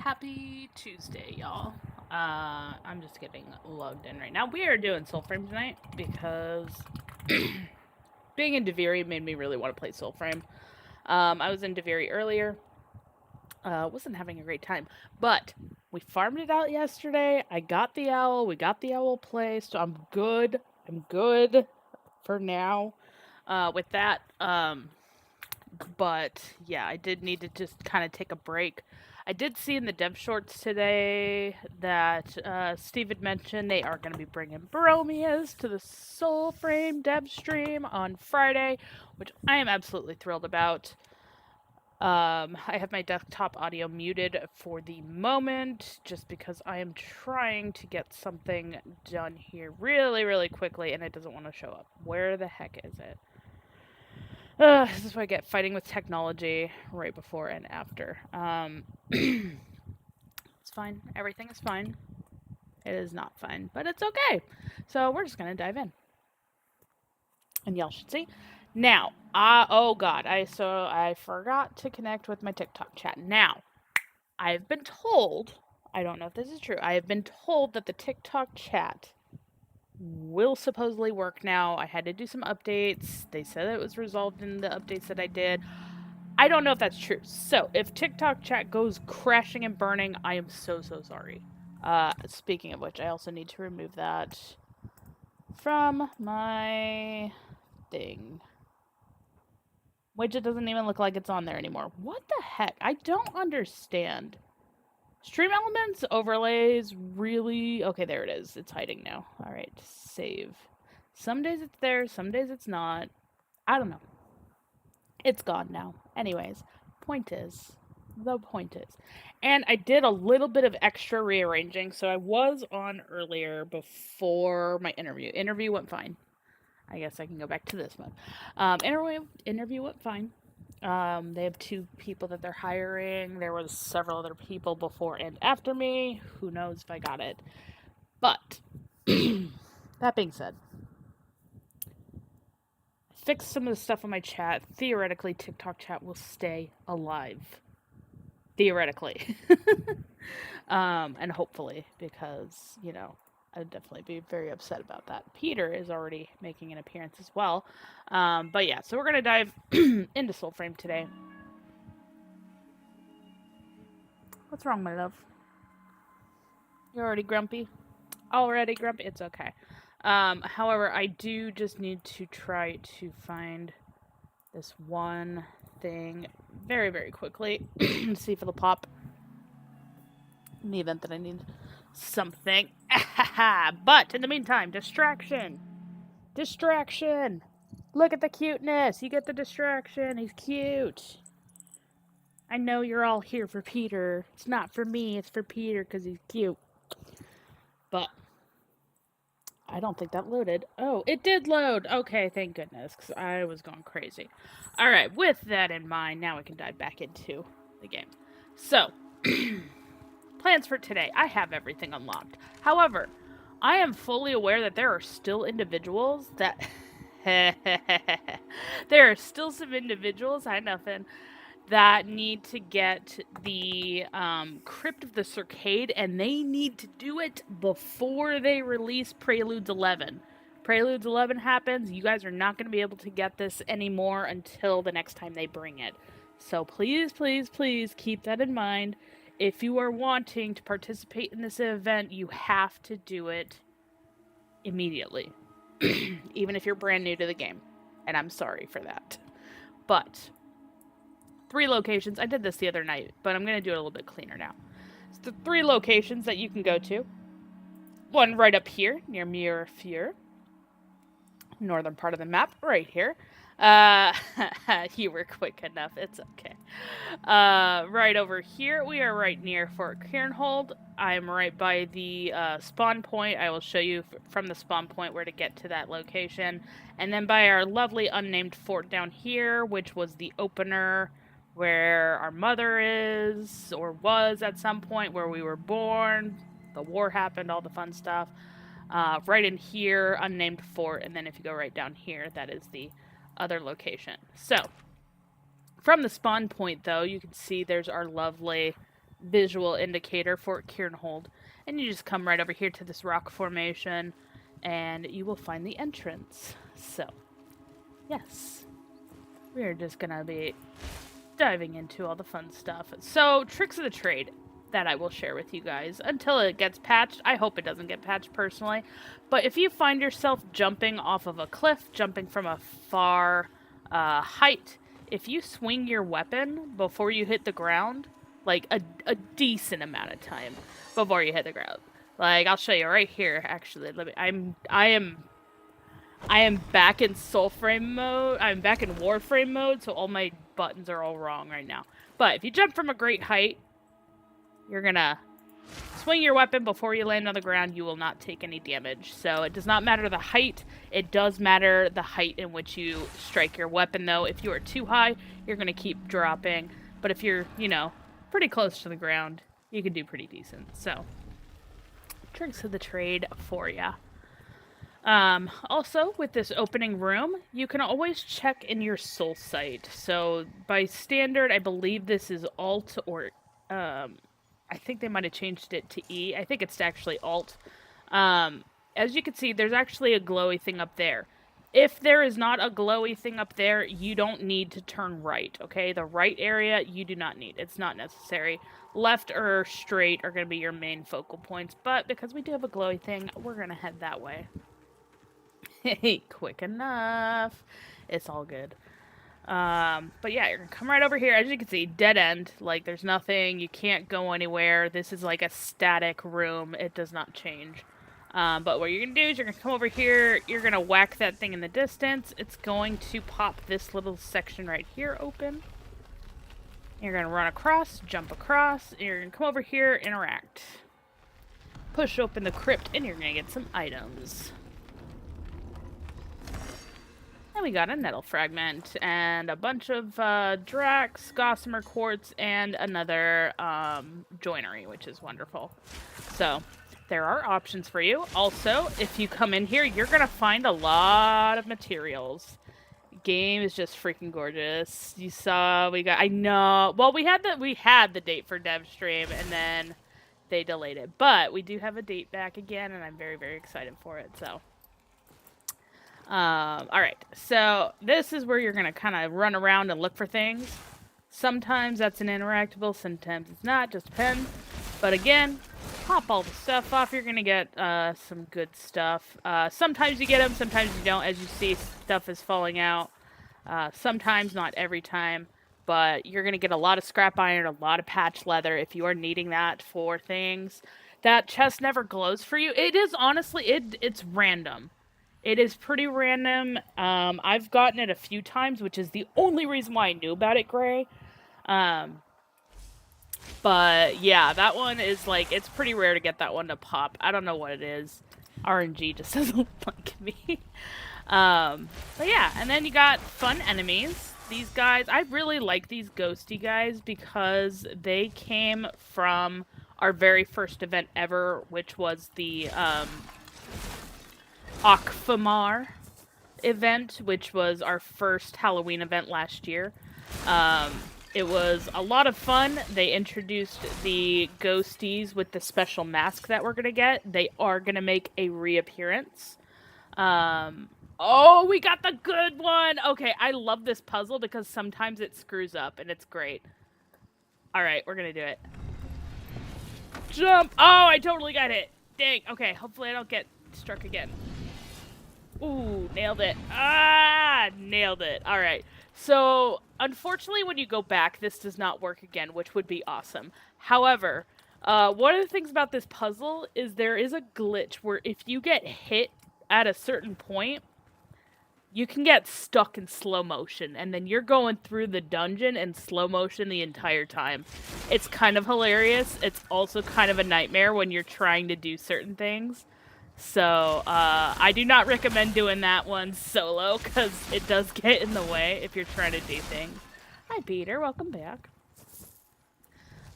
Happy Tuesday, y'all. I'm just getting logged in right now. We are doing Soulframe tonight because being in Duviri made me really want to play Soulframe. I was in Duviri earlier. Wasn't having a great time, but we farmed it out yesterday. I got the owl. We got the owl placed. So I'm good. I'm good for now. With that, but yeah, I did need to just kind of take a break. I did see in the dev shorts today that Steve had mentioned they are going to be bringing Bromias to the Soulframe dev stream on Friday, which I am absolutely thrilled about. I have my desktop audio muted for the moment just because I am trying to get something done here really, really quickly and it doesn't want to show up. Where the heck is it? This is what I get fighting with technology right before and after. It's fine. Everything is fine. It is not fine, but it's okay. So we're just going to dive in. And y'all should see. Now, oh god, I forgot to connect with my TikTok chat. Now, I've been told, I don't know if this is true, I have been told that the TikTok chat will supposedly work now. I had to do some updates. They said it was resolved in the updates that I did. I don't know if that's true. So, if TikTok chat goes crashing and burning, I am so sorry. Speaking of which, I also need to remove that from my thing. Widget doesn't even look like it's on there anymore. What the heck? I don't understand. Stream elements, overlays, really? Okay, there it is. It's hiding now. Alright, save. Some days it's there, some days it's not. I don't know. It's gone now. Anyways, the point is. And I did a little bit of extra rearranging, so I was on earlier before my interview. Interview went fine. I guess I can go back to this one. Interview went fine. They have 2 people that they're hiring. There was several other people before and after me. Who knows if I got it. But, that being said, fix some of the stuff on my chat. Theoretically, TikTok chat will stay alive. Theoretically. And hopefully, because, you know, I'd definitely be very upset about that. Peter is already making an appearance as well. But yeah, so we're going to dive into Soulframe today. What's wrong, my love? You're already grumpy? Already grumpy? It's okay. However, I do just need to try to find this one thing very, very quickly. See if it'll pop. In the event that I need something. But in the meantime, distraction. Distraction. Look at the cuteness. You get the distraction. He's cute. I know you're all here for Peter. It's not for me. It's for Peter because he's cute. But I don't think that loaded. Oh, it did load. Okay, thank goodness, because I was going crazy. All right, with that in mind, now we can dive back into the game. So, plans for today. I have everything unlocked. However, I am fully aware that there are still individuals that... there are still some individuals, hi nothing, that need to get the Crypt of the Circade, and they need to do it before they release Preludes 11. Preludes 11 happens, you guys are not going to be able to get this anymore until the next time they bring it. So please, please, please keep that in mind. If you are wanting to participate in this event, you have to do it immediately. Even if you're brand new to the game. And I'm sorry for that. But 3 locations. I did this the other night, but I'm going to do it a little bit cleaner now. It's the 3 locations that you can go to. One right up here, near Mirafure. Northern part of the map, right here. You were quick enough. It's okay. Right over here, we are right near Fort Cairnhold. I'm right by the spawn point. I will show you from the spawn point where to get to that location. And then by our lovely unnamed fort down here, which was the opener where our mother is, or was at some point, where we were born. The war happened, all the fun stuff. Right in here, unnamed fort, and then if you go right down here, that is the other location. So, from the spawn point, though, you can see there's our lovely visual indicator, Fort Kieranhold. And you just come right over here to this rock formation, and you will find the entrance. So, yes, we're just gonna be diving into all the fun stuff. So, tricks of the trade that I will share with you guys until it gets patched. I hope it doesn't get patched personally. But if you find yourself jumping off of a cliff, jumping from a far height, if you swing your weapon before you hit the ground, like a decent amount of time before you hit the ground. Like, I'll show you right here, actually. I am back in Soulframe mode. I'm back in Warframe mode, so all my buttons are all wrong right now. But if you jump from a great height, you're gonna swing your weapon before you land on the ground. You will not take any damage. So it does not matter the height. It does matter the height in which you strike your weapon, though. If you are too high, you're gonna keep dropping. But if you're, you know, pretty close to the ground, you can do pretty decent. So, tricks of the trade for ya. Also, with this opening room, you can always check in your soul sight. So, by standard, I believe this is Alt or, I think they might have changed it to E. I think it's actually Alt. As you can see, there's actually a glowy thing up there. If there is not a glowy thing up there, you don't need to turn right, okay? The right area, you do not need. It's not necessary. Left or straight are going to be your main focal points, but because we do have a glowy thing, we're going to head that way. Hey, quick enough. It's all good. But yeah, you're gonna come right over here. As you can see, dead end. Like, there's nothing. You can't go anywhere. This is like a static room. It does not change. But what you're gonna do is you're gonna come over here. You're gonna whack that thing in the distance. It's going to pop this little section right here open. You're gonna run across, jump across. And you're gonna come over here, interact. Push open the crypt, and you're gonna get some items. And we got a nettle fragment, and a bunch of Drax, Gossamer Quartz, and another joinery, which is wonderful. So, there are options for you. Also, if you come in here, you're going to find a lot of materials. Game is just freaking gorgeous. You saw, I know, well, we had the date for dev stream, and then they delayed it. But we do have a date back again, and I'm very, very excited for it, so... Alright, so this is where you're gonna kind of run around and look for things. Sometimes that's an interactable, sometimes it's not, just depends. But again, pop all the stuff off, you're gonna get some good stuff. Sometimes you get them, sometimes you don't. As you see, stuff is falling out. Sometimes, not every time. But you're gonna get a lot of scrap iron, a lot of patch leather if you are needing that for things. That chest never glows for you. It is honestly, it's random. It is pretty random. I've gotten it a few times, which is the only reason why I knew about it, Gray. But yeah, that one is like, it's pretty rare to get that one to pop. I don't know what it is. RNG just doesn't like me. But yeah, and then you got fun enemies. These guys, I really like these ghosty guys because they came from our very first event ever, which was the, Akfamar event, which was our first Halloween event last year. It was a lot of fun. They introduced the ghosties with the special mask that we're going to get. They are going to make a reappearance. Oh, we got the good one! Okay, I love this puzzle because sometimes it screws up, and it's great. Alright, we're going to do it. Jump! Oh, I totally got hit. Dang. Okay, hopefully I don't get struck again. Ooh, nailed it. Ah, nailed it. All right. So, unfortunately, when you go back, this does not work again, which would be awesome. However, one of the things about this puzzle is there is a glitch where if you get hit at a certain point, you can get stuck in slow motion, and then you're going through the dungeon in slow motion the entire time. It's kind of hilarious. It's also kind of a nightmare when you're trying to do certain things. So, I do not recommend doing that one solo, because it does get in the way if you're trying to do things. Hi, Peter. Welcome back.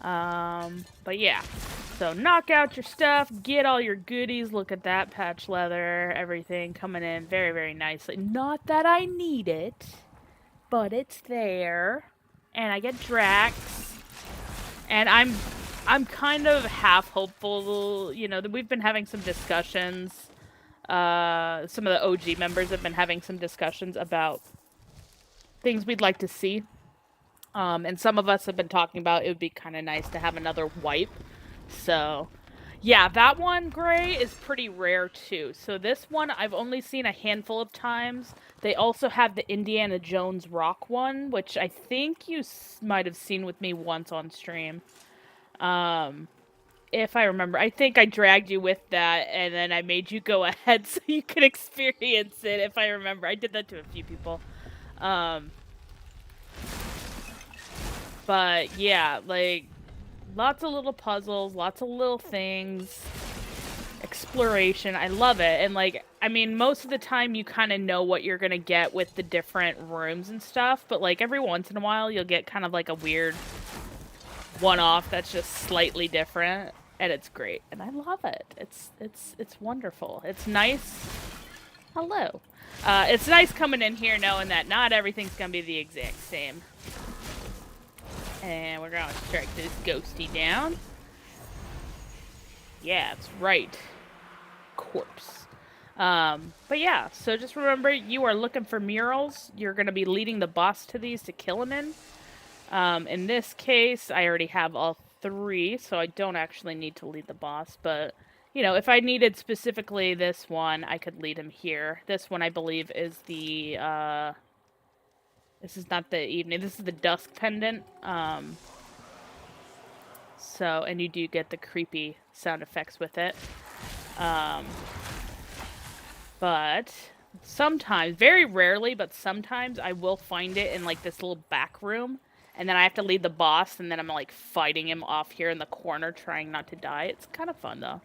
But yeah. So, knock out your stuff, get all your goodies. Look at that patch leather, everything coming in very, very nicely. Not that I need it, but it's there. And I get Drax. And I'm kind of half hopeful, you know, that we've been having some discussions. Some of the OG members have been having some discussions about things we'd like to see. And some of us have been talking about it would be kind of nice to have another wipe. So, yeah, that one, Gray, is pretty rare too. So this one I've only seen a handful of times. They also have the Indiana Jones rock one, which I think you might have seen with me once on stream. If I remember. I think I dragged you with that, and then I made you go ahead so you could experience it, if I remember. I did that to a few people. But, yeah, like, lots of little puzzles, lots of little things, exploration. I love it. And, like, I mean, most of the time you kind of know what you're going to get with the different rooms and stuff, but, like, every once in a while you'll get kind of, like, a weird one-off that's just slightly different. And it's great, and I love it. It's wonderful. It's nice. Hello. It's nice coming in here knowing that not everything's gonna be the exact same. And we're gonna strike this ghosty down. Yeah, that's right. Corpse. But yeah, so just remember, you are looking for murals. You're gonna be leading the boss to these to kill him in. In this case, I already have all 3, so I don't actually need to lead the boss, but, you know, if I needed specifically this one, I could lead him here. This one, I believe, is the, this is not the evening, this is the dusk pendant, so, and you do get the creepy sound effects with it, but sometimes, very rarely, but sometimes I will find it in, like, this little back room. And then I have to lead the boss, and then I'm, like, fighting him off here in the corner, trying not to die. It's kind of fun, though.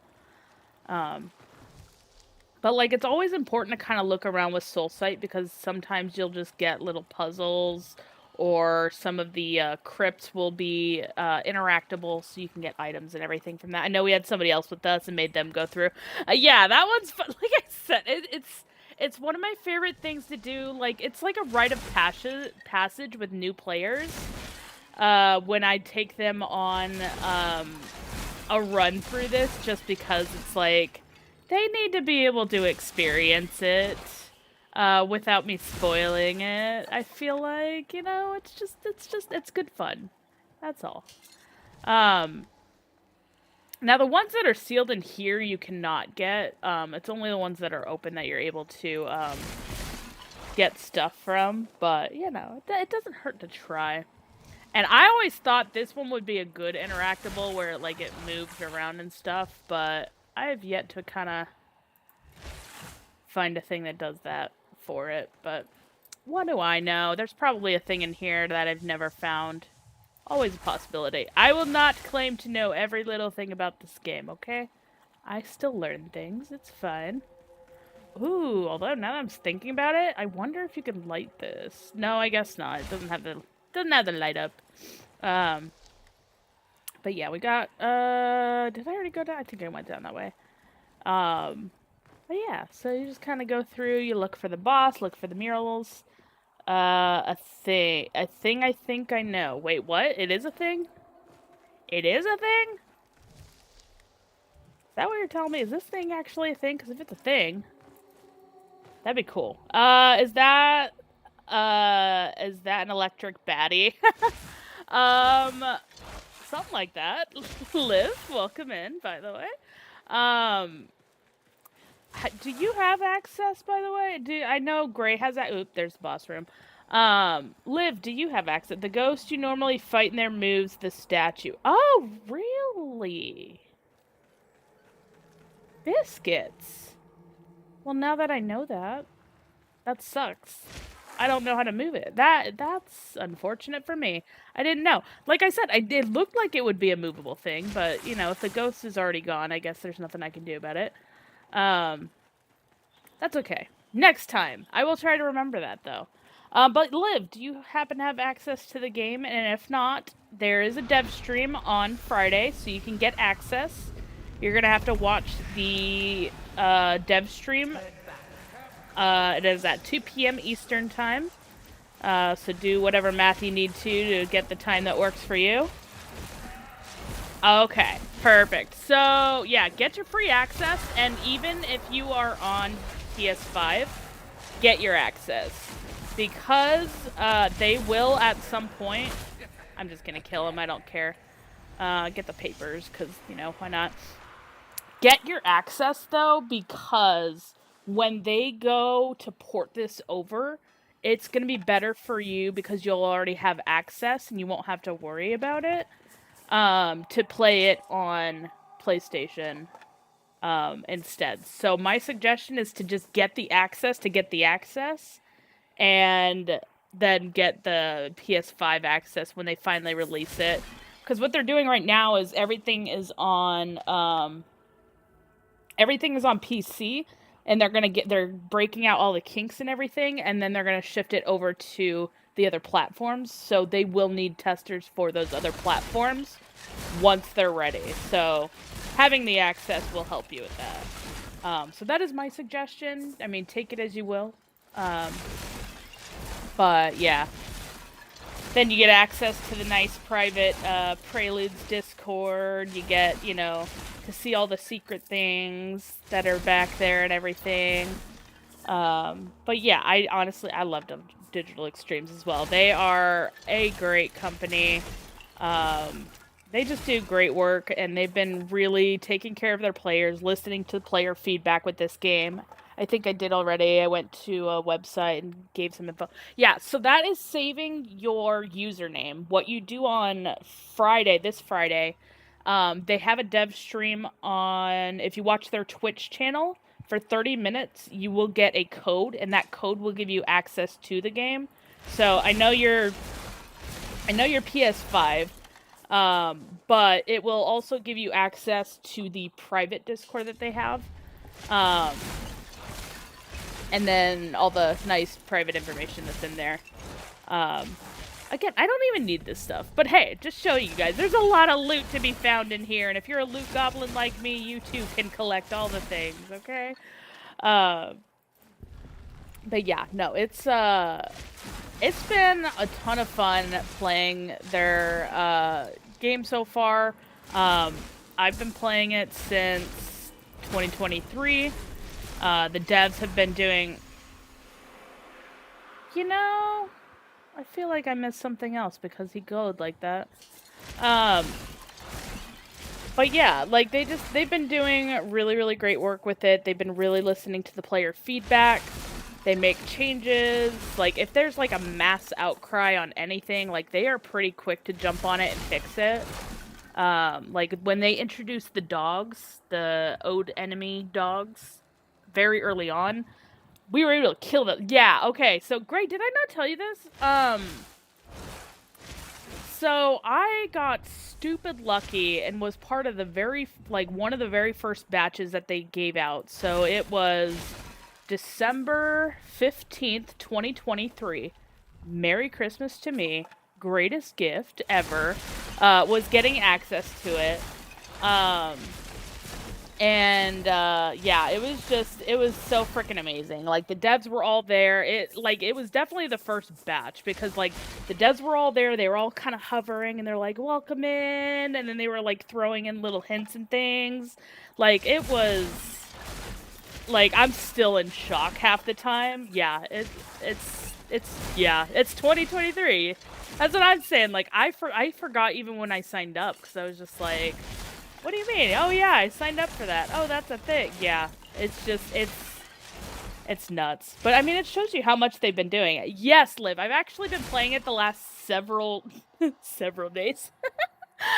But, like, it's always important to kind of look around with Soulsight, because sometimes you'll just get little puzzles, or some of the crypts will be interactable, so you can get items and everything from that. I know we had somebody else with us and made them go through. Yeah, that one's fun. Like I said, it's one of my favorite things to do. Like, it's like a rite of passage with new players. When I take them on a run through this, just because it's like, they need to be able to experience it without me spoiling it. I feel like, you know, it's good fun. That's all. Now, the ones that are sealed in here, you cannot get. It's only the ones that are open that you're able to get stuff from. But, you know, it doesn't hurt to try. And I always thought this one would be a good interactable where, like, it moves around and stuff. But I have yet to kind of find a thing that does that for it. But what do I know? There's probably a thing in here that I've never found. Always a possibility. I will not claim to know every little thing about this game, okay? I still learn things. It's fine. Ooh, although now that I'm thinking about it, I wonder if you can light this. No, I guess not. It doesn't have the light up. But yeah, we got did I already go down? I think I went down that way. But yeah, so you just kind of go through, you look for the boss, look for the murals. A thing. I think I know. Wait, what? It is a thing? It is a thing? Is that what you're telling me? Is this thing actually a thing? Because if it's a thing, that'd be cool. Is that an electric baddie? Something like that. Liv, welcome in, by the way. Do you have access, by the way? I know Gray has that. Oop, there's the boss room. Liv, do you have access? The ghost you normally fight in there moves the statue. Oh, really? Biscuits. Well, now that I know that sucks. I don't know how to move it. That's unfortunate for me. I didn't know. Like I said, it looked like it would be a movable thing, but, you know, if the ghost is already gone, I guess there's nothing I can do about it. That's okay. Next time. I will try to remember that, though. But Liv, do you happen to have access to the game? And if not, there is a dev stream on Friday, so you can get access. You're going to have to watch the dev stream. It is at 2 p.m. Eastern time. So do whatever math you need to get the time that works for you. Okay, perfect. So, yeah, get your free access, and even if you are on PS5, get your access. Because they will at some point... I'm just gonna kill him, I don't care. Get the papers, because, you know, why not? Get your access, though, because when they go to port this over, it's gonna be better for you because you'll already have access and you won't have to worry about it. To play it on PlayStation instead. So my suggestion is to just get the access and then get the PS5 access when they finally release it. Because what they're doing right now is everything is on PC, and they're breaking out all the kinks and everything, and then they're gonna shift it over to the other platforms. So they will need testers for those other platforms once they're ready. So having the access will help you with that. So that is my suggestion. I mean, take it as you will. But yeah. Then you get access to the nice private Preludes Discord. You get, you know, to see all the secret things that are back there and everything. But yeah, I love Digital Extremes as well. They are a great company. They just do great work, and they've been really taking care of their players, listening to player feedback with this game. I think I did already. I went to a website and gave some info. Yeah, so that is saving your username. What you do on this Friday, they have a dev stream on, if you watch their Twitch channel, for 30 minutes, you will get a code, and that code will give you access to the game. So I know your PS5, but it will also give you access to the private Discord that they have. And then all the nice private information that's in there. Again, I don't even need this stuff. But hey, just show you guys. There's a lot of loot to be found in here. And if you're a loot goblin like me, you too can collect all the things, okay? But yeah, no, it's been a ton of fun playing their game so far. I've been playing it since 2023. The devs have been doing... You know, I feel like I missed something else because he glowed like that. But yeah, like they've been doing really, really great work with it. They've been really listening to the player feedback. They make changes. Like, if there's like a mass outcry on anything, like they are pretty quick to jump on it and fix it. Like when they introduced the dogs, the ode enemy dogs, very early on, we were able to kill them. Yeah, okay. So, Gray, did I not tell you this? So I got stupid lucky and was part of the one of the very first batches that they gave out. So it was December 15th, 2023. Merry Christmas to me. Greatest gift ever. Was getting access to it. Yeah, it was so freaking amazing. Like, the devs were all there. It was definitely the first batch, because, like, the devs were all there. They were all kind of hovering, and they're like, welcome in, and then they were, like, throwing in little hints and things. Like, it was, like, I'm still in shock half the time. Yeah, it's 2023. That's what I'm saying. Like, I forgot even when I signed up, because I was just like... What do you mean? Oh yeah, I signed up for that. Oh, that's a thing. Yeah, it's just, it's nuts. But I mean, it shows you how much they've been doing it. Yes, Liv, I've actually been playing it the last several days.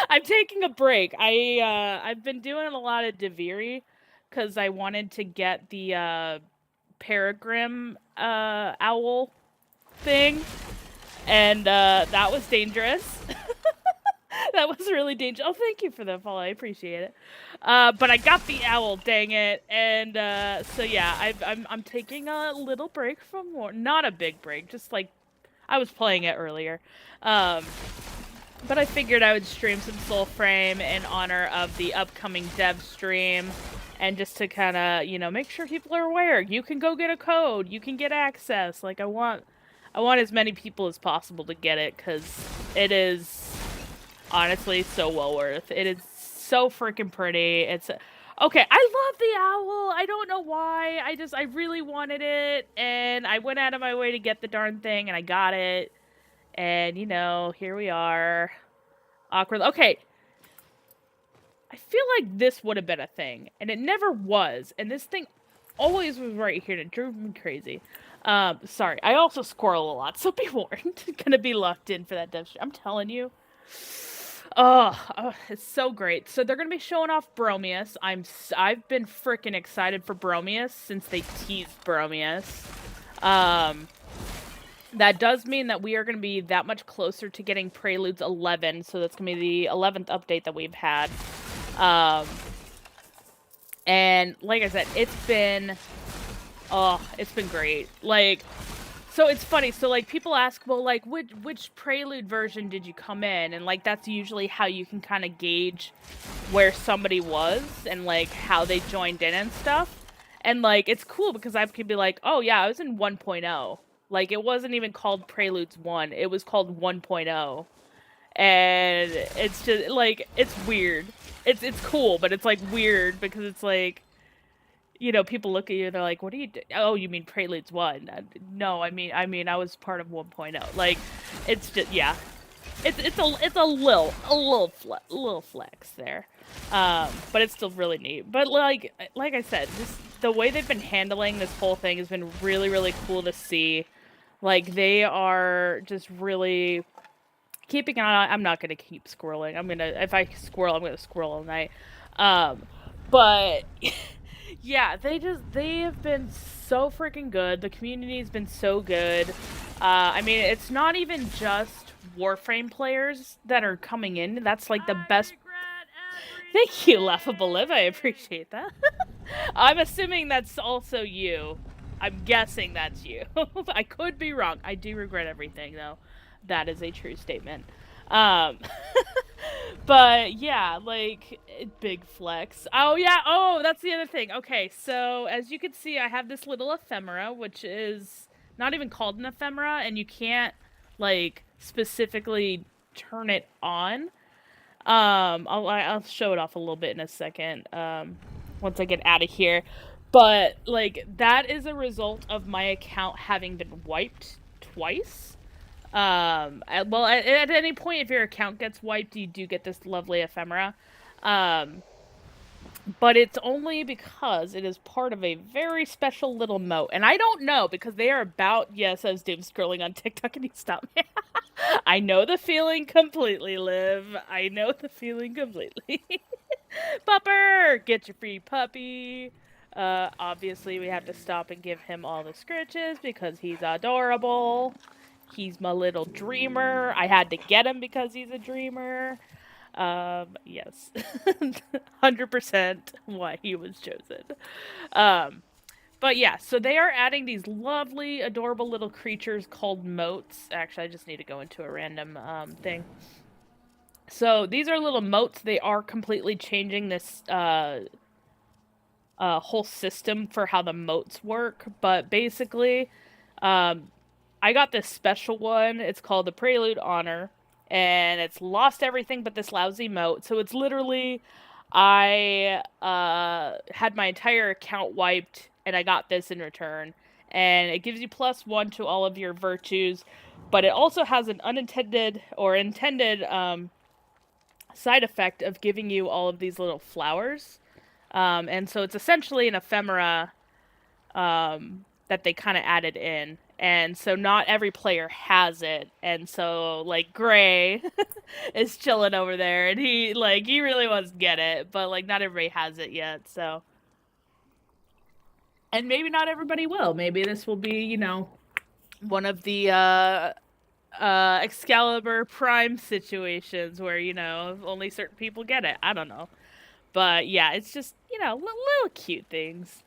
I'm taking a break. I've been doing a lot of Duviri because I wanted to get the Peregrine owl thing, and that was dangerous. That was really dangerous. Oh, thank you for the follow. I appreciate it. But I got the owl, dang it. And so yeah, I'm taking a little break from war. Not a big break, just like I was playing it earlier. But I figured I would stream some Soulframe in honor of the upcoming dev stream, and just to kind of, you know, make sure people are aware. You can go get a code. You can get access. Like, I want as many people as possible to get it, because it is honestly so well worth. It is so freaking pretty. It's okay. I love the owl. I don't know why. I really wanted it, and I went out of my way to get the darn thing, and I got it. And here we are. Awkward. Okay, I feel like this would have been a thing, and it never was. And this thing always was right here, and it drove me crazy. Sorry. I also squirrel a lot, so be warned. Gonna be locked in for that dev. I'm telling you. Oh, it's so great. So they're gonna be showing off Bromius. I've been freaking excited for Bromius since they teased Bromius. Um, that does mean that we are gonna be that much closer to getting Preludes 11. So that's gonna be the 11th update that we've had. And like I said, it's been great. Like, so it's funny. So like people ask, well, like which Prelude version did you come in? And like that's usually how you can kind of gauge where somebody was and like how they joined in and stuff. And like it's cool because I could be like, oh yeah, I was in 1.0. Like it wasn't even called Preludes 1. It was called 1.0. And it's just like it's weird. It's cool, but it's like weird because it's like people look at you and they're like, "What do you do?" Oh, you mean Preludes 1? No, I mean I was part of 1.0. Like, it's just yeah, it's a little flex there, but it's still really neat. But like I said, the way they've been handling this whole thing has been really cool to see. Like they are just really keeping an eye. I'm not gonna keep squirreling. If I squirrel, I'm gonna squirrel all night. But yeah, they have been so freaking good. The community's been so good. I mean, it's not even just Warframe players that are coming in. That's like the best. Thank you, Laughable Liv. I appreciate that. I'm assuming that's also you. I'm guessing that's you. I could be wrong. I do regret everything, though. That is a true statement. Um, but yeah, like big flex. Oh yeah. Oh, that's the other thing. Okay, so as you can see, I have this little ephemera, which is not even called an ephemera, and you can't like specifically turn it on. I'll show it off a little bit in a second. Once I get out of here. But like that is a result of my account having been wiped twice. At any point, if your account gets wiped, you do get this lovely ephemera. But it's only because it is part of a very special little moat. And I don't know, because they are about, yes, I was doom scrolling on TikTok and you stopped me. I know the feeling completely, Liv. I know the feeling completely. Pupper! Get your free puppy. Obviously, we have to stop and give him all the scritches because he's adorable. He's my little dreamer. I had to get him because he's a dreamer. Yes. 100% why he was chosen. But yeah, so they are adding these lovely, adorable little creatures called moats. Actually, I just need to go into a random thing. So these are little moats. They are completely changing this whole system for how the moats work. But basically, I got this special one. It's called the Prelude Honor. And it's lost everything but this lousy moat. So it's literally, I had my entire account wiped, and I got this in return. And it gives you +1 to all of your virtues, but it also has an unintended or intended side effect of giving you all of these little flowers. And so it's essentially an ephemera that they kind of added in. And so not every player has it. And so, like, Gray is chilling over there, and he really wants to get it, but, like, not everybody has it yet, so. And maybe not everybody will. Maybe this will be, one of the, Excalibur Prime situations where, only certain people get it. I don't know. But, yeah, it's just, little cute things.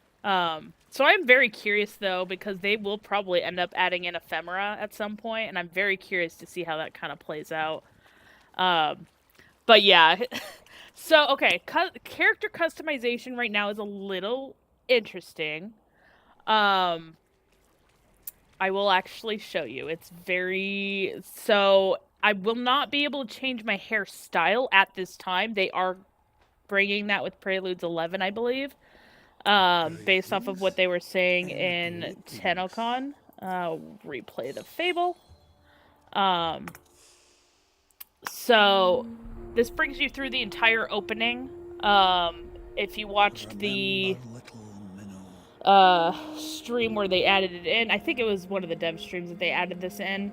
So I'm very curious, though, because they will probably end up adding in ephemera at some point, and I'm very curious to see how that kind of plays out. But yeah, so, okay, character customization right now is a little interesting. I will actually show you. It's so I will not be able to change my hairstyle at this time. They are bringing that with Preludes 11, I believe, based off of what Greetings they were saying and in greetings. TennoCon. Replay the Fable. Um, so this brings you through the entire opening. If you watched Remember the little Minnow. stream where they added it in, I think it was one of the dev streams that they added this in.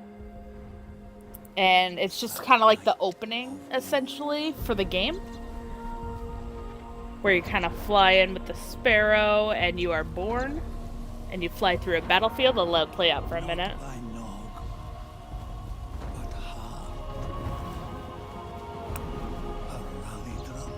And it's just That kind of like the night opening, of essentially, war. for the game, where you kind of fly in with the sparrow and you are born, and you fly through a battlefield. I'll let it play out for a Not minute. by nog, but heart. A rally drum.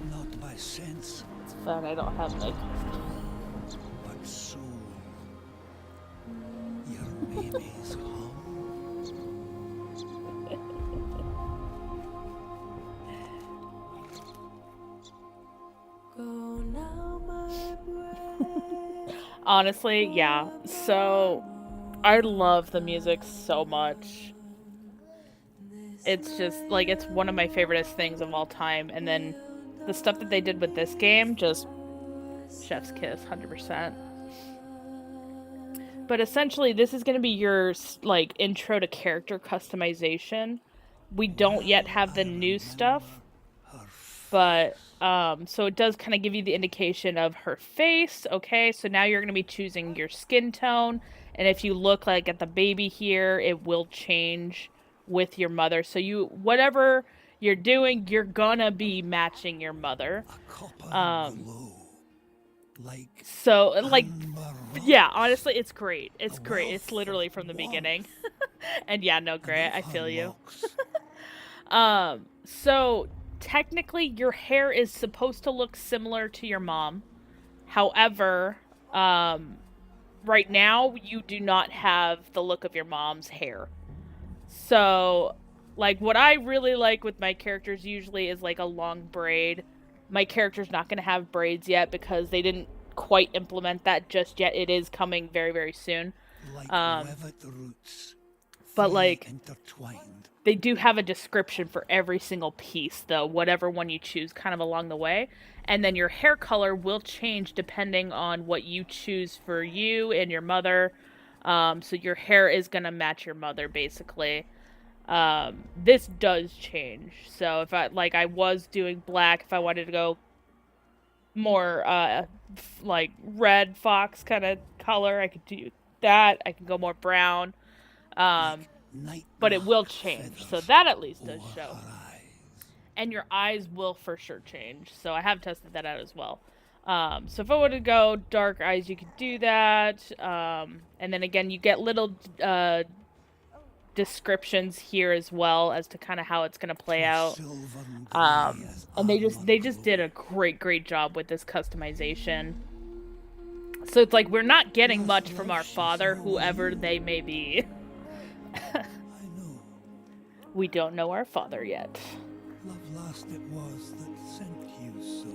Not by sense, It's fun, I don't have like. but soul. Your baby's home. Honestly, yeah. So, I love the music so much. It's just, like, it's one of my favoriteest things of all time. And then the stuff that they did with this game, just chef's kiss, 100%. But essentially, this is going to be your, like, intro to character customization. We don't yet Well, have I the new stuff, remember her but face. so it does kind of give you the indication of her face. Okay, so now you're going to be choosing your skin tone, and if you look like at the baby here, it will change with your mother. So you, whatever you're doing, you're gonna be matching your mother. A copper um glow. Like so like, amber yeah, rocks. honestly, it's great. A It's great. It's wealth of literally from the beginning. warmth. And yeah, no, And great, of I her feel you. locks. So technically your hair is supposed to look similar to your mom. However, um right now you do not have the look of your mom's hair. So, like, what I really like with my characters usually is like a long braid. My character's not going to have braids yet because they didn't quite implement that just yet. It is coming very, very soon. Like Um, webbed roots. but Three like, intertwined. they do have a description for every single piece, though, whatever one you choose, kind of along the way. And then your hair color will change depending on what you choose for you and your mother. So your hair is gonna match your mother, basically. This does change. So if I, like, I was doing black, if I wanted to go more like red fox kind of color, I could do that. I can go more brown. Um, Like night but it will lark change. So feathers that at least does over show. her eyes. And your eyes will for sure change. So I have tested that out as well. So if I wanted to go dark eyes, you could do that. And then again, you get little descriptions here as well as to kind of how it's going to play 'Twas out. silver and grey as And they armor just did glow. a great job with this customization. So it's like we're not getting Doth much from love our she father, follow whoever you? they may be. I know. We don't know our father yet. Love last it was that sent you so.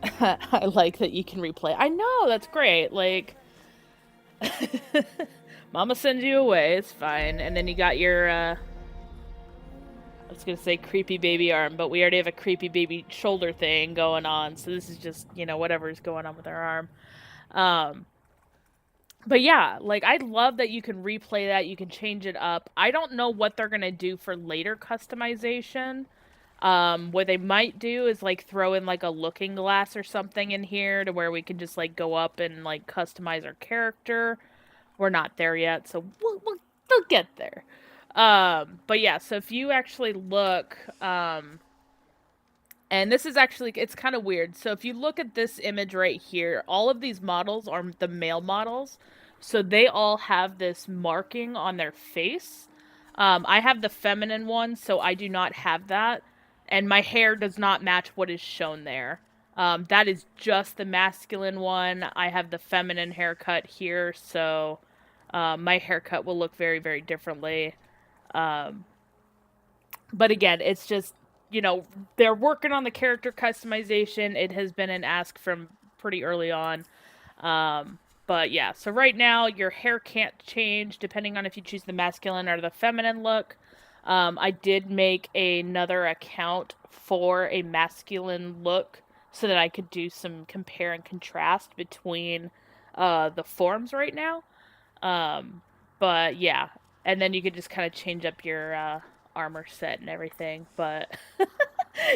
I like that you can replay. I know, that's great. Like, Mama sends you away, it's fine. And then you got your, I was gonna say creepy baby arm, but we already have a creepy baby shoulder thing going on. So this is just, whatever's going on with our arm. Um, but yeah, like, I love that you can replay that. You can change it up. I don't know what they're gonna do for later customization. What they might do is like throw in like a looking glass or something in here to where we can just like go up and like customize our character. We're not there yet, so we'll get there. But yeah, so if you actually look, and this is actually, it's kind of weird. So if you look at this image right here, all of these models are the male models. So they all have this marking on their face. I have the feminine one, so I do not have that. And my hair does not match what is shown there. That is just the masculine one. I have the feminine haircut here, so my haircut will look very, very differently. Um, but again, it's just, you know, they're working on the character customization. It has been an ask from pretty early on. Um, but yeah, so right now your hair can't change depending on if you choose the masculine or the feminine look. I did make another account for a masculine look so that I could do some compare and contrast between the forms right now. Um, but yeah, and then you could just kind of change up your armor set and everything. But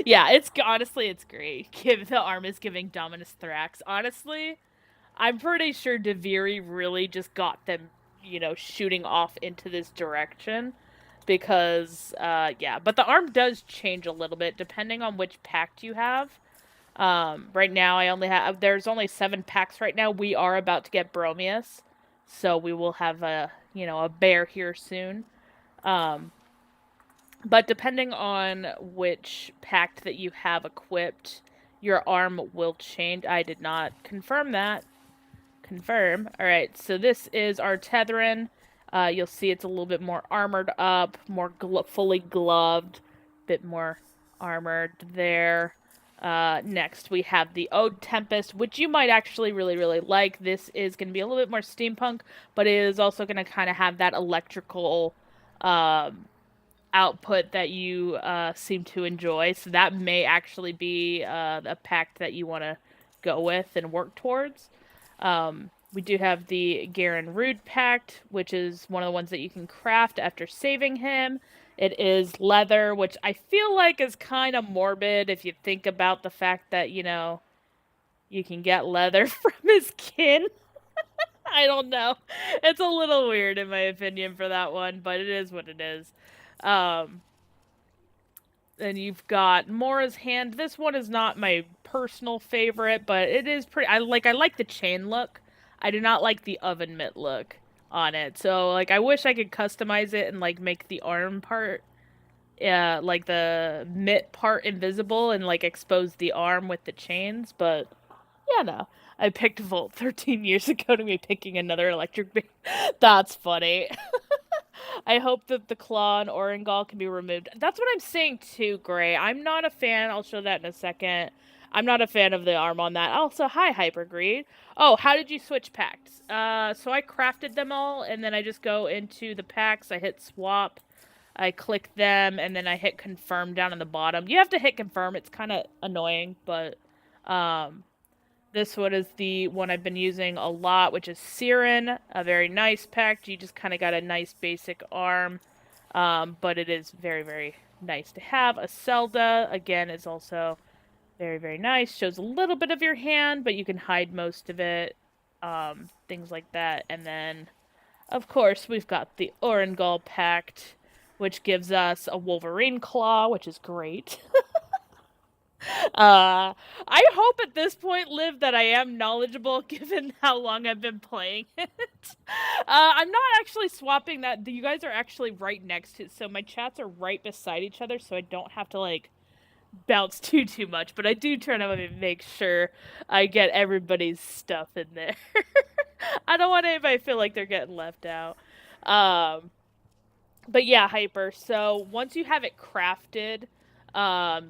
yeah, it's honestly it's great. Give the arm is giving Dominus Thrax. Honestly, I'm pretty sure Duviri really just got them, you know, shooting off into this direction because yeah, but the arm does change a little bit depending on which pact you have. Right now I only have there's only 7 packs right now. We are about to get Bromius, so we will have a, you know, a bear here soon. Um, but depending on which pact that you have equipped, your arm will change. I did not confirm that. Confirm. All right, so this is our Tetherin. You'll see it's a little bit more armored up, more fully gloved, bit more armored there. Next, we have the Ode Tempest, which you might actually really, really like. This is going to be a little bit more steampunk, but it is also going to kind of have that electrical um, output that you seem to enjoy. So that may actually be a pact that you want to go with and work towards. We do have the Garen Rude Pact, which is one of the ones that you can craft after saving him. It is leather, which I feel like is kind of morbid if you think about the fact that, you know, you can get leather from his kin. I don't know. It's a little weird in my opinion for that one, but it is what it is. Um, and you've got Mora's Hand. This one is not my personal favorite, but it is pretty. I like the chain look. I do not like the oven mitt look on it. So like I wish I could customize it and like make the arm part like the mitt part invisible and like expose the arm with the chains, but yeah, no. I picked Volt 13 years ago to be picking another electric beam. That's funny. I hope that the claw and Orengal can be removed. That's what I'm saying too, Gray. I'm not a fan. I'll show that in a second. I'm not a fan of the arm on that. Also, hi, Hypergreed. Oh, how did you switch packs? So I crafted them all, and then I just go into the packs. I hit swap. I click them, and then I hit confirm down in the bottom. You have to hit confirm. It's kind of annoying, but um, this one is the one I've been using a lot, which is Siren. A very nice pack. You just kind of got a nice basic arm, but it is very, very nice to have. A Zelda, again, is also very, very nice. Shows a little bit of your hand, but you can hide most of it. Things like that. And then, of course, we've got the Orengal Pact, which gives us a Wolverine Claw, which is great. I hope at this point, Liv, that I am knowledgeable given how long I've been playing it. I'm not actually swapping that. You guys are actually right next to, so my chats are right beside each other, so I don't have to like bounce too much. But I do turn on and make sure I get everybody's stuff in there. I don't want anybody to feel like they're getting left out. Um, but yeah, Hyper. So once you have it crafted,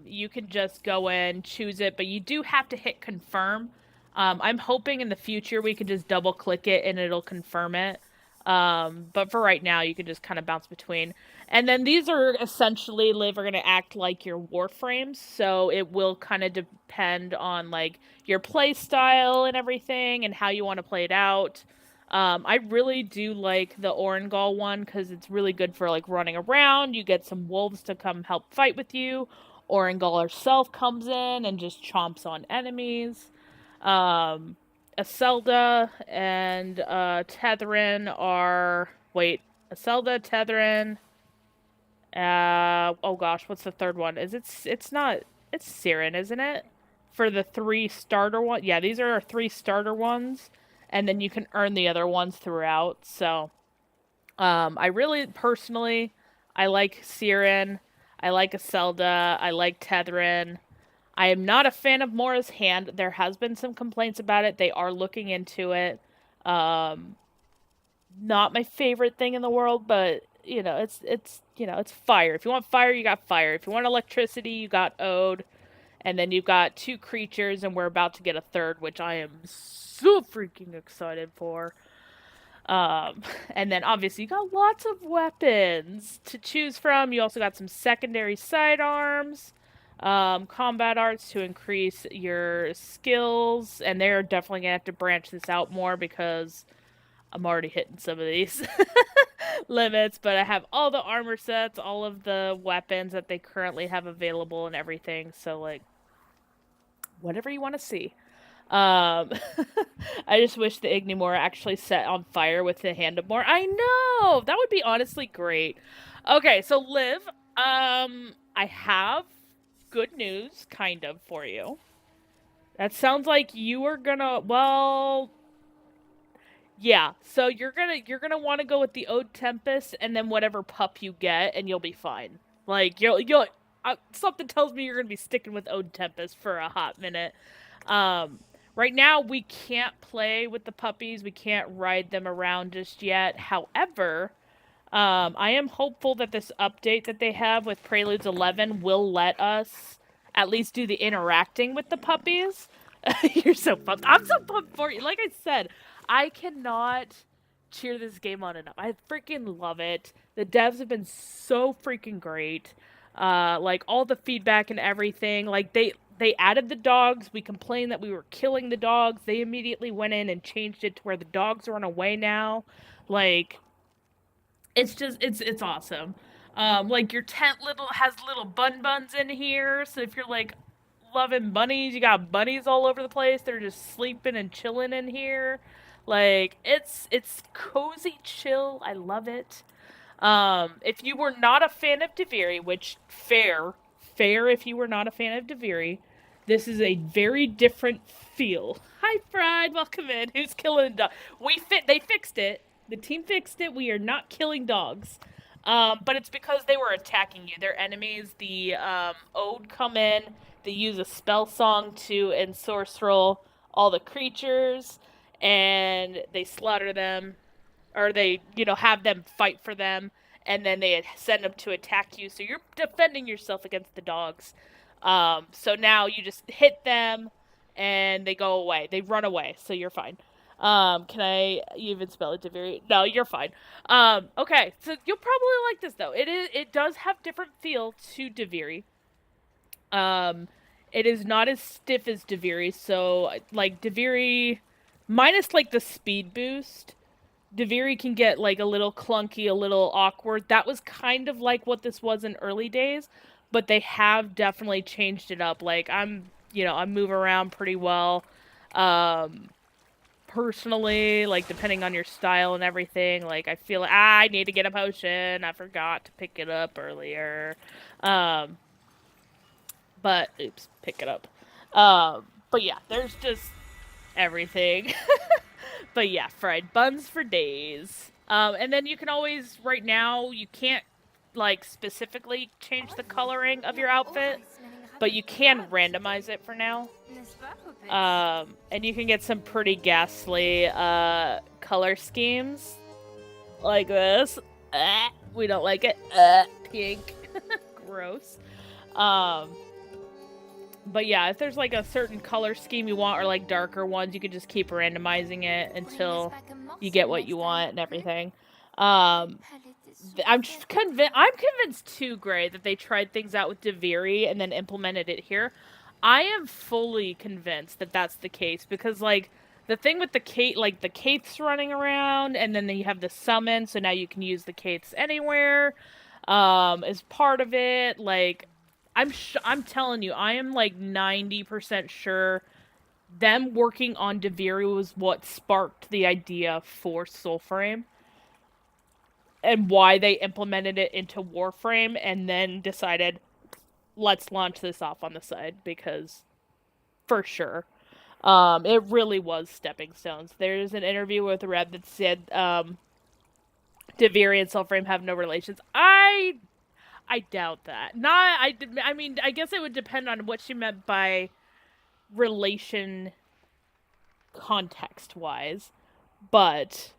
you can just go in, choose it, but you do have to hit confirm. I'm hoping in the future we can just double click it and it'll confirm it. But for right now, you can just kind of bounce between. And then these are essentially, Liv, are going to act like your warframes. So it will kind of depend on like your play style and everything and how you want to play it out. I really do like the Orengal one because it's really good for like running around. You get some wolves to come help fight with you. Orengal herself comes in and just chomps on enemies. Um, Aselda and Tetherin are Aselda, Tetherin. Oh gosh, what's the third one? It's not it's Siren, isn't it? For the 3 starter one. Yeah, these are our 3 starter ones, and then you can earn the other ones throughout. So, I really personally I like Siren, I like Aselda, I like Tetherin. I am not a fan of Mora's hand. There has been some complaints about it. They are looking into it. Um, Not my favorite thing in the world, but it's fire. If you want fire, you got fire. If you want electricity, you got Ode. And then you've got two creatures, and we're about to get a third, which I am so freaking excited for. Um, and then obviously you got lots of weapons to choose from. You also got some secondary sidearms, combat arts to increase your skills, and they're definitely gonna have to branch this out more because I'm already hitting some of these limits. But I have all the armor sets, all of the weapons that they currently have available, and everything. So like, whatever you want to see. Um, I just wish the Ignimora actually set on fire with the Hand of More. I know! That would be honestly great. Okay, so Liv, I have good news, kind of, for you. That sounds like you are gonna, well, yeah. So you're gonna want to go with the Ode Tempest and then whatever pup you get, and you'll be fine. Like you'll something tells me you're gonna be sticking with Ode Tempest for a hot minute. Um, right now, we can't play with the puppies. We can't ride them around just yet. However, I am hopeful that this update that they have with Preludes 11 will let us at least do the interacting with the puppies. You're so pumped. I'm so pumped for you. Like I said, I cannot cheer this game on enough. I freaking love it. The devs have been so freaking great. Like all the feedback and everything. Like they added the dogs. We complained that we were killing the dogs. They immediately went in and changed it to where the dogs are on away now. Like it's awesome. Like your tent little has little buns in here, so if you're like loving bunnies, you got bunnies all over the place. They're just sleeping and chilling in here. Like it's cozy chill. I love it. If you were not a fan of Duviri, which fair if you were not a fan of Duviri, this is a very different feel. Hi, Fried. Welcome in. Who's killing dog? They fixed it. The team fixed it. We are not killing dogs. But it's because they were attacking you. They're enemies. The Ode come in. They use a spell song to ensorcel all the creatures, and they slaughter them, or they have them fight for them, and then they send them to attack you, so you're defending yourself against the dogs. So now you just hit them and they go away, they run away, so you're fine. Can I even spell it Duviri? No, you're fine. Okay, so you'll probably like this though. It does have different feel to Duviri. um it is not as stiff as Duviri, so like Duviri minus like the speed boost, Duviri can get like a little clunky, a little awkward. That was kind of like what this was in early days, but they have definitely changed it up. Like I move around pretty well. Um, Personally, like depending on your style and everything, like I feel like I need to get a potion. I forgot to pick it up earlier. Um, but oops, pick it up. But yeah, there's just everything. But yeah, fried buns for days. And then you can always, right now, you can't like specifically change the coloring of your outfit, but you can randomize it for now. And you can get some pretty ghastly color schemes like this. We don't like it. Pink. Gross. Um, but yeah, if there's like a certain color scheme you want or like darker ones, you can just keep randomizing it until you get what you want and everything. Um, I'm convinced too, Gray, that they tried things out with Duviri and then implemented it here. I am fully convinced that that's the case because like the thing with the Kate, like the Kates running around, and then you have the summon, so now you can use the Kates anywhere. As part of it, like I'm telling you, I am like 90% sure them working on Duviri was what sparked the idea for Soulframe and why they implemented it into Warframe and then decided let's launch this off on the side because for sure. It really was stepping stones. There's an interview with Red that said Duviri and Soulframe have no relations. I doubt that. Not. I mean, I guess it would depend on what she meant by relation context wise, but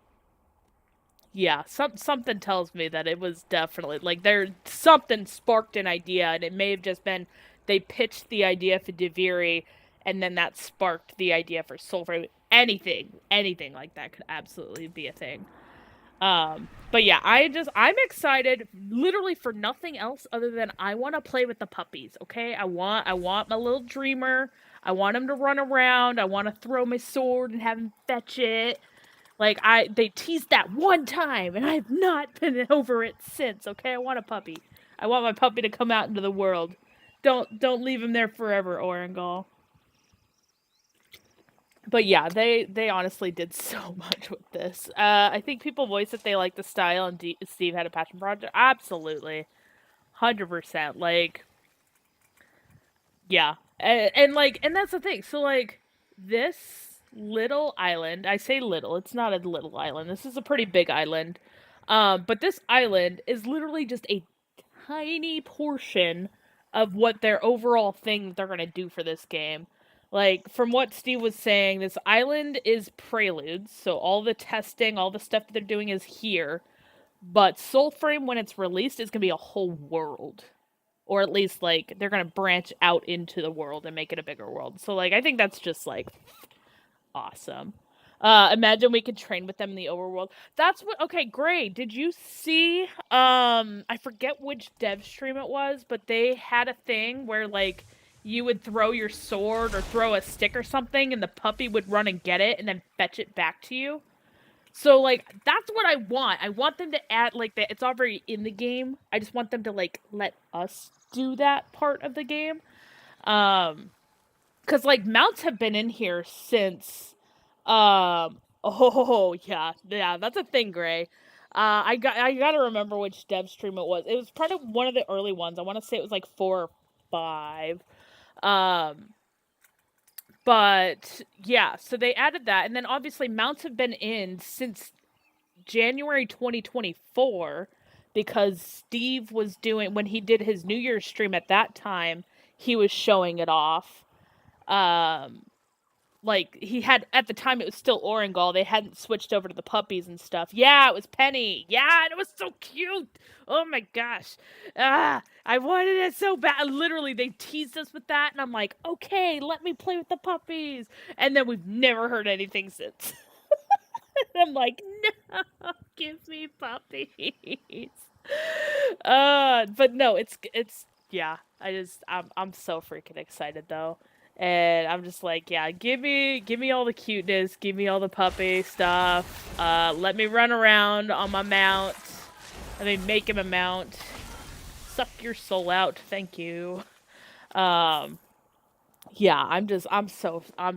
yeah, something tells me that it was definitely like there something sparked an idea, and it may have just been they pitched the idea for Duviri, and then that sparked the idea for Soulframe. Anything like that could absolutely be a thing. But yeah, I'm excited literally for nothing else other than I want to play with the puppies, okay? I want my little dreamer. I want him to run around. I want to throw my sword and have him fetch it. Like they teased that one time and I've not been over it since, okay? I want a puppy. I want my puppy to come out into the world. Don't leave him there forever, Orengal. But yeah, they honestly did so much with this. I think people voiced that they like the style, and Steve had a passion project. Absolutely, 100%. Like, yeah, and that's the thing. So like, this little island. I say little. It's not a little island. This is a pretty big island. But this island is literally just a tiny portion of what their overall thing they're gonna do for this game. Like from what Steve was saying, this island is preludes, so all the testing, all the stuff that they're doing is here. But Soulframe, when it's released, is gonna be a whole world, or at least like they're gonna branch out into the world and make it a bigger world. So like I think that's just like awesome. Imagine we could train with them in the overworld. That's what. Okay, great. Did you see? I forget which dev stream it was, but they had a thing where like you would throw your sword or throw a stick or something, and the puppy would run and get it and then fetch it back to you. So like that's what I want. I want them to add like that. It's already in the game. I just want them to like let us do that part of the game. Um, because like mounts have been in here since oh yeah, that's a thing, Gray. I gotta remember which dev stream it was. It was part of one of the early ones. I want to say it was like 4 or 5. Um, but yeah, so they added that, and then obviously mounts have been in since January 2024 because Steve was doing when he did his New Year's stream at that time. He was showing it off. Um, like he had at the time it was still Orengal. They hadn't switched over to the puppies and stuff. Yeah, it was Penny. Yeah, and it was so cute. Oh my gosh. I wanted it so bad. Literally, they teased us with that, and I'm like, okay, let me play with the puppies. And then we've never heard anything since. I'm like, no, give me puppies. But no, it's yeah. I'm so freaking excited though. And I'm just like, yeah, give me all the cuteness, give me all the puppy stuff. Let me run around on my mount. Let me make him a mount. Suck your soul out, thank you. Um, yeah, I'm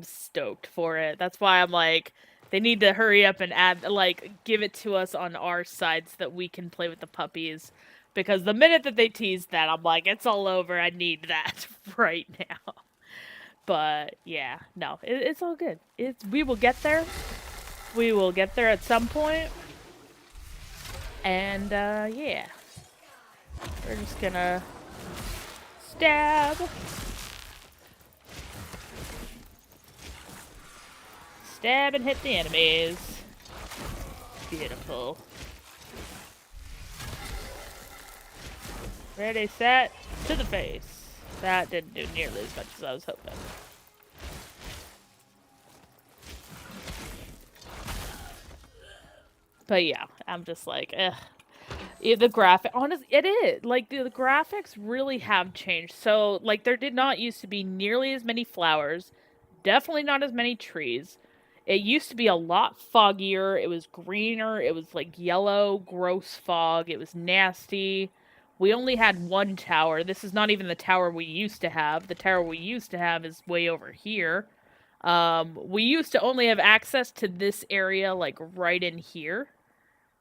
stoked for it. That's why I'm like, they need to hurry up and add, like, give it to us on our side so that we can play with the puppies. Because the minute that they tease that, I'm like, it's all over. I need that right now. But yeah, no, it's all good. We will get there. We will get there at some point. And yeah, we're just gonna stab, stab, and hit the enemies. Beautiful. Ready, set, to the face. That didn't do nearly as much as I was hoping. But yeah, I'm just like, ugh. Yeah, the graphic, honestly, it is. Like, the graphics really have changed. So, like, there did not used to be nearly as many flowers. Definitely not as many trees. It used to be a lot foggier. It was greener. It was, like, yellow, gross fog. It was nasty. We only had one tower. This is not even the tower we used to have. The tower we used to have is way over here. We used to only have access to this area, like, right in here.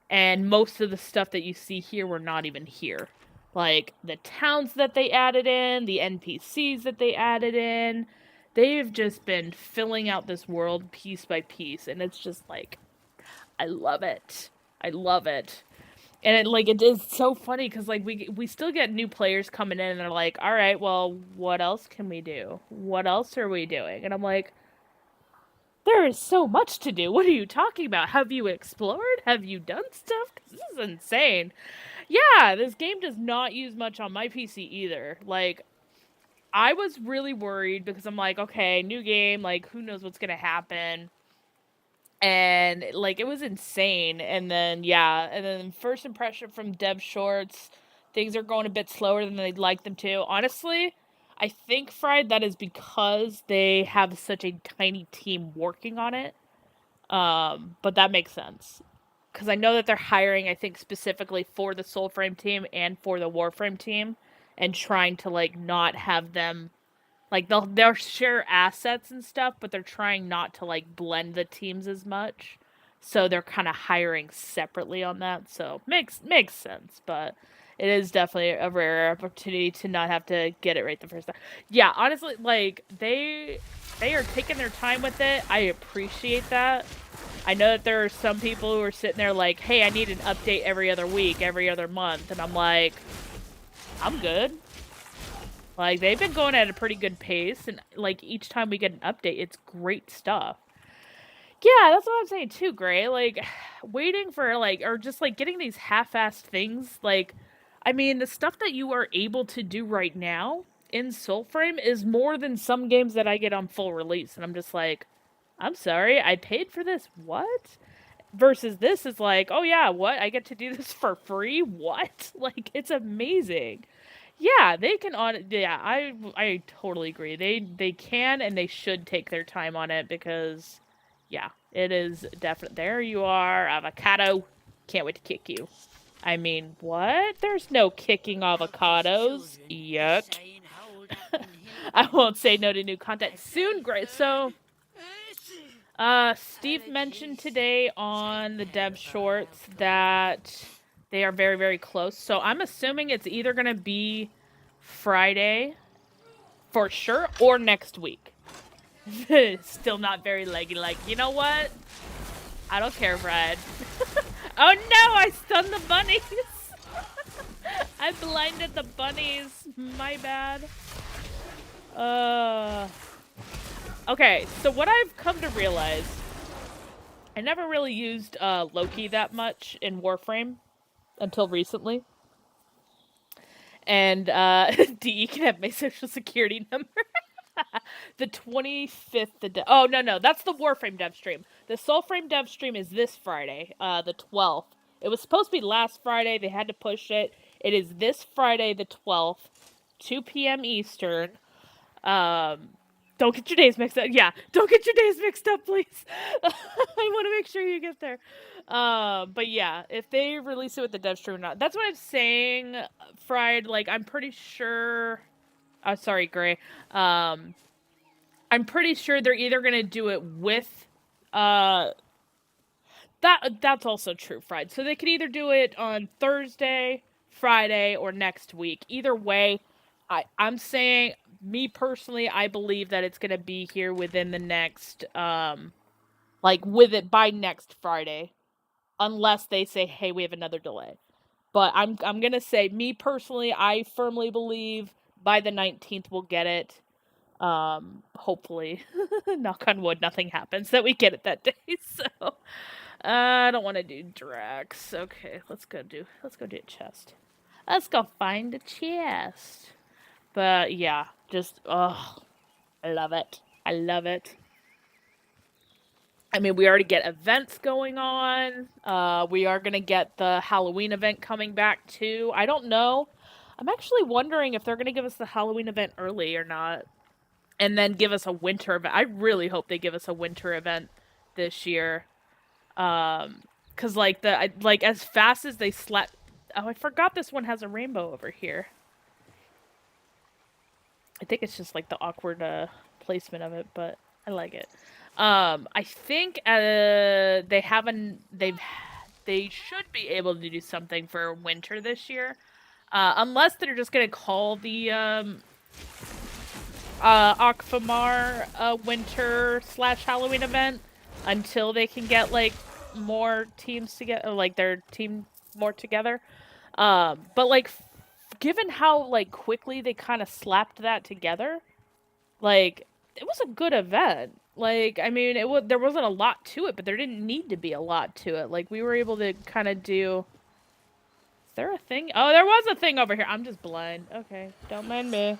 And most of the stuff that you see here were not even here. Like, the towns that they added in, the NPCs that they added in, they've just been filling out this world piece by piece. And it's just like, I love it. I love it. And it is so funny because like we still get new players coming in and they're like, all right, well, what else can we do? What else are we doing? And I'm like, there is so much to do. What are you talking about? Have you explored? Have you done stuff? 'Cause this is insane. Yeah, this game does not use much on my PC either. Like, I was really worried because I'm like, okay, new game, like, who knows what's gonna happen? And like, it was insane. And then, yeah, and then first impression from dev shorts, things are going a bit slower than they'd like them to. Honestly, I think, Fried, that is because they have such a tiny team working on it. But that makes sense because I know that they're hiring, I think, specifically for the Soulframe team and for the Warframe team, and trying to like not have them like they'll share assets and stuff, but they're trying not to like blend the teams as much. So they're kind of hiring separately on that. So makes sense, but it is definitely a rare opportunity to not have to get it right the first time. Yeah, honestly, like they are taking their time with it. I appreciate that. I know that there are some people who are sitting there like, "Hey, I need an update every other week, every other month." And I'm like, "I'm good." Like, they've been going at a pretty good pace, and, like, each time we get an update, it's great stuff. Yeah, that's what I'm saying too, Gray. Like, waiting for, like, or just, like, getting these half-assed things, like, I mean, the stuff that you are able to do right now in Soulframe is more than some games that I get on full release, and I'm just like, I'm sorry, I paid for this, what? Versus this is like, oh yeah, what? I get to do this for free? What? Like, it's amazing. Yeah, they can on yeah, I totally agree. They can and they should take their time on it because yeah, it is definitely there you are, avocado. Can't wait to kick you. I mean, what? There's no kicking avocados. Yuck. I won't say no to new content soon, great. So Steve mentioned today on the dev shorts that they are very, very close. So I'm assuming it's either going to be Friday for sure or next week. Still not very leggy. Like, you know what? I don't care, Brad. Oh no, I stunned the bunnies. I blinded the bunnies. My bad. Okay, so what I've come to realize, I never really used Loki that much in Warframe until recently. And DE can have my social security number. The 25th. Oh, no, that's the Warframe dev stream. The Soulframe dev stream is this Friday, the 12th. It was supposed to be last Friday. They had to push it. It is this Friday, the 12th, 2 p.m. Eastern. Don't get your days mixed up. Yeah, don't get your days mixed up, please. I want to make sure you get there. But yeah, if they release it with the dev stream or not, that's what I'm saying, Fried. Like, I'm pretty sure. Oh, sorry, Gray. I'm pretty sure they're either gonna do it with. That's also true, Fried. So they could either do it on Thursday, Friday, or next week. Either way, I'm saying, me personally, I believe that it's gonna be here within the next like with it by next Friday, unless they say, hey, we have another delay. But I'm gonna say, me personally, I firmly believe by the 19th we'll get it. Hopefully, knock on wood, nothing happens that we get it that day. So I don't want to do Drax. Okay, let's go do a chest. Let's go find a chest. But yeah, just I love it. I love it. I mean, we already get events going on. We are gonna get the Halloween event coming back too. I don't know. I'm actually wondering if they're gonna give us the Halloween event early or not, and then give us a winter event. I really hope they give us a winter event this year. Cause like as fast as they slap. Oh, I forgot this one has a rainbow over here. I think it's just like the awkward placement of it, but I like it. I think they should be able to do something for winter this year, unless they're just gonna call the Akfamar winter / Halloween event until they can get like more teams together, like their team more together. But like, given how like quickly they kind of slapped that together, like it was a good event. Like, I mean, there wasn't a lot to it, but there didn't need to be a lot to it. Like, we were able to kind of do. Is there a thing? Oh, there was a thing over here. I'm just blind. Okay, don't mind me.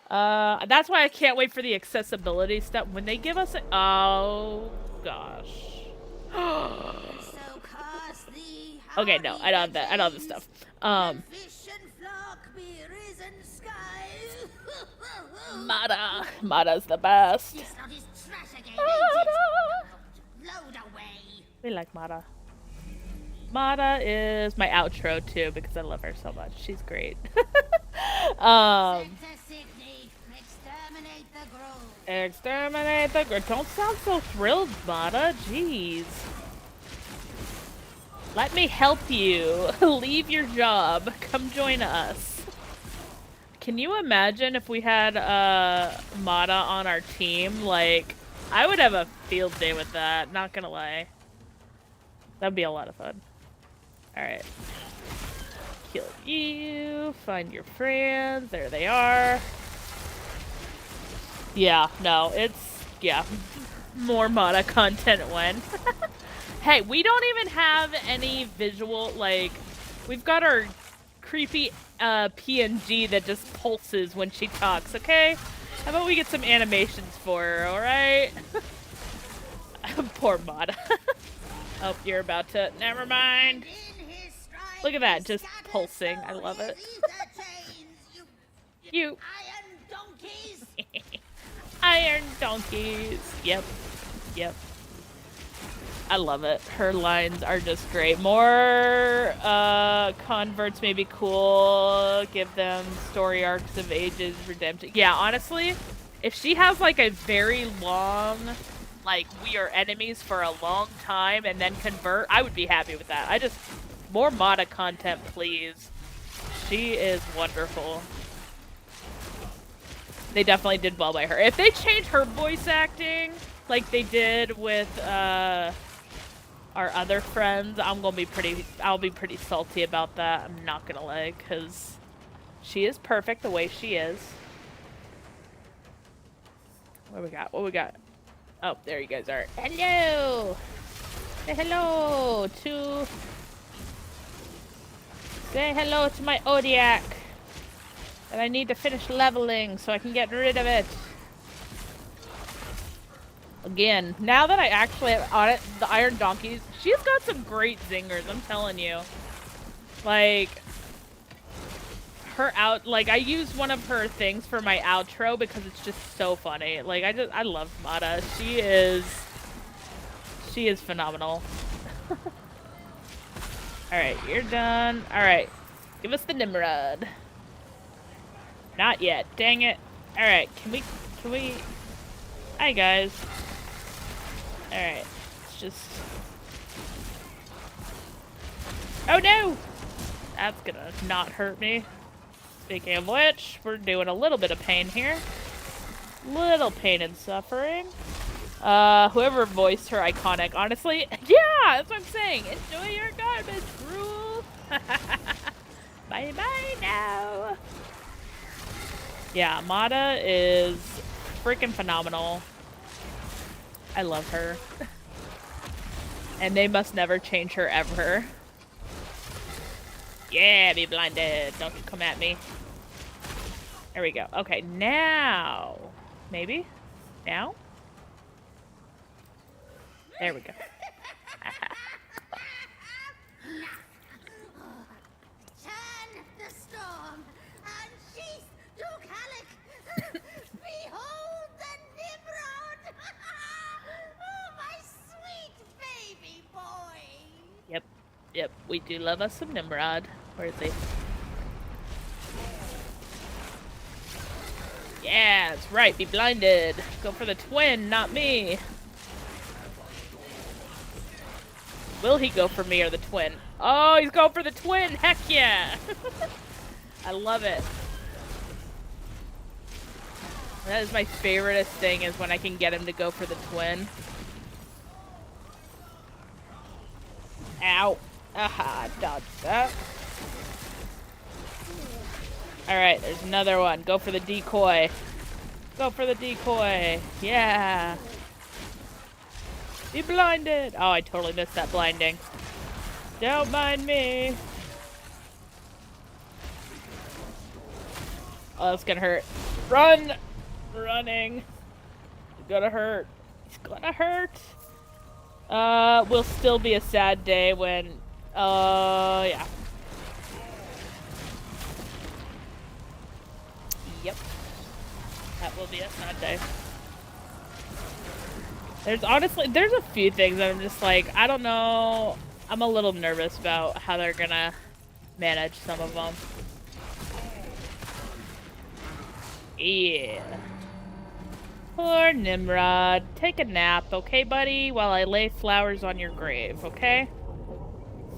That's why I can't wait for the accessibility stuff when they give us it. Oh gosh. Okay, no, I don't have that. I don't have the stuff. Mada's the best. We like Mada. Mada is my outro too because I love her so much. She's great. Exterminate the Grove. Don't sound so thrilled, Mada. Jeez. Let me help you. Leave your job. Come join us. Can you imagine if we had Mada on our team? Like, I would have a field day with that. Not gonna lie. That'd be a lot of fun. Alright. Kill you. Find your friends. There they are. Yeah, no, it's, yeah. More Mada content when. Hey, we don't even have any visual, like, we've got our creepy PNG that just pulses when she talks, okay? How about we get some animations for her, alright? Poor Mada. Oh, you're about to, never mind. Look at that, just pulsing. I love it. You. Iron donkeys. Yep. Yep. I love it. Her lines are just great. More converts may be cool. Give them story arcs of ages, redemption. Yeah, honestly, if she has like a very long, like we are enemies for a long time and then convert, I would be happy with that. More Mada content, please. She is wonderful. They definitely did well by her. If they change her voice acting like they did with our other friends, I'll be pretty salty about that. I'm not gonna lie, because she is perfect the way she is. What we got? What we got? Oh, there you guys are. Hello! Say hello to... Say hello to my Odiac. And I need to finish leveling so I can get rid of it. Again, now that I actually have on it, the Iron Donkeys, she's got some great zingers, I'm telling you. Like, I use one of her things for my outro because it's just so funny. Like, I love Mada. She is phenomenal. Alright, you're done. Alright, give us the Nimrod. Not yet. Dang it. Alright, can we... Hi, guys. Alright, let's just... Oh, no! That's gonna not hurt me. Speaking of which, we're doing a little bit of pain here. Little pain and suffering. Whoever voiced her iconic, honestly... Yeah! That's what I'm saying! Enjoy your garbage, rule! Bye-bye now! Yeah, Mada is freaking phenomenal. I love her. And they must never change her ever. Yeah, be blinded. Don't you come at me. There we go. Okay, now. Maybe? Now? There we go. Yep, we do love us some Nimrod. Where is he? Yeah, that's right, be blinded. Go for the twin, not me. Will he go for me or the twin? Oh, he's going for the twin! Heck yeah! I love it. That is my favoriteest thing, is when I can get him to go for the twin. Ow. Aha, dodge that. Alright, there's another one. Go for the decoy. Go for the decoy. Yeah. Be blinded. Oh, I totally missed that blinding. Don't mind me. Oh, that's gonna hurt. Run! Running. It's gonna hurt. It's gonna hurt. Will still be a sad day when, yeah. Yep. That will be a sad day. There's a few things that I'm just like, I don't know. I'm a little nervous about how they're gonna manage some of them. Yeah. Poor Nimrod. Take a nap, okay, buddy? While I lay flowers on your grave, okay?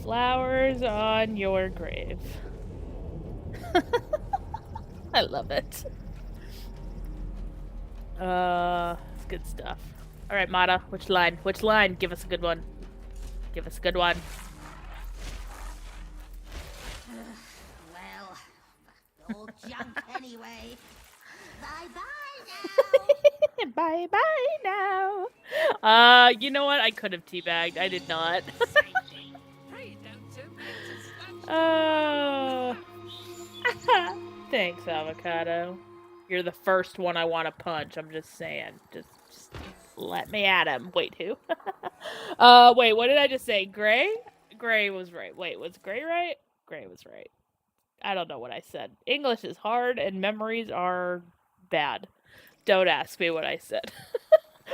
Flowers on your grave. I love it. It's good stuff. Alright, Mata, which line? Which line? Give us a good one. Give us a good one. Well, old junk anyway. Bye-bye now. Bye-bye now. You know what? I could have teabagged. I did not. Oh. Thanks, Avocado. You're the first one I want to punch. I'm just saying. Just let me at him. Wait, who? Wait, what did I just say? Gray? Gray was right. Wait, was Gray right? Gray was right. I don't know what I said. English is hard and memories are bad. Don't ask me what I said.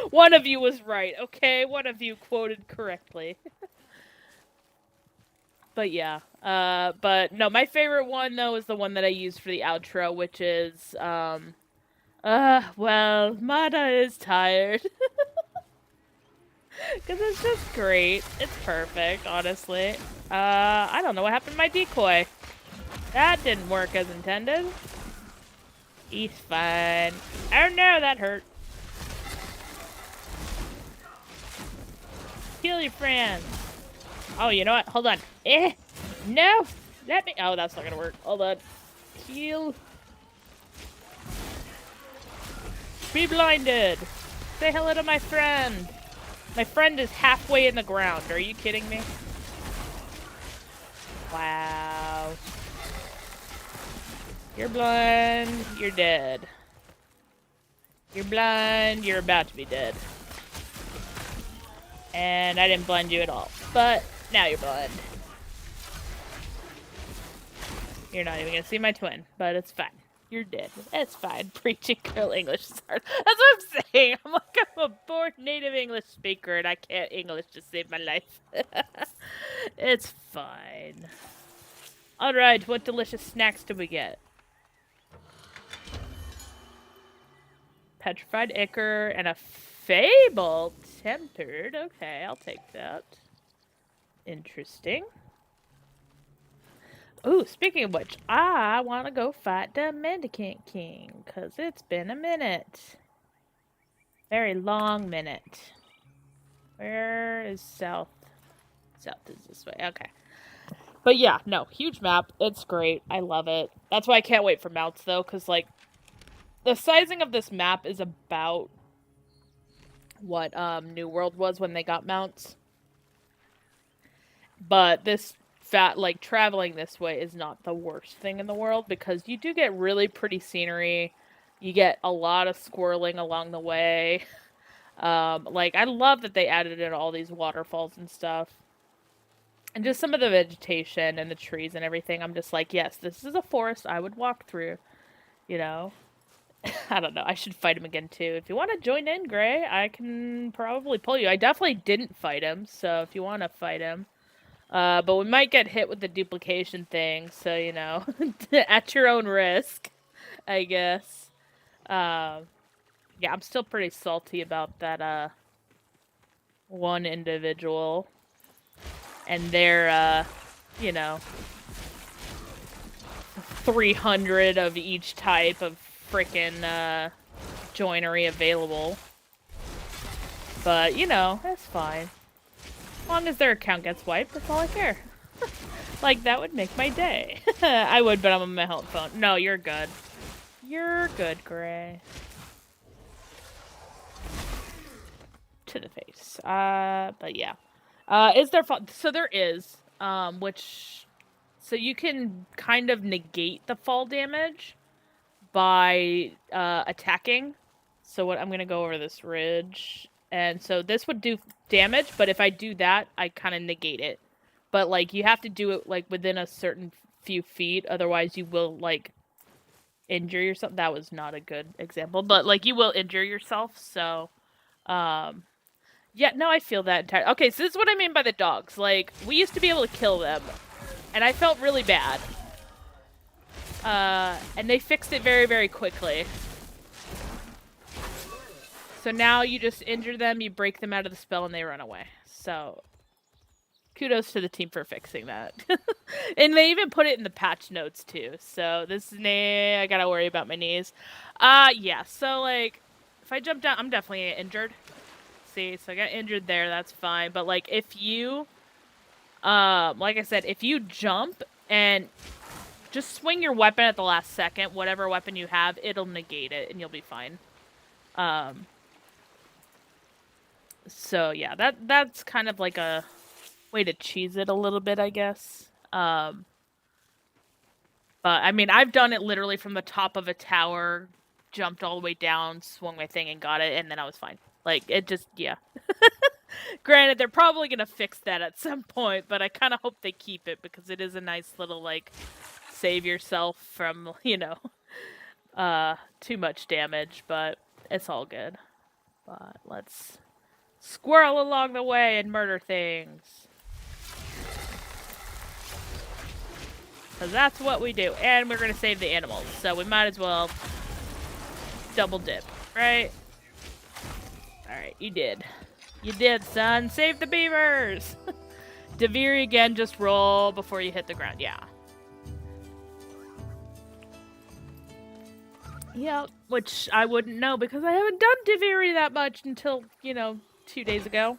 One of you was right, okay? One of you quoted correctly. But yeah. But no, my favorite one, though, is the one that I used for the outro, which is, well, Mata is tired. Because it's just great. It's perfect, honestly. I don't know what happened to my decoy. That didn't work as intended. He's fine. Oh no, that hurt. Kill your friends. Oh, you know what? Hold on. No! Let me. Oh, that's not gonna work. Hold on. Heal. Be blinded. Say hello to my friend. My friend is halfway in the ground. Are you kidding me? Wow. You're blind. You're dead. You're blind. You're about to be dead. And I didn't blind you at all. But now you're blind. You're not even gonna see my twin, but it's fine. You're dead. It's fine. Preaching girl English is hard. That's what I'm saying. I'm a born native English speaker and I can't English to save my life. It's fine. Alright, what delicious snacks do we get? Petrified Ichor and a Fable Tempered. Okay, I'll take that. Interesting. Ooh, speaking of which, I want to go fight the Mendicant King, because it's been a minute. Very long minute. Where is South? South is this way. Okay. But yeah, no, huge map. It's great. I love it. That's why I can't wait for mounts, though, because, like, the sizing of this map is about what New World was when they got mounts. But this traveling this way is not the worst thing in the world, because you do get really pretty scenery. You get a lot of squirreling along the way. I love that they added in all these waterfalls and stuff. And just some of the vegetation and the trees and everything. I'm just like, yes, this is a forest I would walk through. You know? I don't know. I should fight him again, too. If you want to join in, Gray, I can probably pull you. I definitely didn't fight him, so if you want to fight him. But we might get hit with the duplication thing, so, you know, at your own risk, I guess. Yeah, I'm still pretty salty about that, one individual. And their, you know, 300 of each type of frickin', joinery available. But, you know, that's fine. As long as their account gets wiped, that's all I care. Like, that would make my day. I would, but I'm on my home phone. No, you're good. You're good, Gray. To the face. But yeah. Is there fall? So there is, which, so you can kind of negate the fall damage by attacking. So what I'm gonna go over this ridge, and so this would do damage, but if I do that, I kind of negate it. But like you have to do it like within a certain few feet, otherwise you will like injure yourself. That was not a good example, but like you will injure yourself. So, yeah, no, I feel that entirely. Okay, so this is what I mean by the dogs. Like we used to be able to kill them, and I felt really bad. And they fixed it very, very quickly. So now you just injure them, you break them out of the spell, and they run away. So, kudos to the team for fixing that. And they even put it in the patch notes, too. So, this is I gotta worry about my knees. Yeah, so, like, if I jump down, I'm definitely injured. See, so I got injured there, that's fine. But, like, if you, like I said, if you jump and just swing your weapon at the last second, whatever weapon you have, it'll negate it, and you'll be fine. So yeah, that's kind of like a way to cheese it a little bit, I guess. But I mean, I've done it literally from the top of a tower, jumped all the way down, swung my thing and got it, and then I was fine. Like, it just, yeah. Granted, they're probably going to fix that at some point, but I kind of hope they keep it because it is a nice little, like, save yourself from, you know, too much damage, but it's all good. But let's squirrel along the way and murder things. Because that's what we do. And we're going to save the animals, so we might as well double dip, right? Alright, you did. You did, son. Save the beavers! Duviri again, just roll before you hit the ground. Yeah. Yeah, which I wouldn't know because I haven't done Duviri that much until, you know, 2 days ago.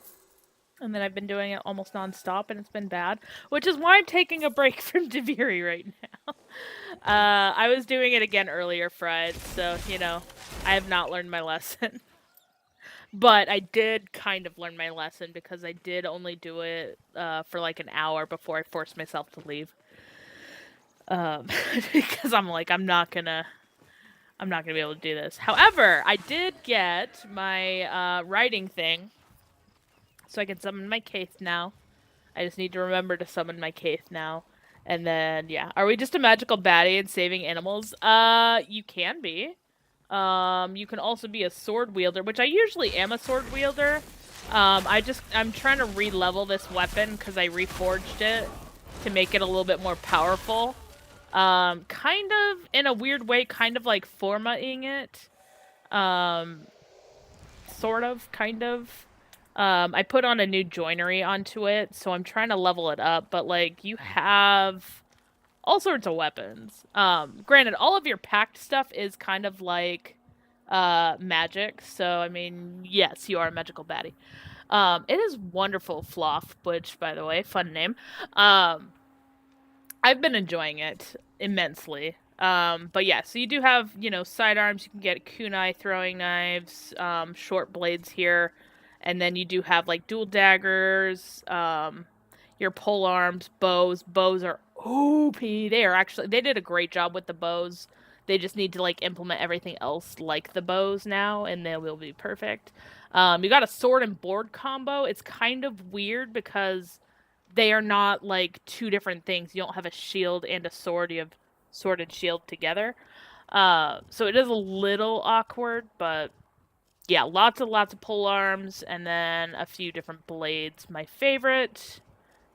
And then I've been doing it almost non-stop, and it's been bad. Which is why I'm taking a break from Duviri right now. I was doing it again earlier Friday, so, you know, I have not learned my lesson. But I did kind of learn my lesson because I did only do it for like an hour before I forced myself to leave. Because I'm like, I'm not gonna be able to do this. However, I did get my writing thing, so I can summon my Kaith now. I just need to remember to summon my Kaith now. And then, yeah. Are we just a magical baddie and saving animals? You can be. You can also be a sword wielder, which I usually am a sword wielder. I'm trying to re-level this weapon because I reforged it to make it a little bit more powerful. Kind of, in a weird way, kind of like formatting it. Sort of, kind of. I put on a new joinery onto it, so I'm trying to level it up, but, like, you have all sorts of weapons. Granted, all of your packed stuff is kind of like, magic, so, I mean, yes, you are a magical baddie. It is wonderful, Floff, which, by the way, fun name. I've been enjoying it immensely. But yeah, so you do have, you know, sidearms. You can get kunai throwing knives, short blades here. And then you do have, like, dual daggers, your pole arms, bows. Bows are OP. They did a great job with the bows. They just need to, like, implement everything else like the bows now, and they will be perfect. You got a sword and board combo. It's kind of weird because they are not, like, two different things. You don't have a shield and a sword. You have sword and shield together. So it is a little awkward, but yeah, lots of pole arms, and then a few different blades. My favorite,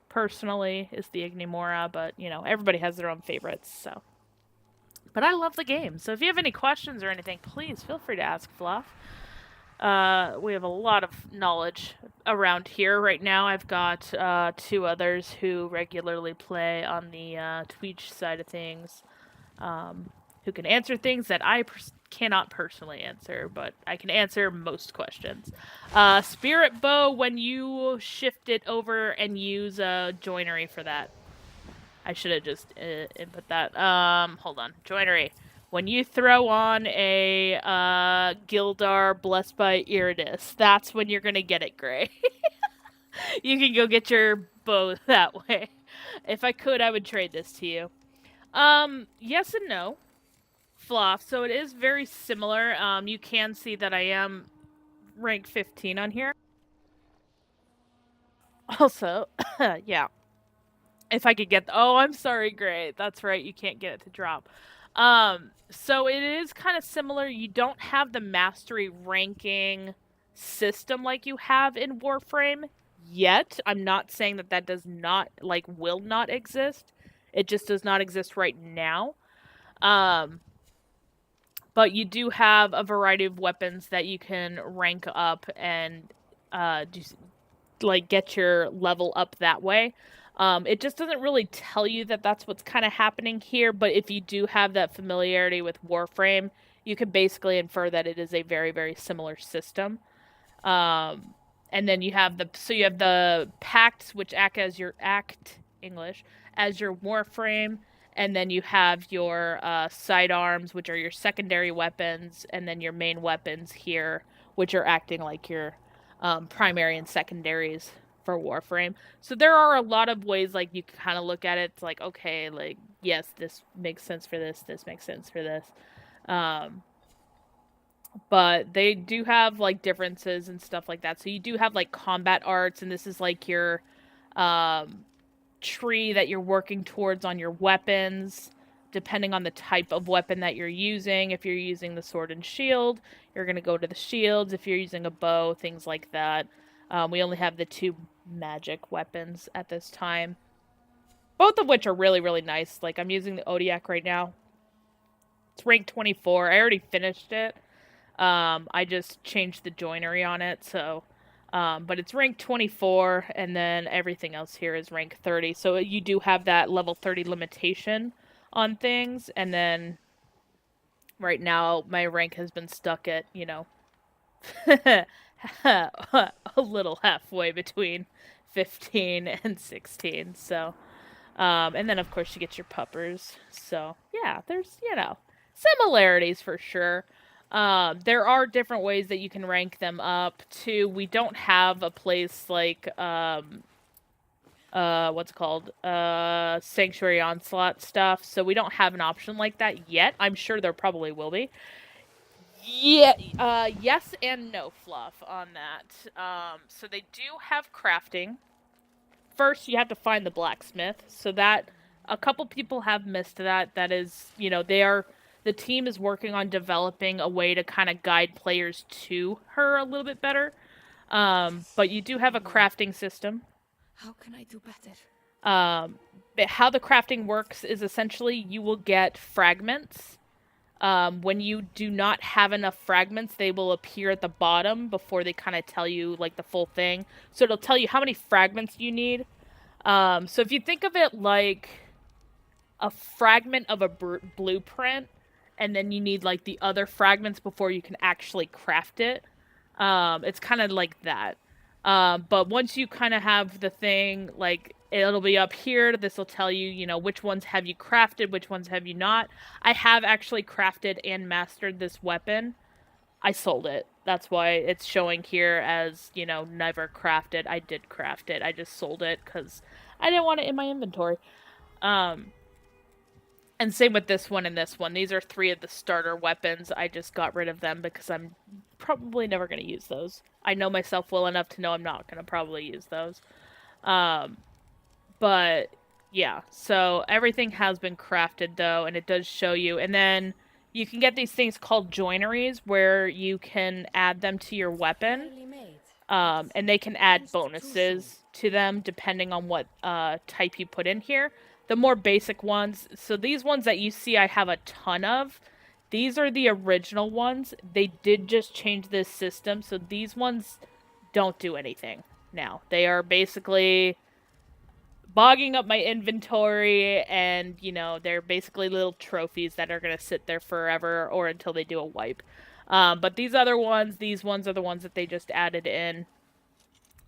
personally, is the Ignimora, but, you know, everybody has their own favorites, so. But I love the game, so if you have any questions or anything, please feel free to ask Fluff. We have a lot of knowledge around here right now. I've got 2 others who regularly play on the Twitch side of things, who can answer things that I cannot personally answer, but I can answer most questions. Spirit bow, when you shift it over and use a joinery for that. I should have just input that. Hold on. Joinery. When you throw on a Gildar blessed by Iridis, that's when you're gonna get it, Gray. You can go get your bow that way. If I could, I would trade this to you. Yes and no. Fluff. So it is very similar. You can see that I am rank 15 on here. Also, yeah. If I could get oh, I'm sorry, Gray. That's right, you can't get it to drop. So it is kind of similar. You don't have the mastery ranking system like you have in Warframe yet. I'm not saying that that does not will not exist. It just does not exist right now. But you do have a variety of weapons that you can rank up and get your level up that way. It just doesn't really tell you that that's what's kind of happening here, but if you do have that familiarity with Warframe, you can basically infer that it is a very, very similar system. And then you have the pacts, which act as your Warframe, and then you have your sidearms, which are your secondary weapons, and then your main weapons here, which are acting like your primary and secondaries for Warframe. So there are a lot of ways you can kind of look at it. It's like, okay, yes, this makes sense for this makes sense for this. But they do have differences and stuff like that. So you do have combat arts, and this is your tree that you're working towards on your weapons, depending on the type of weapon that you're using. If you're using the sword and shield, you're going to go to the shields. If you're using a bow, things like that. We only have the 2 magic weapons at this time, both of which are really, really nice. I'm using the Odiak right now. It's rank 24. I already finished it. I just changed the joinery on it, so but it's rank 24, and then everything else here is rank 30. So you do have that level 30 limitation on things, and then right now my rank has been stuck at, a little halfway between 15 and 16. So, and then of course you get your puppers. So yeah, there's, similarities for sure. There are different ways that you can rank them up too. We don't have a place like what's it called? Sanctuary Onslaught stuff, so we don't have an option like that yet. I'm sure there probably will be. Yeah, yes and no, Fluff, on that. So they do have crafting. First, you have to find the blacksmith, so that a couple people have missed that. That is, the team is working on developing a way to kind of guide players to her a little bit better. But you do have a crafting system. How can I do better? How the crafting works is essentially you will get fragments. When you do not have enough fragments, they will appear at the bottom before they kind of tell you the full thing. So it'll tell you how many fragments you need. So if you think of it like a fragment of a blueprint, and then you need the other fragments before you can actually craft it. It's kind of like that. But once you kind of have the thing, it'll be up here. This will tell you, which ones have you crafted, which ones have you not. I have actually crafted and mastered this weapon. I sold it. That's why it's showing here as, never crafted. I did craft it. I just sold it because I didn't want it in my inventory. And same with this one and this one. These are 3 of the starter weapons. I just got rid of them because I'm probably never going to use those. I know myself well enough to know I'm not going to probably use those. But, yeah. So, everything has been crafted, though, and it does show you. And then, you can get these things called joineries, where you can add them to your weapon. And they can add bonuses to them, depending on what type you put in here. The more basic ones, so these ones that you see I have a ton of, these are the original ones. They did just change this system, so these ones don't do anything now. They are basically bogging up my inventory, and, they're basically little trophies that are going to sit there forever or until they do a wipe. But these other ones, these ones are the ones that they just added in.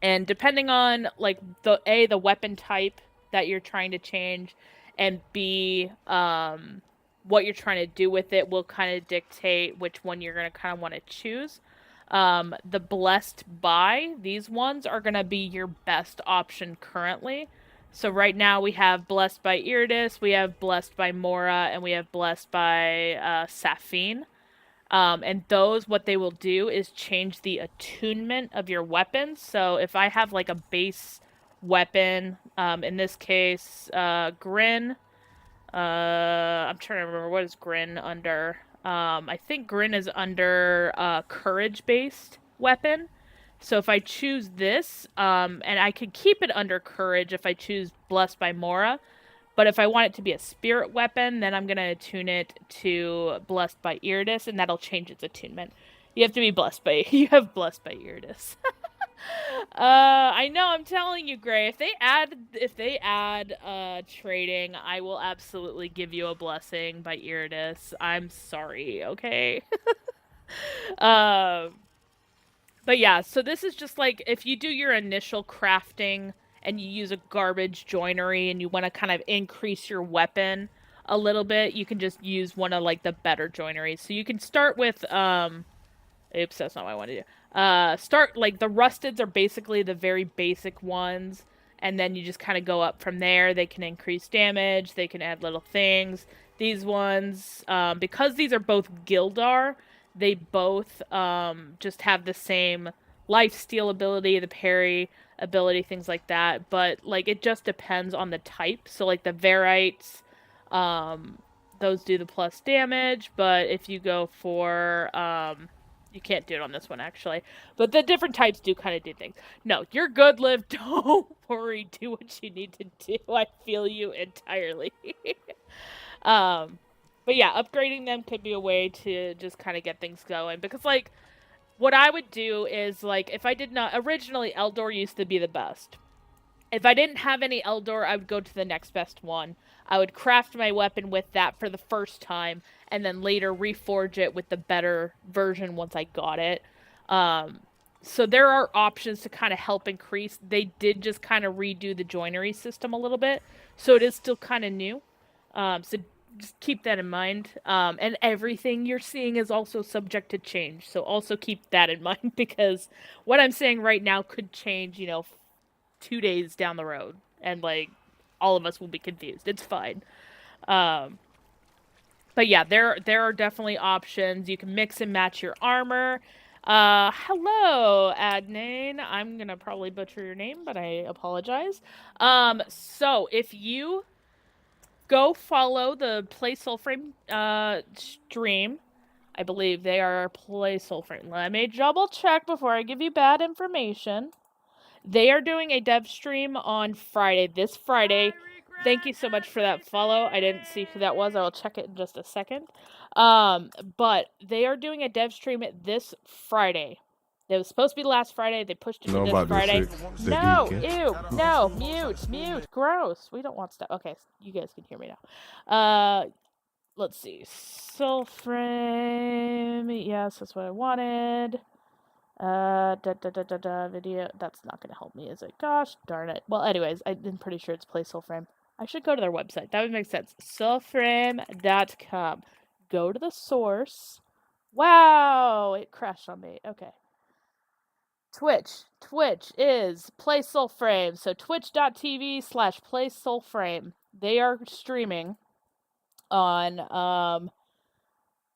And depending on, the weapon type that you're trying to change, and B, what you're trying to do with it will kind of dictate which one you're going to kind of want to choose. The Blessed by, these ones are going to be your best option currently. So right now we have Blessed by Iridis, we have Blessed by Mora, and we have Blessed by Safine. And those, what they will do is change the attunement of your weapons. So if I have like a base weapon, in this case, Grin, I'm trying to remember what is Grin under. I think Grin is under courage based weapon. So if I choose this, and I could keep it under courage if I choose Blessed by Mora. But if I want it to be a spirit weapon, then I'm going to attune it to Blessed by Iridis, and that'll change its attunement. You have to be blessed by, you have Blessed by Iridis. I know, I'm telling you, Gray, if they add trading, I will absolutely give you a blessing by Iridis. I'm sorry, okay? Um, but yeah, so this is just like if you do your initial crafting and you use a garbage joinery and you want to kind of increase your weapon a little bit, you can just use one of like the better joineries. So you can start with oops, that's not what I want to do. Start like the rusteds are basically the very basic ones, and then you just kind of go up from there. They can increase damage. They can add little things. These ones, because these are both Gildar, they both just have the same life steal ability, the parry ability, things like that. But like it just depends on the type. So like the Varites, those do the plus damage. But if you go for you can't do it on this one, actually. But the different types do kind of do things. No, you're good, Liv. Don't worry. Do what you need to do. I feel you entirely. But yeah, upgrading them could be a way to just kind of get things going. Because, like, what I would do is, like, if I did not... Originally, Eldor used to be the best. If I didn't have any Eldor, I would go to the next best one. I would craft my weapon with that for the first time, and then later reforge it with the better version once I got it. So there are options to kind of help increase. They did just kind of redo the joinery system a little bit, so it is still kind of new. So just keep that in mind. And everything you're seeing is also subject to change, so also keep that in mind because what I'm saying right now could change, 2 days down the road, and like all of us will be confused. It's fine. But yeah, there are definitely options. You can mix and match your armor. Hello, Adnane. I'm gonna probably butcher your name, but I apologize. So if you go follow the Play Soulframe stream, I believe they are Play Soulframe. Let me double check before I give you bad information. They are doing a dev stream on Friday, this Friday. Thank you so much for that follow. I didn't see who that was. I will check it in just a second. But they are doing a dev stream this Friday. It was supposed to be last Friday. They pushed it to this Friday. No, ew, no, mute, gross. We don't want stuff. Okay, you guys can hear me now. Let's see. Soulframe. Yes, that's what I wanted. Video. That's not gonna help me, is it? Gosh darn it. Well, anyways, I'm pretty sure it's Play Soulframe. I should go to their website. That would make sense. Soulframe.com. Go to the source. Wow, it crashed on me. Okay. Twitch is Play Soulframe. So twitch.tv/Play Soulframe. They are streaming on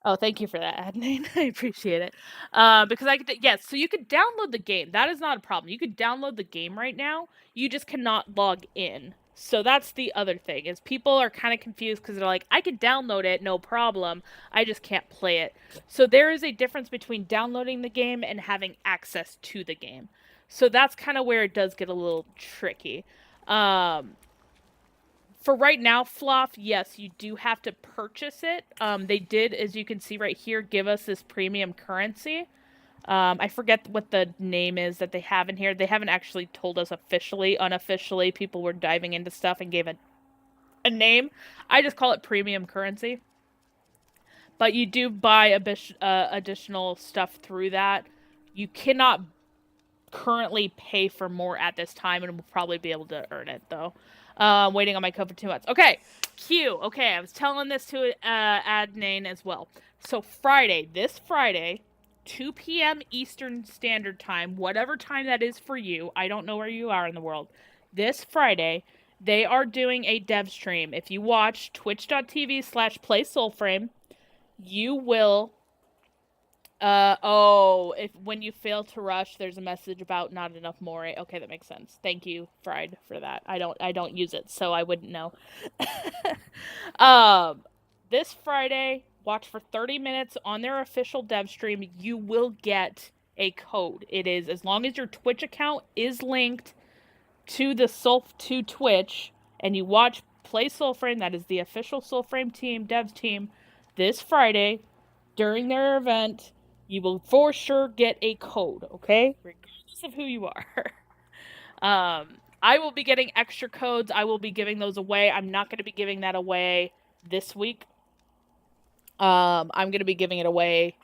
Oh, thank you for that, Adnane. I appreciate it. Because I could, yes, so you could download the game. That is not a problem. You could download the game right now. You just cannot log in. So that's the other thing, is people are kind of confused because they're like, I could download it, no problem. I just can't play it. So there is a difference between downloading the game and having access to the game. So that's kind of where it does get a little tricky. For right now, Floff, yes, you do have to purchase it. They did, as you can see right here, give us this premium currency. I forget what the name is that they have in here. They haven't actually told us officially. Unofficially, people were diving into stuff and gave it a name. I just call it premium currency. But you do buy additional stuff through that. You cannot currently pay for more at this time, and we'll probably be able to earn it, though. Waiting on my code for 2 months. Okay, Q. Okay, I was telling this to Adnane as well. So this Friday, 2 p.m. Eastern Standard Time, whatever time that is for you. I don't know where you are in the world. This Friday, they are doing a dev stream. If you watch twitch.tv/playsoulframe, you will if when you fail to rush, there's a message about not enough more. Okay, that makes sense. Thank you, Fried, for that. I don't use it, so I wouldn't know. um this Friday, watch for 30 minutes on their official dev stream, you will get a code. It is as long as your Twitch account is linked to to Twitch and you watch Play Soulframe, that is the official Soulframe team, devs team, this Friday during their event, you will for sure get a code, okay? Regardless of who you are. I will be getting extra codes. I will be giving those away. I'm not going to be giving that away this week. I'm going to be giving it away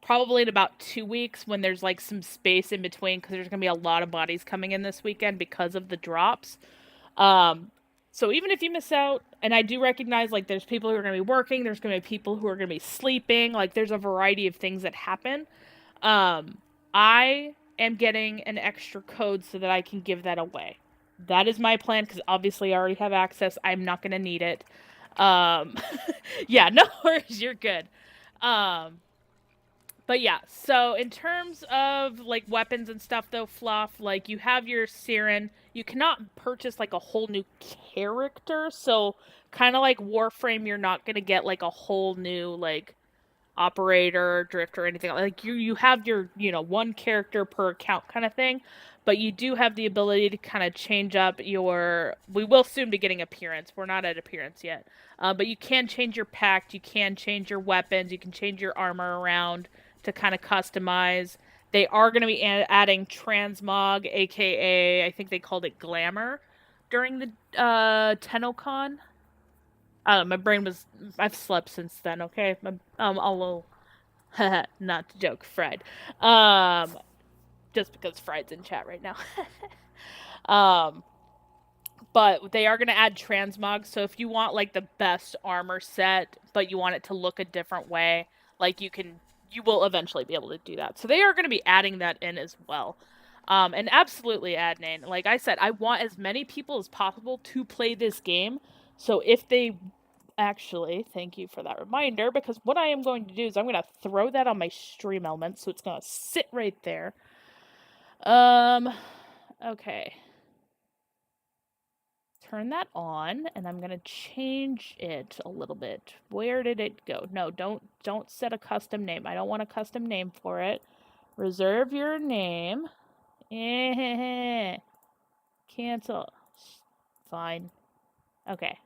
probably in about 2 weeks when there's like some space in between because there's going to be a lot of bodies coming in this weekend because of the drops. So even if you miss out, and I do recognize like there's people who are going to be working, there's going to be people who are going to be sleeping, like there's a variety of things that happen. I am getting an extra code so that I can give that away. That is my plan because obviously I already have access. I'm not going to need it. Yeah, no worries, you're good. But yeah, so in terms of like weapons and stuff though, Fluff, like you have your Siren, you cannot purchase like a whole new character, so kind of like Warframe, you're not gonna get like a whole new like operator, drifter, or anything like you have your one character per account kind of thing, but you do have the ability to kind of change up your. We will soon be getting appearance. We're not at appearance yet, but you can change your pact. You can change your weapons. You can change your armor around to kind of customize. They are going to be adding transmog, aka I think they called it glamour, during the TennoCon. My brain was. I've slept since then. Okay, although, not to joke, Fred. Just because Fred's in chat right now. But they are gonna add transmog. So if you want like the best armor set, but you want it to look a different way, like you will eventually be able to do that. So they are gonna be adding that in as well. And absolutely, Adnan. Like I said, I want as many people as possible to play this game. So if they actually, thank you for that reminder, because what I am going to do is I'm going to throw that on my stream element, so it's going to sit right there. Okay. Turn that on, and I'm going to change it a little bit. Where did it go? No, don't set a custom name. I don't want a custom name for it. Reserve your name. Cancel. Fine. Okay.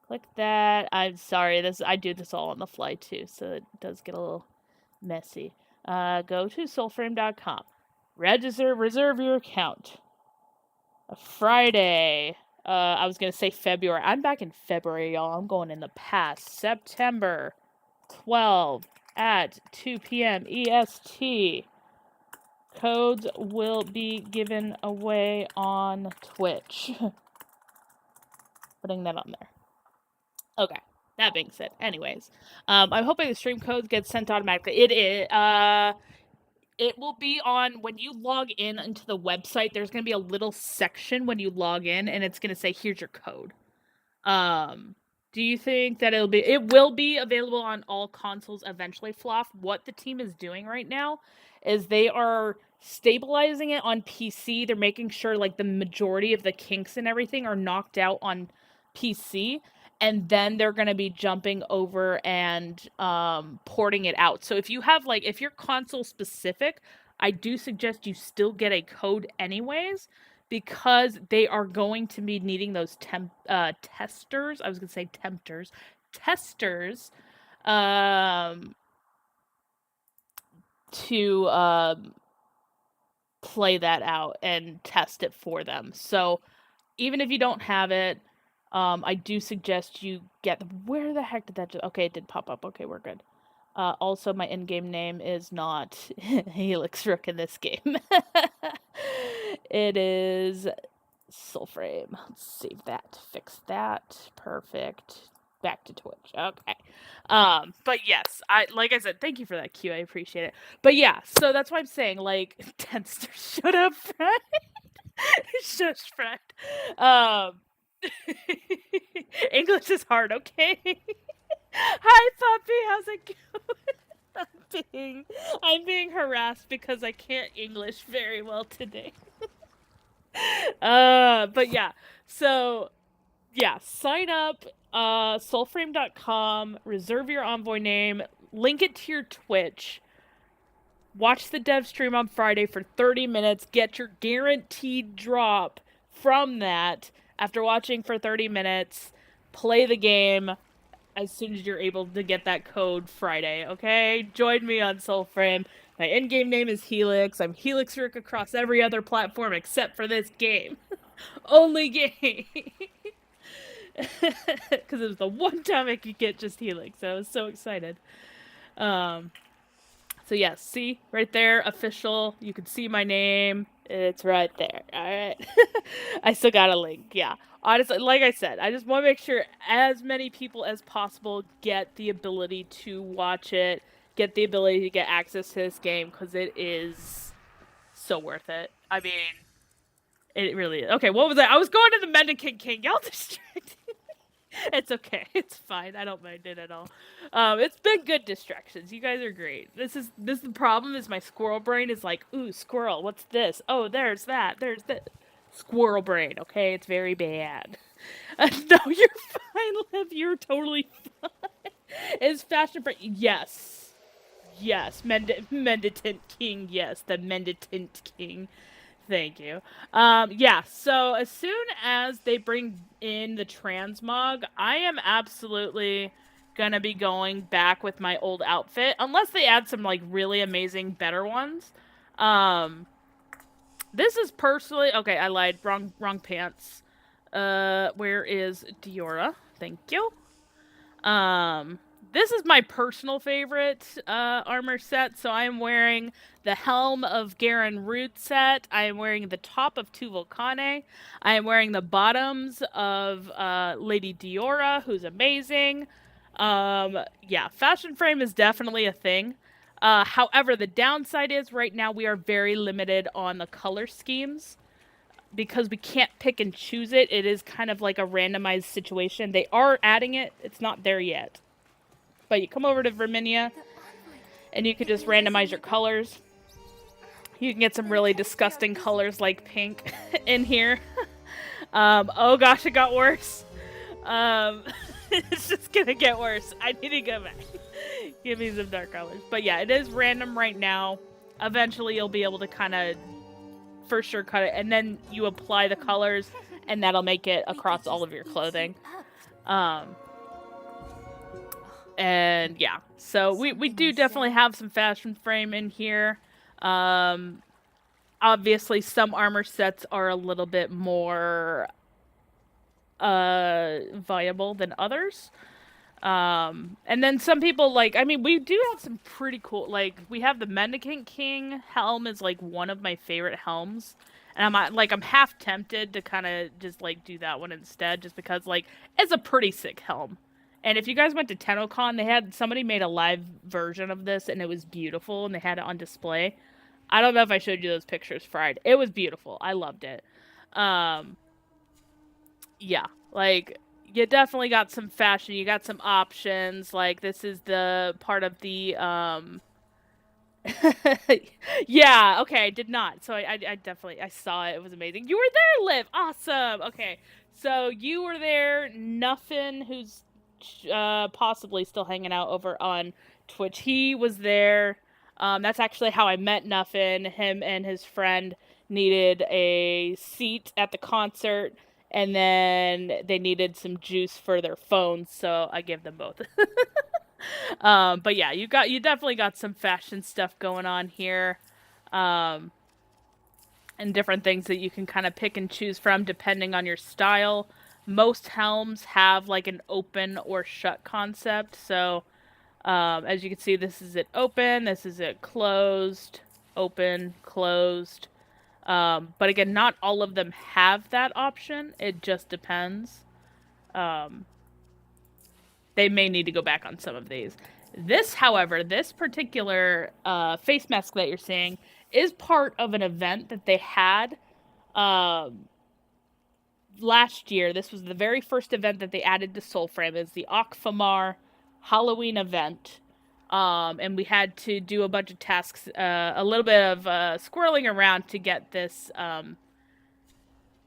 Click that. I'm sorry, I do this all on the fly too, so it does get a little messy. Go to soulframe.com. Reserve your account. Friday. I was gonna say February. I'm back in February, y'all. I'm going in the past. September 12 at 2 p.m. EST. Codes will be given away on Twitch. Putting that on there. Okay. That being said, anyways, I'm hoping the stream codes get sent automatically. It will be on when you log in into the website. There's going to be a little section when you log in, and it's going to say, "Here's your code." Do you think that it will be available on all consoles eventually, Fluff? What the team is doing right now is they are stabilizing it on PC. They're making sure like the majority of the kinks and everything are knocked out on PC, and then they're going to be jumping over and porting it out. So if you're console specific, I do suggest you still get a code anyways, because they are going to be needing those testers. I was going to say tempters. Testers to play that out and test it for them. So even if you don't have it, I do suggest you get them. Where the heck did that just... Okay, it did pop up. Okay, we're good. Also, my in-game name is not Helix Rook in this game. It is Soulframe. Let's save that. Fix that. Perfect. Back to Twitch. Okay. But yes, like I said, thank you for that cue. I appreciate it. But yeah, so that's why I'm saying, like, Tenster, shut up, Fred. Shush, Fred. Um, English is hard, okay? Hi, puppy. How's it going? I'm being harassed because I can't English very well today. But yeah. So yeah, sign up, soulframe.com, reserve your envoy name, link it to your Twitch, watch the dev stream on Friday for 30 minutes, get your guaranteed drop from that after watching for 30 minutes, play the game as soon as you're able to get that code Friday, okay? Join me on Soulframe. My in-game name is Helix. I'm Helix Rick across every other platform except for this game. Only game. Because it was the one time I could get just Helix. I was so excited. So yes, see right there, official. You can see my name. It's right there. All right. I still got a link. Yeah. Honestly, like I said, I just want to make sure as many people as possible get the ability to watch it, get the ability to get access to this game, because it is so worth it. I mean, it really is. Okay, what was that? I was going to the Mendicant King. Y'all distracted. It's okay. It's fine. I don't mind it at all. It's been good distractions. You guys are great. This is the problem is my squirrel brain is like, ooh, squirrel, what's this? Oh, there's that. There's this. Squirrel brain, okay? It's very bad. No, you're fine, Liv. You're totally fine. Is fashion brain? Yes. Yes. Menditant King. Yes, the Menditant King. Thank you. Yeah, so as soon as they bring in the transmog, I am absolutely gonna be going back with my old outfit, unless they add some, like, really amazing better ones. This is personally... Okay, I lied. Wrong pants. Where is Diora? Thank you. This is my personal favorite armor set. So I am wearing the helm of Garen Root set. I am wearing the top of Tuvolcane. I am wearing the bottoms of Lady Diora, who's amazing. Yeah, fashion frame is definitely a thing. However, the downside is right now we are very limited on the color schemes. Because we can't pick and choose it, it is kind of like a randomized situation. They are adding it. It's not there yet. But you come over to Verminia, and you can just randomize your colors. You can get some really disgusting colors like pink in here. Oh gosh, it got worse. It's just gonna get worse. I need to go back. Give me some dark colors. But yeah, it is random right now. Eventually you'll be able to kind of for sure cut it, and then you apply the colors, and that'll make it across all of your clothing. And yeah, so we do definitely have some fashion frame in here. Obviously some armor sets are a little bit more viable than others. And then some people, like, I mean, we do have some pretty cool, like, we have the Mendicant King helm is, like, one of my favorite helms. And I'm half tempted to kind of just, like, do that one instead, just because, like, it's a pretty sick helm. And if you guys went to TennoCon, somebody made a live version of this, and it was beautiful, and they had it on display. I don't know if I showed you those pictures, Fried. It was beautiful. I loved it. Yeah, like... You definitely got some fashion. You got some options. Like, this is the part of the, Yeah, okay, I did not. So I definitely, I saw it. It was amazing. You were there, Liv! Awesome! Okay, so you were there. Nuffin, who's possibly still hanging out over on Twitch, he was there. That's actually how I met Nuffin. Him and his friend needed a seat at the concert. And then they needed some juice for their phones, so I gave them both. But yeah, you definitely got some fashion stuff going on here. And different things that you can kind of pick and choose from depending on your style. Most helms have like an open or shut concept. So as you can see, this is it open, this is it closed, open, closed. But again, not all of them have that option. It just depends. Um, they may need to go back on some of these. This, however, this particular face mask that you're seeing is part of an event that they had um, last year. This was the very first event that they added to Soulframe. Is the Akfamar Halloween event. And we had to do a bunch of tasks, a little bit of squirreling around to get this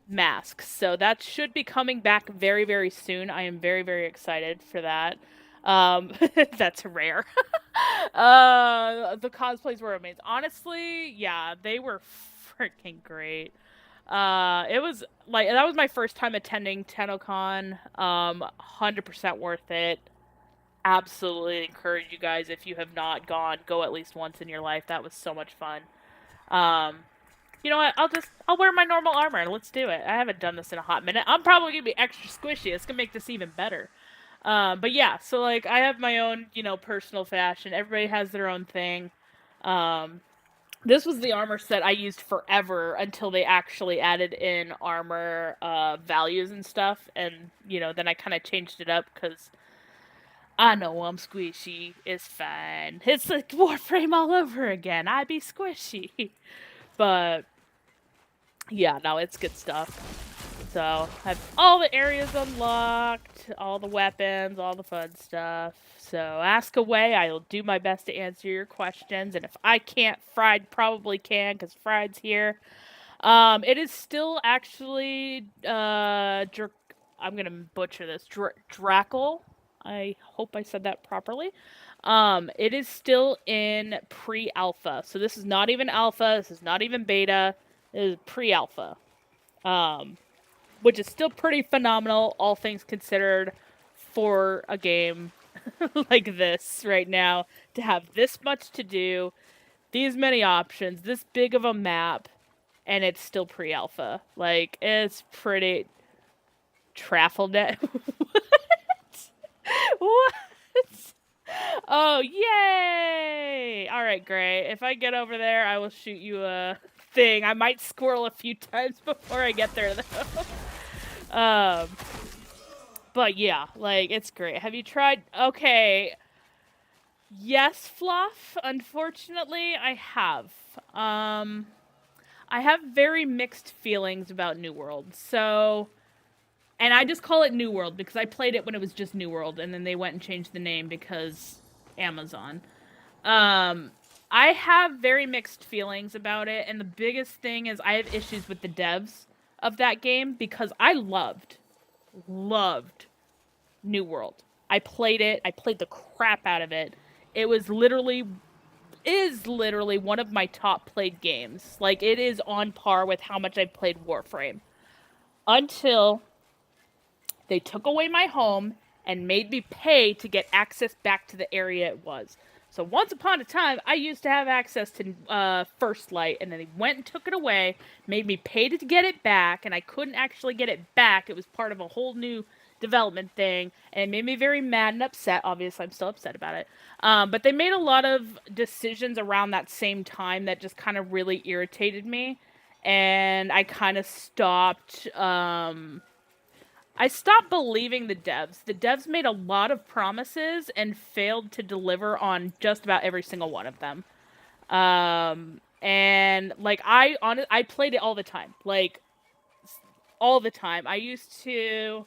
mask. So that should be coming back very, very soon. I am very, very excited for that. That's rare. The cosplays were amazing. Honestly, yeah, they were freaking great. It was like that was my first time attending TennoCon. 100% worth it. Absolutely encourage you guys, if you have not gone, go at least once in your life. That was so much fun. Um, you know what? I'll wear my normal armor and let's do it. I haven't done this in a hot minute. I'm probably gonna be extra squishy. It's gonna make this even better. But yeah, so like I have my own, personal fashion. Everybody has their own thing. Um, this was the armor set I used forever until they actually added in armor values and stuff, and then I kind of changed it up because I know I'm squishy. It's fine. It's like Warframe all over again. I be squishy. But yeah, no, it's good stuff. So I have all the areas unlocked, all the weapons, all the fun stuff. So ask away. I'll do my best to answer your questions. And if I can't, Fried probably can because Fried's here. It is still actually I'm gonna butcher this. Drackle. I hope I said that properly. It is still in pre-alpha. So this is not even alpha. This is not even beta. It is pre-alpha. Which is still pretty phenomenal, all things considered, for a game like this right now, to have this much to do, these many options, this big of a map, and it's still pre-alpha. Like, it's pretty... Trafflenet? What? What? Oh, yay! Alright, Gray. If I get over there, I will shoot you a thing. I might squirrel a few times before I get there, though. But yeah, like, it's great. Have you tried... Okay. Yes, Fluff. Unfortunately, I have. I have very mixed feelings about New World. So... And I just call it New World because I played it when it was just New World, and then they went and changed the name because Amazon. I have very mixed feelings about it, and the biggest thing is I have issues with the devs of that game because I loved New World. I played it. I played the crap out of it. It was is literally one of my top played games. Like, it is on par with how much I played Warframe. Until they took away my home and made me pay to get access back to the area it was. So once upon a time, I used to have access to First Light, and then they went and took it away, made me pay to get it back, and I couldn't actually get it back. It was part of a whole new development thing, and it made me very mad and upset. Obviously, I'm still upset about it. But they made a lot of decisions around that same time that just kind of really irritated me, and I kind of stopped... I stopped believing the devs. The devs made a lot of promises and failed to deliver on just about every single one of them. And like I played it all the time. Like all the time. I used to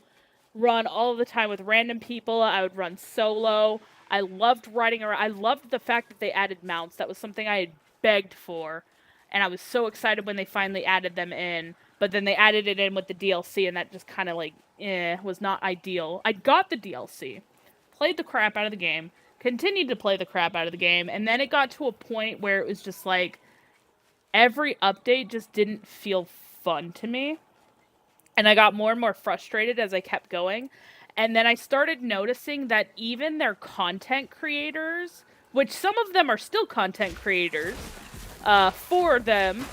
run all the time with random people. I would run solo. I loved riding around. I loved the fact that they added mounts. That was something I had begged for. And I was so excited when they finally added them in. But then they added it in with the DLC, and that just kind of like, was not ideal. I got the DLC, played the crap out of the game, continued to play the crap out of the game, and then it got to a point where it was just like, every update just didn't feel fun to me. And I got more and more frustrated as I kept going. And then I started noticing that even their content creators, which some of them are still content creators, for them,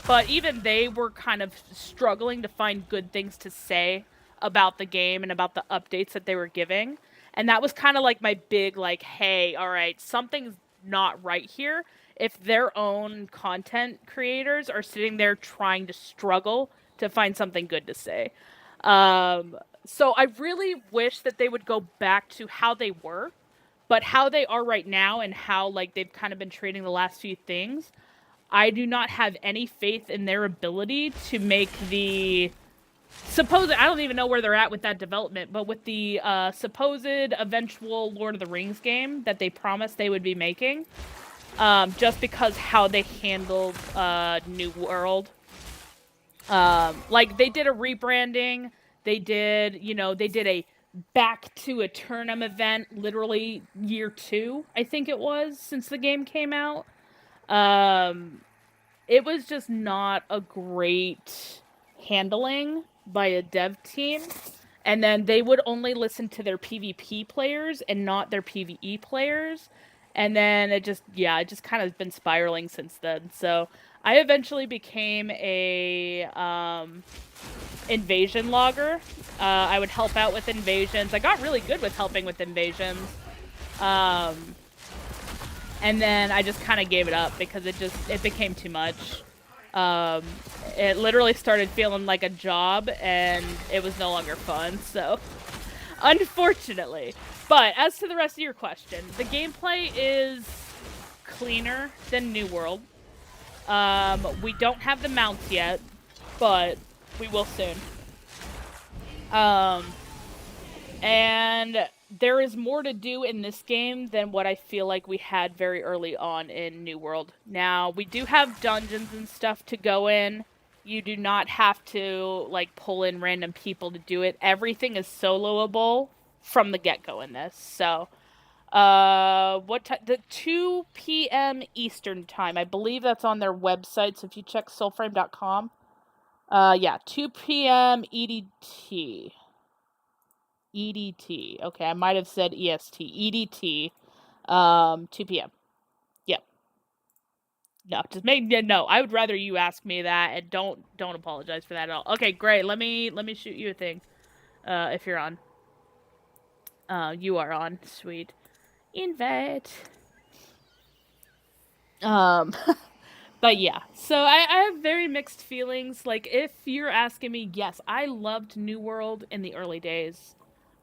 but even they were kind of struggling to find good things to say about the game and about the updates that they were giving. And that was kind of like my big, like, hey, all right, something's not right here. if their own content creators are sitting there trying to struggle to find something good to say. So I really wish that they would go back to how they were, but how they are right now and how like they've kind of been treating the last few things, I do not have any faith in their ability to make the supposed, I don't even know where they're at with that development, but with the supposed eventual Lord of the Rings game that they promised they would be making, just because how they handled New World. Like, they did a rebranding, they did a back to Eternum event, literally year 2, I think it was, since the game came out. It was just not a great handling by a dev team. And then they would only listen to their PvP players and not their PvE players. And then it just kind of been spiraling since then. So I eventually became a invasion logger. I would help out with invasions. I got really good with helping with invasions. And then I just kind of gave it up because it became too much. It literally started feeling like a job, and it was no longer fun, so unfortunately. But as to the rest of your question, the gameplay is cleaner than New World. We don't have the mounts yet, but we will soon. And there is more to do in this game than what I feel like we had very early on in New World. Now, we do have dungeons and stuff to go in. You do not have to, like, pull in random people to do it. Everything is soloable from the get-go in this. So, what time? The 2 p.m. Eastern time. I believe that's on their website, so if you check soulframe.com. Yeah, 2 p.m. EDT. EDT. Okay, I might have said EST. EDT. 2 p.m. Yep. No, just no. I would rather you ask me that, and don't apologize for that at all. Okay, great. Let me shoot you a thing. If you're on. You are on. Sweet. Invite. But yeah. So I have very mixed feelings. Like, if you're asking me, yes, I loved New World in the early days.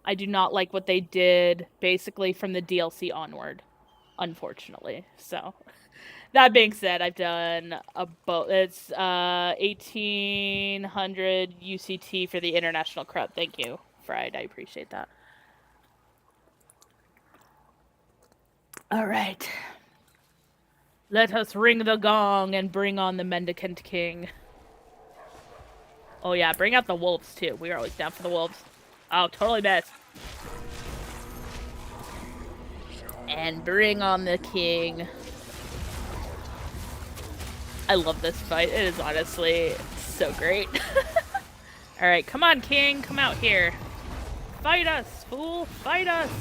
I do not like what they did, basically, from the DLC onward, unfortunately. So, that being said, I've done it's 1800 UCT for the international crowd. Thank you, Fried. I appreciate that. All right. Let us ring the gong and bring on the Mendicant King. Oh yeah, bring out the wolves too. We are always down for the wolves. Oh, totally missed. And bring on the king. I love this fight. It is honestly so great. Alright, come on, king. Come out here. Fight us, fool. Fight us.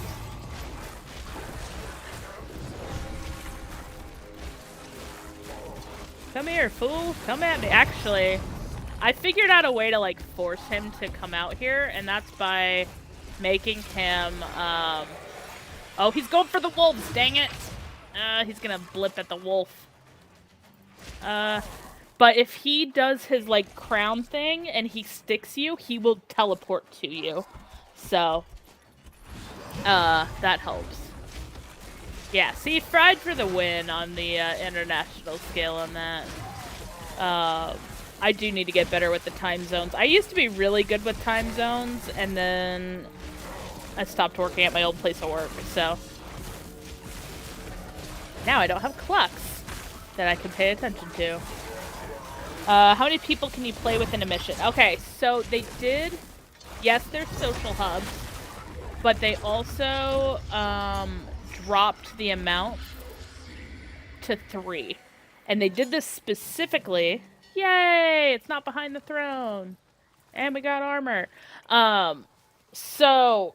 Come here, fool. Come at me. Actually, I figured out a way to, like, force him to come out here, and that's by making him, Oh, he's going for the wolves, dang it! He's gonna blip at the wolf. But if he does his, like, crown thing and he sticks you, he will teleport to you. So, that helps. Yeah, see, Fried for the win on the, international scale on that. I do need to get better with the time zones. I used to be really good with time zones, and then I stopped working at my old place of work, so now I don't have clocks that I can pay attention to. How many people can you play with in a mission? Okay, so they did, yes, there's social hubs, but they also dropped the amount to 3. And they did this specifically. Yay! It's not behind the throne. And we got armor. So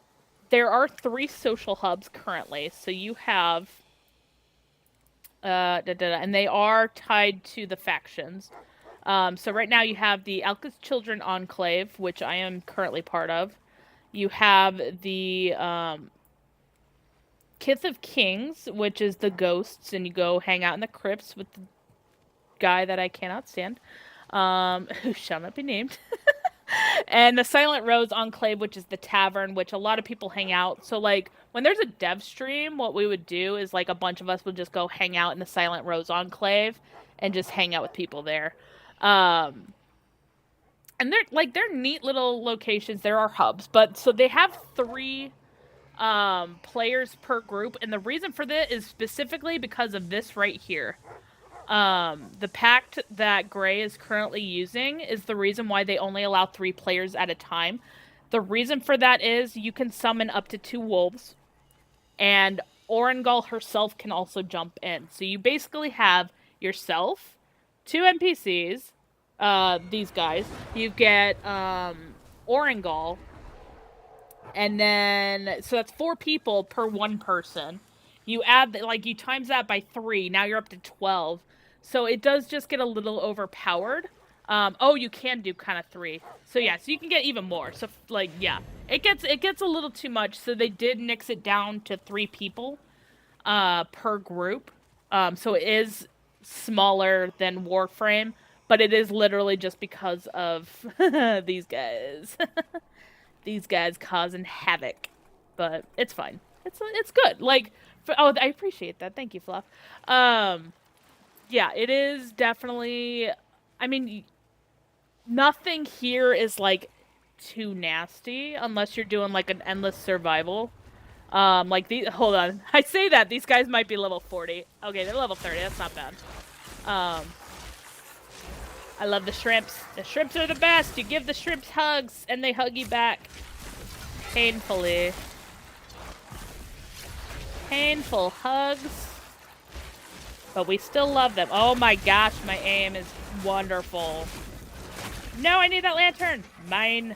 there are 3 social hubs currently. So you have and they are tied to the factions. So right now you have the Alka's Children Enclave, which I am currently part of. You have the Kith of Kings, which is the ghosts, and you go hang out in the crypts with the guy that I cannot stand, who shall not be named. And the Silent Rose Enclave, which is the tavern, which a lot of people hang out. So, like, when there's a dev stream, what we would do is, like, a bunch of us would just go hang out in the Silent Rose Enclave and just hang out with people there. Um, and they're neat little locations. There are hubs, but so they have 3 players per group, and the reason for that is specifically because of this right here. The pact that Gray is currently using is the reason why they only allow 3 players at a time. The reason for that is you can summon up to 2 wolves, and Orengal herself can also jump in. So you basically have yourself, 2 NPCs, these guys. You get Orengal, and then so that's 4 people per 1 person. You add like you times that by 3, now you're up to 12. So it does just get a little overpowered. Oh, you can do kind of 3. So yeah, so you can get even more. So like yeah, it gets a little too much. So they did nix it down to 3 people per group. So it is smaller than Warframe, but it is literally just because of these guys. These guys causing havoc, but it's fine. It's good. Like, oh, I appreciate that. Thank you, Fluff. Yeah, it is definitely. I mean, nothing here is like too nasty unless you're doing like an endless survival. Like the hold on, I say that these guys might be level 40. Okay, they're level 30. That's not bad. I love the shrimps. The shrimps are the best. You give the shrimps hugs, and they hug you back. Painfully. Painful hugs. But we still love them. Oh my gosh, my aim is wonderful. No, I need that lantern. Mine.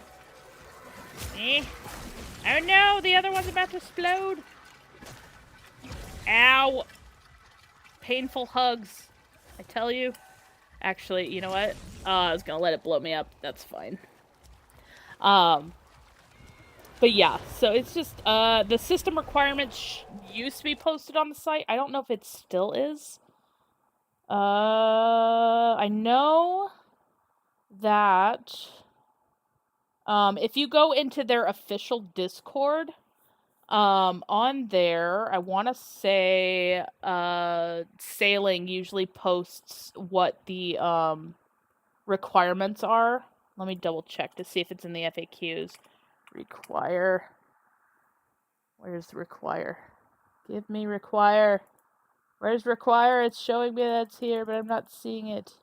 Eh. Oh no, the other one's about to explode. Ow. Painful hugs. I tell you. Actually, you know what? I was gonna let it blow me up. That's fine. But yeah, so it's just, the system requirements used to be posted on the site. I don't know if it still is. I know that, if you go into their official Discord, on there, I want to say, Sailing usually posts what the, requirements are. Let me double check to see if it's in the FAQs. Require. Where's require? Give me require. Where's require? It's showing me that it's here, but I'm not seeing it.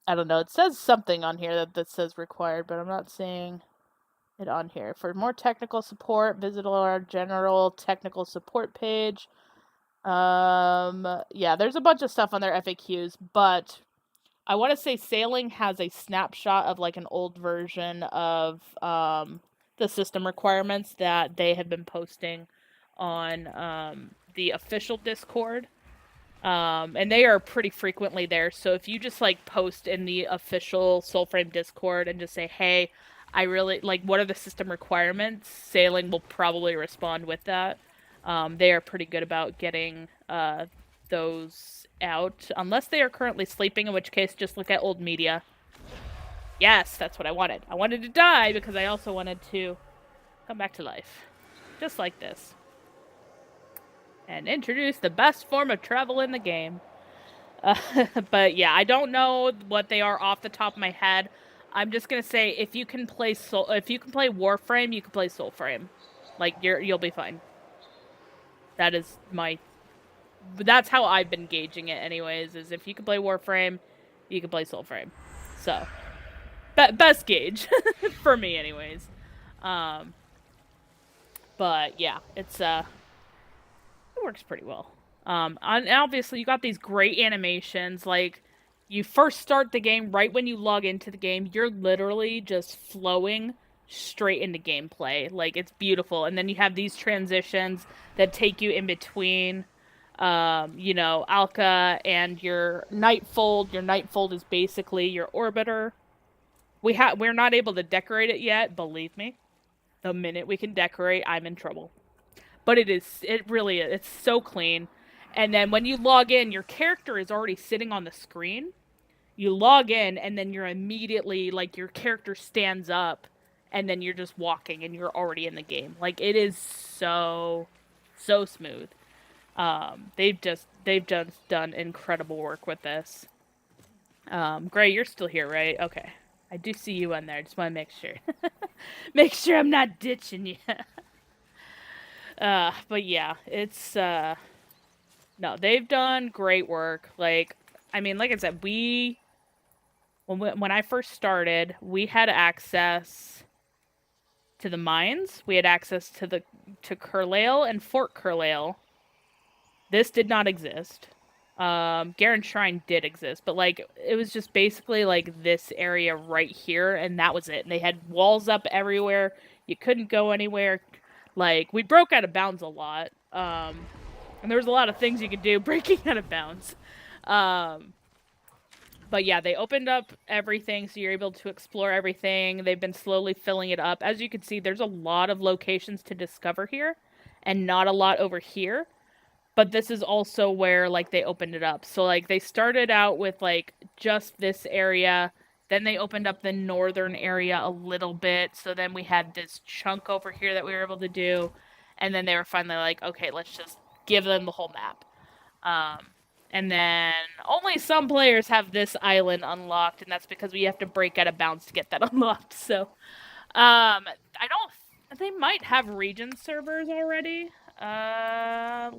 I don't know. It says something on here that says required, but I'm not seeing it on here. For more technical support, visit our general technical support page. Yeah, there's a bunch of stuff on their FAQs, but I want to say Sailing has a snapshot of like an old version of the system requirements that they have been posting on the official Discord. And they are pretty frequently there. So if you just like post in the official Soulframe Discord and just say, hey, I really like, what are the system requirements? Sailing will probably respond with that. They are pretty good about getting those out, unless they are currently sleeping, in which case just look at old media. Yes, that's what I wanted. I wanted to die because I also wanted to come back to life. Just like this. And introduce the best form of travel in the game. But yeah, I don't know what they are off the top of my head. I'm just gonna say if you can play Warframe, you can play Soulframe. Like you'll be fine. That's how I've been gauging it anyways, is if you can play Warframe, you can play Soulframe. So, best gauge for me anyways. But yeah, it works pretty well. And obviously you got these great animations, like you first start the game right when you log into the game, you're literally just flowing straight into gameplay. Like it's beautiful. And then you have these transitions that take you in between Alka and your Nightfold. Your Nightfold is basically your orbiter. We're not able to decorate it yet, believe me. the minute we can decorate, I'm in trouble. But it really is. It's so clean. And then when you log in, your character is already sitting on the screen. You log in, and then you're immediately, like, your character stands up, and then you're just walking, and you're already in the game. Like, it is so, so smooth. They've just done incredible work with this. Gray, you're still here, right? Okay. I do see you in there. I just want to make sure. Make sure I'm not ditching you. But yeah, it's, no, they've done great work. Like, I mean, like I said, when I first started, we had access to the mines. We had access to Curlail and Fort Curlail. This did not exist. Garen Shrine did exist, but like it was just basically like this area right here, and that was it. And they had walls up everywhere. You couldn't go anywhere. Like, we broke out of bounds a lot. And there was a lot of things you could do breaking out of bounds. But yeah, they opened up everything, so you're able to explore everything. They've been slowly filling it up. As you can see, there's a lot of locations to discover here, and not a lot over here. But this is also where, like, they opened it up. So, like, they started out with, like, just this area. Then they opened up the northern area a little bit. So then we had this chunk over here that we were able to do. And then they were finally like, okay, let's just give them the whole map. And then only some players have this island unlocked, and that's because we have to break out of bounds to get that unlocked. So, I don't. They might have region servers already. I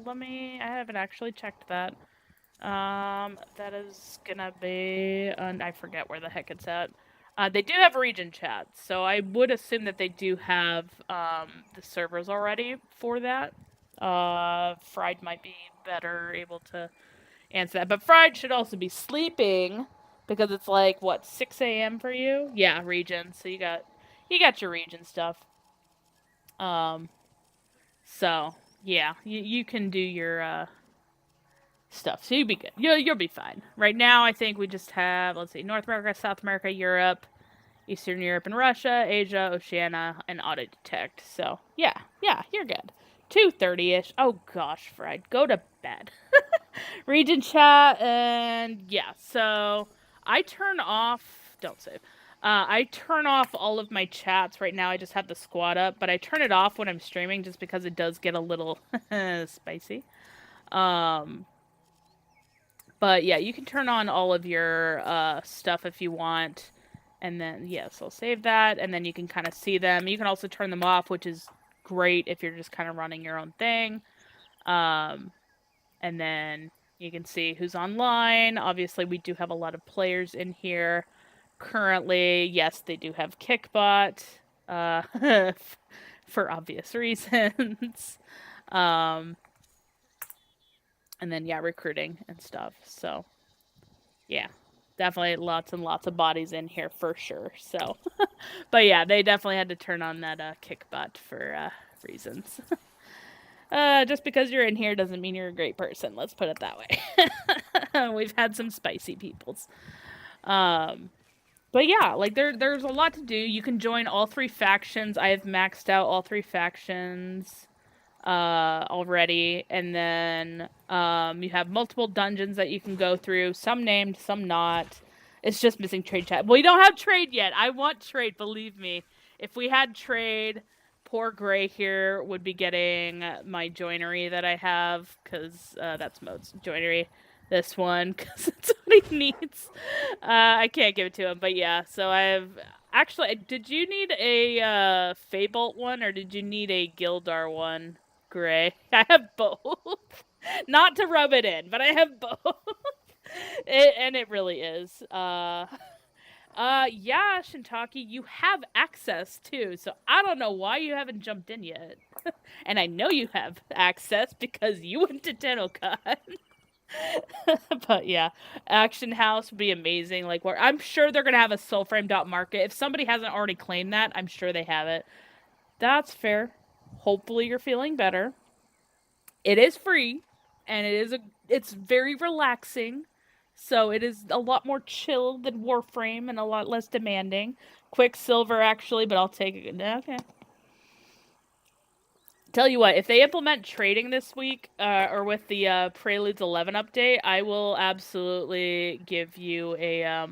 haven't actually checked that. That is gonna be, I forget where the heck it's at. They do have region chats, so I would assume that they do have, the servers already for that. Fried might be better able to answer that, but Fried should also be sleeping, because it's like, what, 6 a.m. for you? Yeah, region, so you got your region stuff. So, yeah, you can do your, stuff. So you'll be good. You'll be fine. Right now, I think we just have, let's see, North America, South America, Europe, Eastern Europe and Russia, Asia, Oceania, and auto detect. So yeah, you're good. 2:30ish. Oh gosh, Fred, go to bed. Region chat, and yeah. So I turn off. Don't save. I turn off all of my chats right now. I just have the squad up, but I turn it off when I'm streaming just because it does get a little spicy. But yeah, you can turn on all of your stuff if you want. And then, yes, I'll save that. And then you can kind of see them. You can also turn them off, which is great if you're just kind of running your own thing. And then you can see who's online. Obviously, we do have a lot of players in here currently. Yes, they do have Kickbot for obvious reasons. And then, yeah, recruiting and stuff. So, yeah, definitely lots and lots of bodies in here for sure. So, but yeah, they definitely had to turn on that Kickbot for reasons. Just because you're in here doesn't mean you're a great person. Let's put it that way. We've had some spicy peoples. But yeah, like there's a lot to do. You can join all 3 factions. I have maxed out all 3 factions already, and then you have multiple dungeons that you can go through, some named, some not. It's just missing trade chat. Well, we don't have trade yet. I want trade, believe me. If we had trade, poor Gray here would be getting my joinery that I have, because that's Mode's joinery. This one, because it's what he needs. I can't give it to him, but yeah, so I have... Actually, did you need a Faybolt one, or did you need a Gildar one? Gray. I have both. Not to rub it in, but I have both. It really is. Yeah, Shintaki, you have access too, so I don't know why you haven't jumped in yet. And I know you have access because you went to TennoCon. But yeah, Action House would be amazing. Like, I'm sure they're gonna have a Soulframe.market. If somebody hasn't already claimed that, I'm sure they have it. That's fair. Hopefully you're feeling better. It is free, and it's very relaxing. So it is a lot more chill than Warframe and a lot less demanding. Quicksilver, actually, but I'll take it. Okay. Tell you what, if they implement trading this week, or with the Preludes 11 update, I will absolutely give you a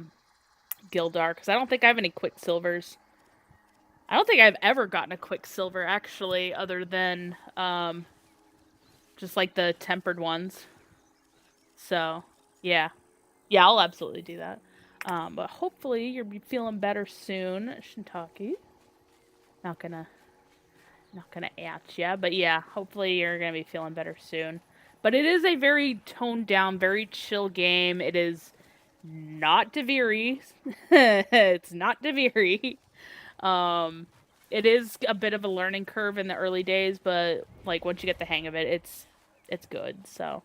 Gildar, because I don't think I have any Quicksilvers. I don't think I've ever gotten a Quicksilver, actually, other than just like the tempered ones. So, yeah. Yeah, I'll absolutely do that. But hopefully you'll be feeling better soon, Shintaki. Not gonna at ya, but yeah, hopefully you're gonna be feeling better soon. But it is a very toned down, very chill game. It is not Duviri. It's not Duviri. It is a bit of a learning curve in the early days, but like once you get the hang of it, it's good. So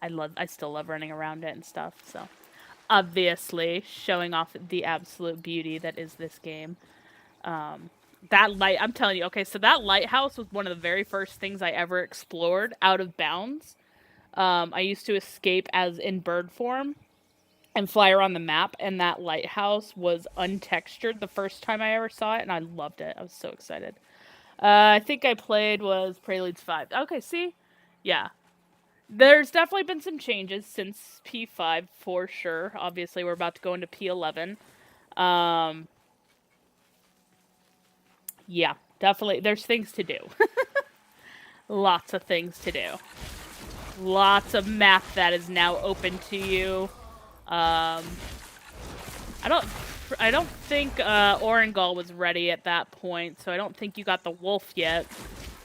I still love running around it and stuff. So obviously showing off the absolute beauty that is this game. That light, I'm telling you, okay, so that lighthouse was one of the very first things I ever explored out of bounds. I used to escape as in bird form and fly around the map, and that lighthouse was untextured the first time I ever saw it, and I loved it. I was so excited. I think I played was Preludes 5. Okay, see? Yeah. There's definitely been some changes since P5, for sure. Obviously, we're about to go into P11. Yeah, definitely. There's things to do. Lots of things to do. Lots of map that is now open to you. I don't think Orengal was ready at that point, so I don't think you got the wolf yet.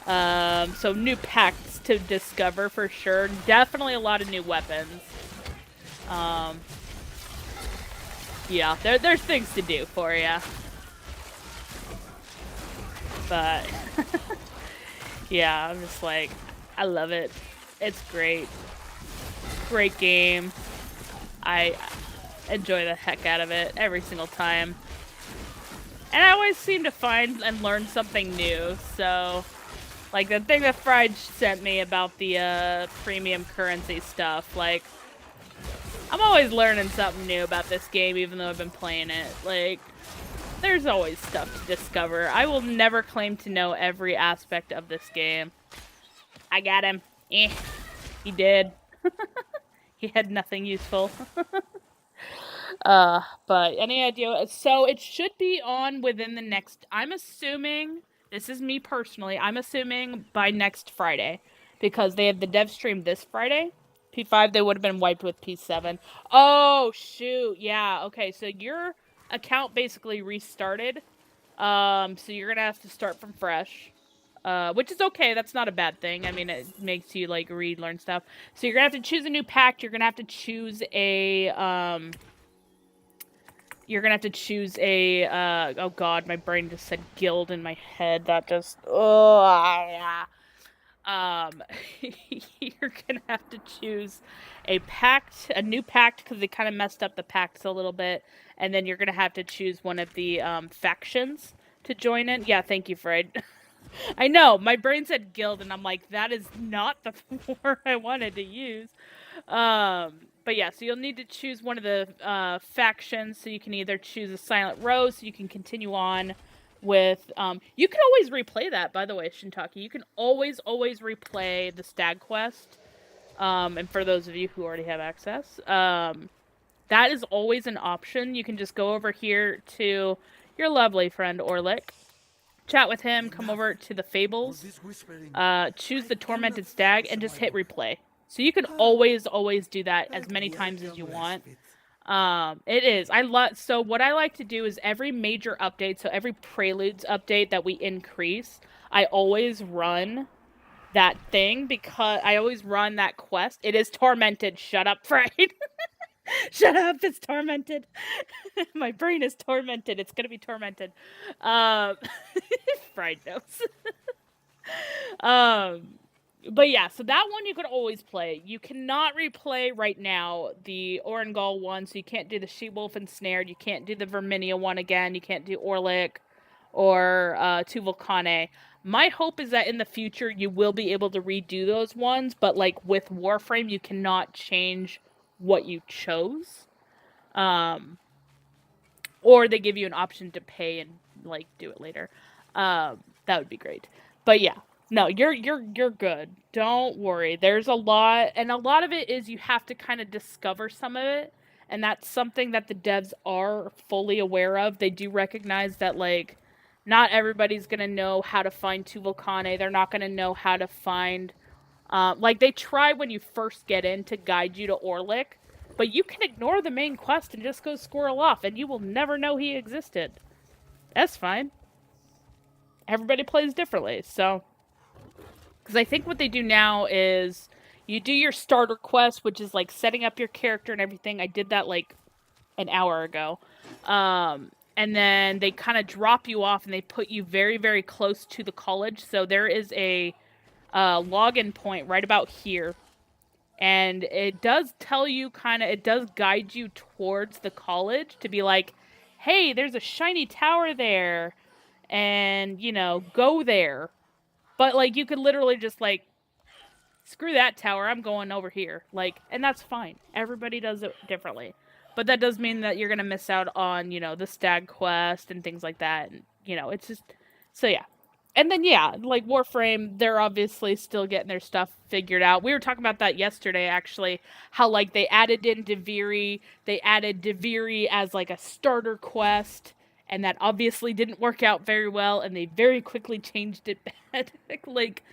So new packs to discover for sure. Definitely a lot of new weapons. Yeah, there's things to do for you. But yeah, I'm just like, I love it. It's great. Great game. I enjoy the heck out of it every single time. And I always seem to find and learn something new, so like the thing that Fried sent me about the premium currency stuff, like I'm always learning something new about this game even though I've been playing it. Like there's always stuff to discover. I will never claim to know every aspect of this game. I got him. He did. He had nothing useful. But any idea? So it should be on within the next, I'm assuming, this is me personally, I'm assuming by next Friday. Because they have the dev stream this Friday. P5, they would have been wiped with P7. Oh, shoot. Yeah, okay. So your account basically restarted. So you're gonna have to start from fresh. Which is okay. That's not a bad thing. I mean, it makes you, like, relearn stuff. So you're gonna have to choose a new pack. You're gonna have to choose a, You're gonna have to choose a, oh god, my brain just said guild in my head. That just, oh, you're gonna have to choose a pact, a new pact, because they kind of messed up the pacts a little bit, and then you're gonna have to choose one of the, factions to join in. Yeah, thank you, Fred. I know, my brain said guild, and I'm like, that is not the word I wanted to use. But yeah, so you'll need to choose one of the factions, so you can either choose a Silent Rose, so you can continue on with, you can always replay that, by the way, Shintaki. You can always replay the Stag Quest, and for those of you who already have access, that is always an option. You can just go over here to your lovely friend Orlick, chat with him, come over to the Fables, choose the Tormented Stag, and just hit replay. So you can always do that as many times as you want. It is. So what I like to do is every major update, so every Preludes update that we increase, I always run that thing, because I always run that quest. It is tormented. Shut up, Fright. Shut up, it's tormented. My brain is tormented. It's gonna be tormented. Fried knows. But yeah, so that one you could always play. You cannot replay right now the Orengal one, so you can't do the She-Wolf Ensnared, you can't do the Verminia one again, you can't do Orlick or Tu Volcane. My hope is that in the future you will be able to redo those ones, but like with Warframe, you cannot change what you chose. Or they give you an option to pay and like do it later. That would be great. But yeah, No, you're good. Don't worry. There's a lot, and a lot of it is you have to kind of discover some of it, and that's something that the devs are fully aware of. They do recognize that like not everybody's gonna know how to find Tuvolcane. They're not gonna know how to find like they try when you first get in to guide you to Orlick, but you can ignore the main quest and just go squirrel off, and you will never know he existed. That's fine. Everybody plays differently, so. Because I think what they do now is you do your starter quest, which is like setting up your character and everything. I did that like an hour ago. And then they kind of drop you off and they put you very, very close to the college. So there is a login point right about here. And it does tell you it does guide you towards the college to be like, hey, there's a shiny tower there. And, go there. But, like, you could literally just, like, screw that tower, I'm going over here. Like, and that's fine. Everybody does it differently. But that does mean that you're going to miss out on, the stag quest and things like that. And, it's just, so yeah. And then, yeah, like Warframe, they're obviously still getting their stuff figured out. We were talking about that yesterday, actually, how, like, they added in Duviri. They added Duviri as, like, a starter quest. And that obviously didn't work out very well. And they very quickly changed it back. Like,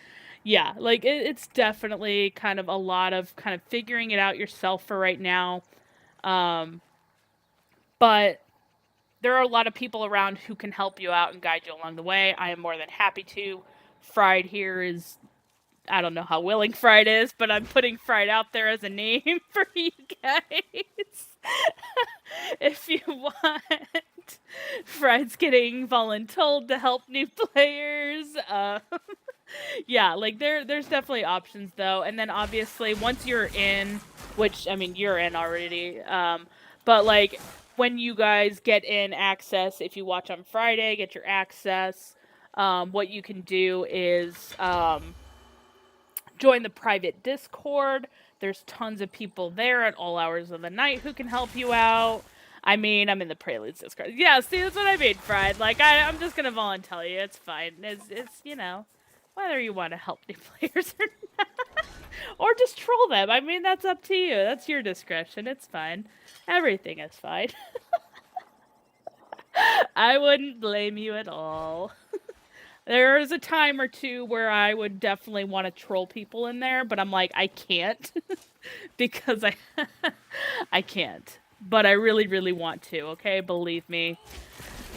yeah, like it's definitely kind of a lot of kind of figuring it out yourself for right now. But there are a lot of people around who can help you out and guide you along the way. I am more than happy to. Fried here is, I don't know how willing Fried is, but I'm putting Fried out there as a name for you guys. If you want. Fried's getting voluntold to help new players. Yeah, like there's definitely options though. And then obviously once you're in, which I mean you're in already, but like when you guys get in access, if you watch on Friday, get your access, what you can do is join the private Discord. There's tons of people there at all hours of the night who can help you out. I mean, I'm in the Preludes Discord. Yeah, see, that's what I mean, Fried. Like, I'm just gonna volunteer you. It's fine. It's whether you want to help new players or not. Or just troll them. I mean, that's up to you. That's your discretion. It's fine. Everything is fine. I wouldn't blame you at all. There is a time or two where I would definitely want to troll people in there, but I'm like, I can't. Because I can't. But I really, really want to, okay? Believe me.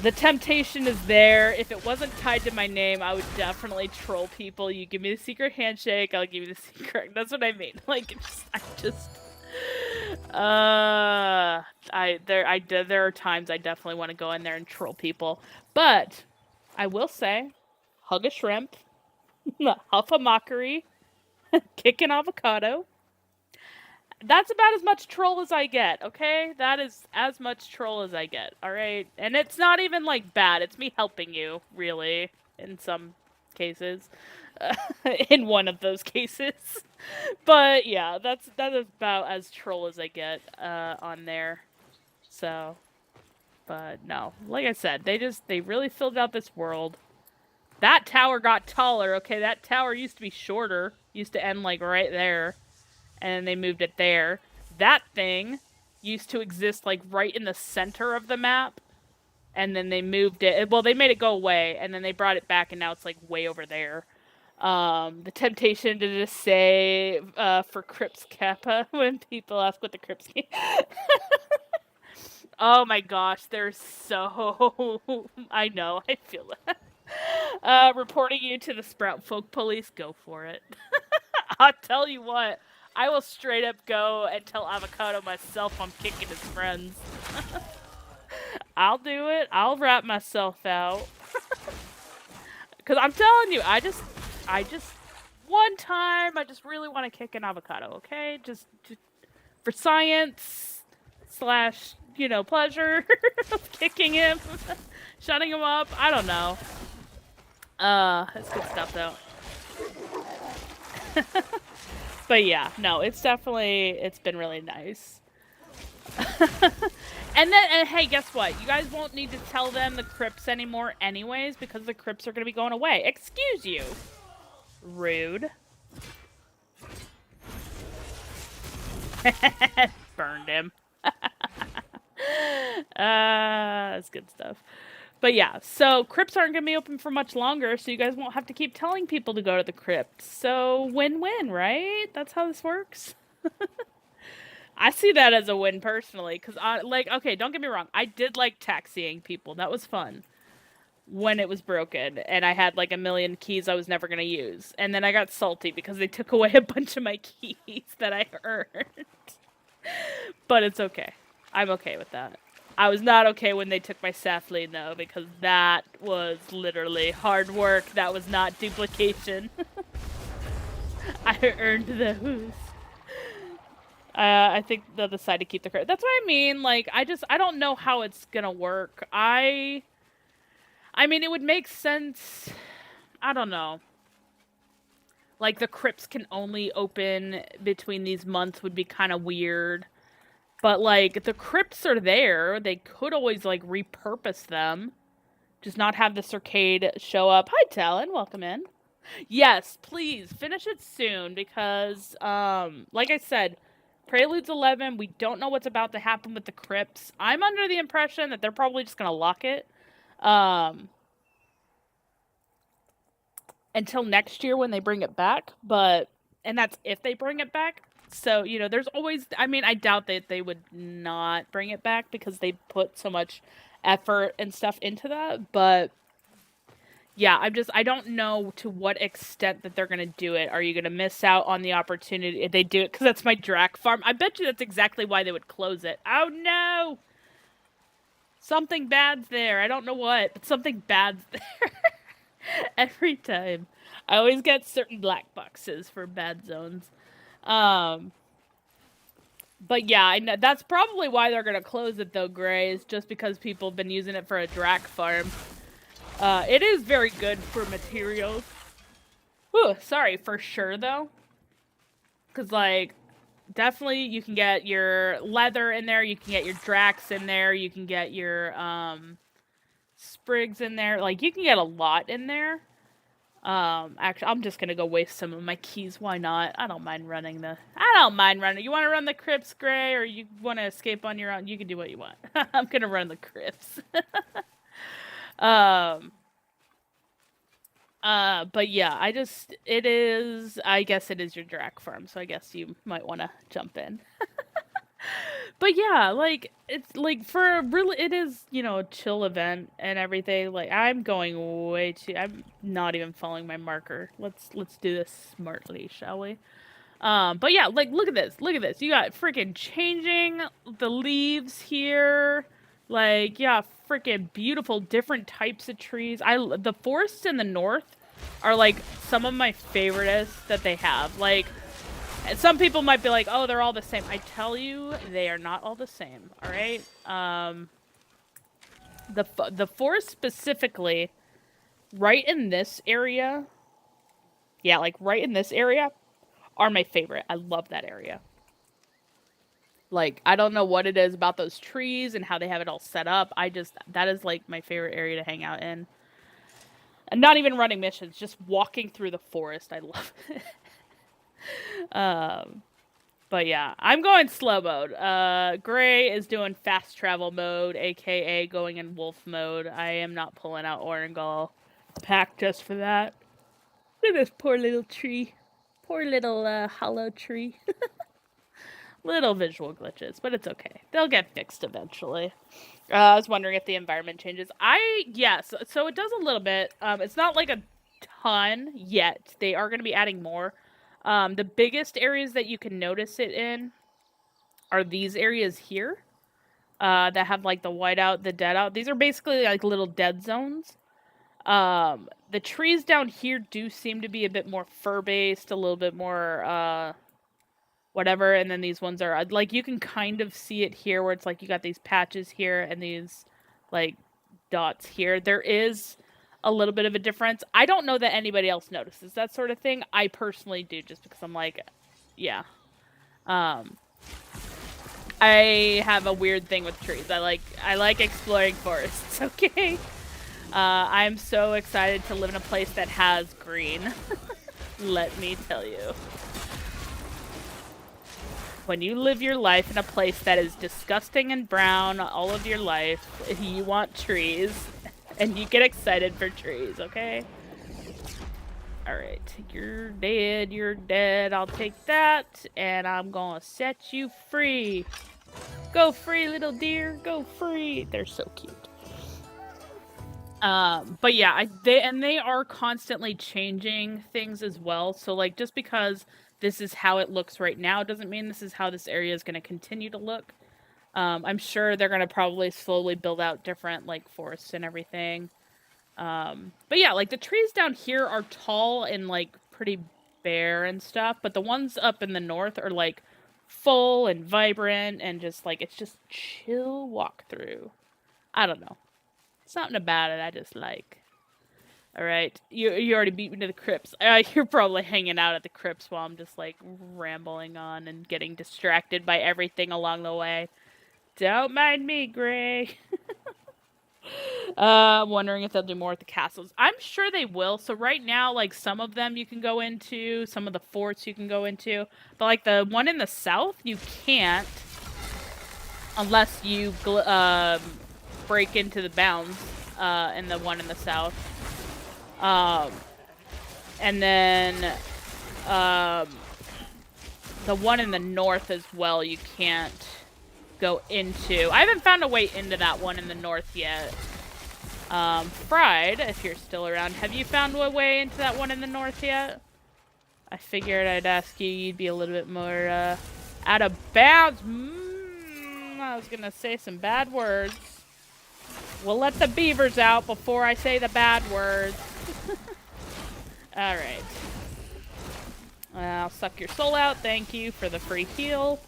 The temptation is there. If it wasn't tied to my name, I would definitely troll people. You give me the secret handshake, I'll give you the secret. That's what I mean. Like, there are times I definitely want to go in there and troll people. But I will say, hug a shrimp, huff a mockery, kick an avocado. That's about as much troll as I get, okay? That is as much troll as I get, alright? And it's not even, like, bad. It's me helping you, really, in some cases. In one of those cases. But, yeah, that is about as troll as I get on there. So, but no. Like I said, they really filled out this world. That tower got taller, okay? That tower used to be shorter. Used to end, like, right there. And they moved it there. That thing used to exist, like, right in the center of the map. And then they moved it. Well, they made it go away, and then they brought it back, and now it's, like, way over there. The temptation to just say, for Crips Kappa, when people ask what the Crips mean. Oh my gosh, they're so... I know, I feel that. Reporting you to the Sprout Folk Police, go for it. I'll tell you what. I will straight up go and tell Avocado myself I'm kicking his friends. I'll do it. I'll rat myself out. Because I'm telling you, I just, one time, I just really want to kick an Avocado, okay? Just for science / pleasure of kicking him, shutting him up. I don't know. That's good stuff, though. But yeah, no, it's been really nice. And hey, guess what? You guys won't need to tell them the Crips anymore anyways, because the Crips are going to be going away. Excuse you. Rude. Burned him. That's good stuff. But yeah, so crypts aren't going to be open for much longer, so you guys won't have to keep telling people to go to the crypt. So win-win, right? That's how this works. I see that as a win personally, because okay, don't get me wrong. I did like taxiing people. That was fun when it was broken, and I had like a million keys I was never going to use. And then I got salty because they took away a bunch of my keys that I earned. But it's okay. I'm okay with that. I was not okay when they took my sapling, though, because that was literally hard work. That was not duplication. I earned those. I think they'll decide to keep the credit. That's what I mean. Like, I don't know how it's gonna work. I mean, it would make sense. I don't know. Like, the crypts can only open between these months would be kind of weird. But, like, the crypts are there. They could always, like, repurpose them. Just not have the Circade show up. Hi, Talon. Welcome in. Yes, please. Finish it soon because, like I said, Prelude's 11. We don't know what's about to happen with the crypts. I'm under the impression that they're probably just going to lock it. Until next year when they bring it back. And that's if they bring it back. So, you know, there's always, I mean, I doubt that they would not bring it back because they put so much effort and stuff into that. But yeah, I don't know to what extent that they're going to do it. Are you going to miss out on the opportunity if they do it? Because that's my Drac farm. I bet you that's exactly why they would close it. Oh, no! Something bad's there. I don't know what, but something bad's there. Every time. I always get certain black boxes for bad zones. But yeah, I know that's probably why they're gonna close it though, Gray, is just because people have been using it for a Drac farm. It is very good for materials. Ooh, sorry, for sure though. Cause like, definitely you can get your leather in there, you can get your Dracs in there, you can get your, sprigs in there. Like, you can get a lot in there. Actually, I'm just gonna go waste some of my keys. Why not? I don't mind running. You want to run the crypts, Gray, or you want to escape on your own? You can do what you want. I'm gonna run the crypts. But yeah, I guess it is your Drac farm, so I guess you might want to jump in. But yeah, like, it's, like, it is, you know, a chill event and everything. Like, I'm not even following my marker. Let's do this smartly, shall we? But yeah, like, look at this. You got freaking changing the leaves here. Like, yeah, freaking beautiful different types of trees. The forests in the north are, like, some of my favorites that they have. Like, some people might be like, oh, they're all the same. I tell you, they are not all the same, all right? The forest specifically, right in this area, yeah, like right in this area, are my favorite. I love that area. Like, I don't know what it is about those trees and how they have it all set up. That is, like, my favorite area to hang out in. And not even running missions, just walking through the forest. I love it. But yeah, I'm going slow mode. Gray is doing fast travel mode, aka going in wolf mode. I am not pulling out Orangal pack just for that. Look at this poor little tree. Poor little hollow tree. Little visual glitches, but it's okay. They'll get fixed eventually. I was wondering if the environment changes. Yes, so it does a little bit. It's not like a ton yet. They are going to be adding more. The biggest areas that you can notice it in are these areas here, that have, like, the whiteout, the deadout. These are basically, like, little dead zones. The trees down here do seem to be a bit more fur-based, a little bit more, whatever, and then these ones are, like, you can kind of see it here, where it's, like, you got these patches here, and these, like, dots here. There is a little bit of a difference. I don't know that anybody else notices that sort of thing. I personally do, just because I'm like, yeah. I have a weird thing with trees. I like exploring forests, okay? I'm so excited to live in a place that has green. Let me tell you. When you live your life in a place that is disgusting and brown all of your life, you want trees, and you get excited for trees, okay? Alright, you're dead, I'll take that, and I'm gonna set you free. Go free, little deer, go free! They're so cute. But yeah, they are constantly changing things as well, so like, just because this is how it looks right now doesn't mean this is how this area is gonna continue to look. I'm sure they're gonna probably slowly build out different, like, forests and everything. But yeah, like, the trees down here are tall and, like, pretty bare and stuff, but the ones up in the north are, like, full and vibrant and just, like, it's just chill walk through. I don't know. Something about it I just like. Alright, you already beat me to the crypts. You're probably hanging out at the crypts while I'm just, like, rambling on and getting distracted by everything along the way. Don't mind me, Gray. I'm wondering if they'll do more at the castles. I'm sure they will. So right now, like, some of them you can go into, some of the forts you can go into, but like the one in the south, you can't unless you break into the bounds in the one in the south. And then the one in the north as well, you can't go into. I haven't found a way into that one in the north yet. Fried, if you're still around, have you found a way into that one in the north yet? I figured I'd ask you, you'd be a little bit more, out of bounds. I was gonna say some bad words. We'll let the beavers out before I say the bad words. Alright. I'll suck your soul out, thank you for the free heal.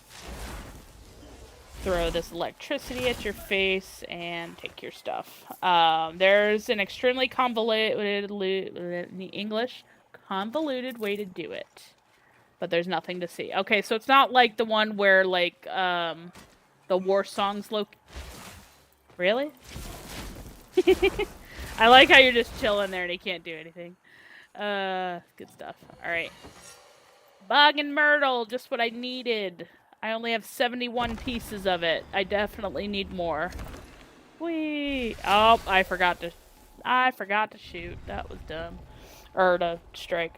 Throw this electricity at your face and take your stuff. There's an extremely convoluted way to do it, but there's nothing to see. Okay, so it's not like the one where like the war songs look. Really? I like how you're just chilling there and he can't do anything. Good stuff. All right, bug and myrtle, just what I needed. I only have 71 pieces of it. I definitely need more. Whee! Oh, I forgot to shoot. That was dumb. Or to strike.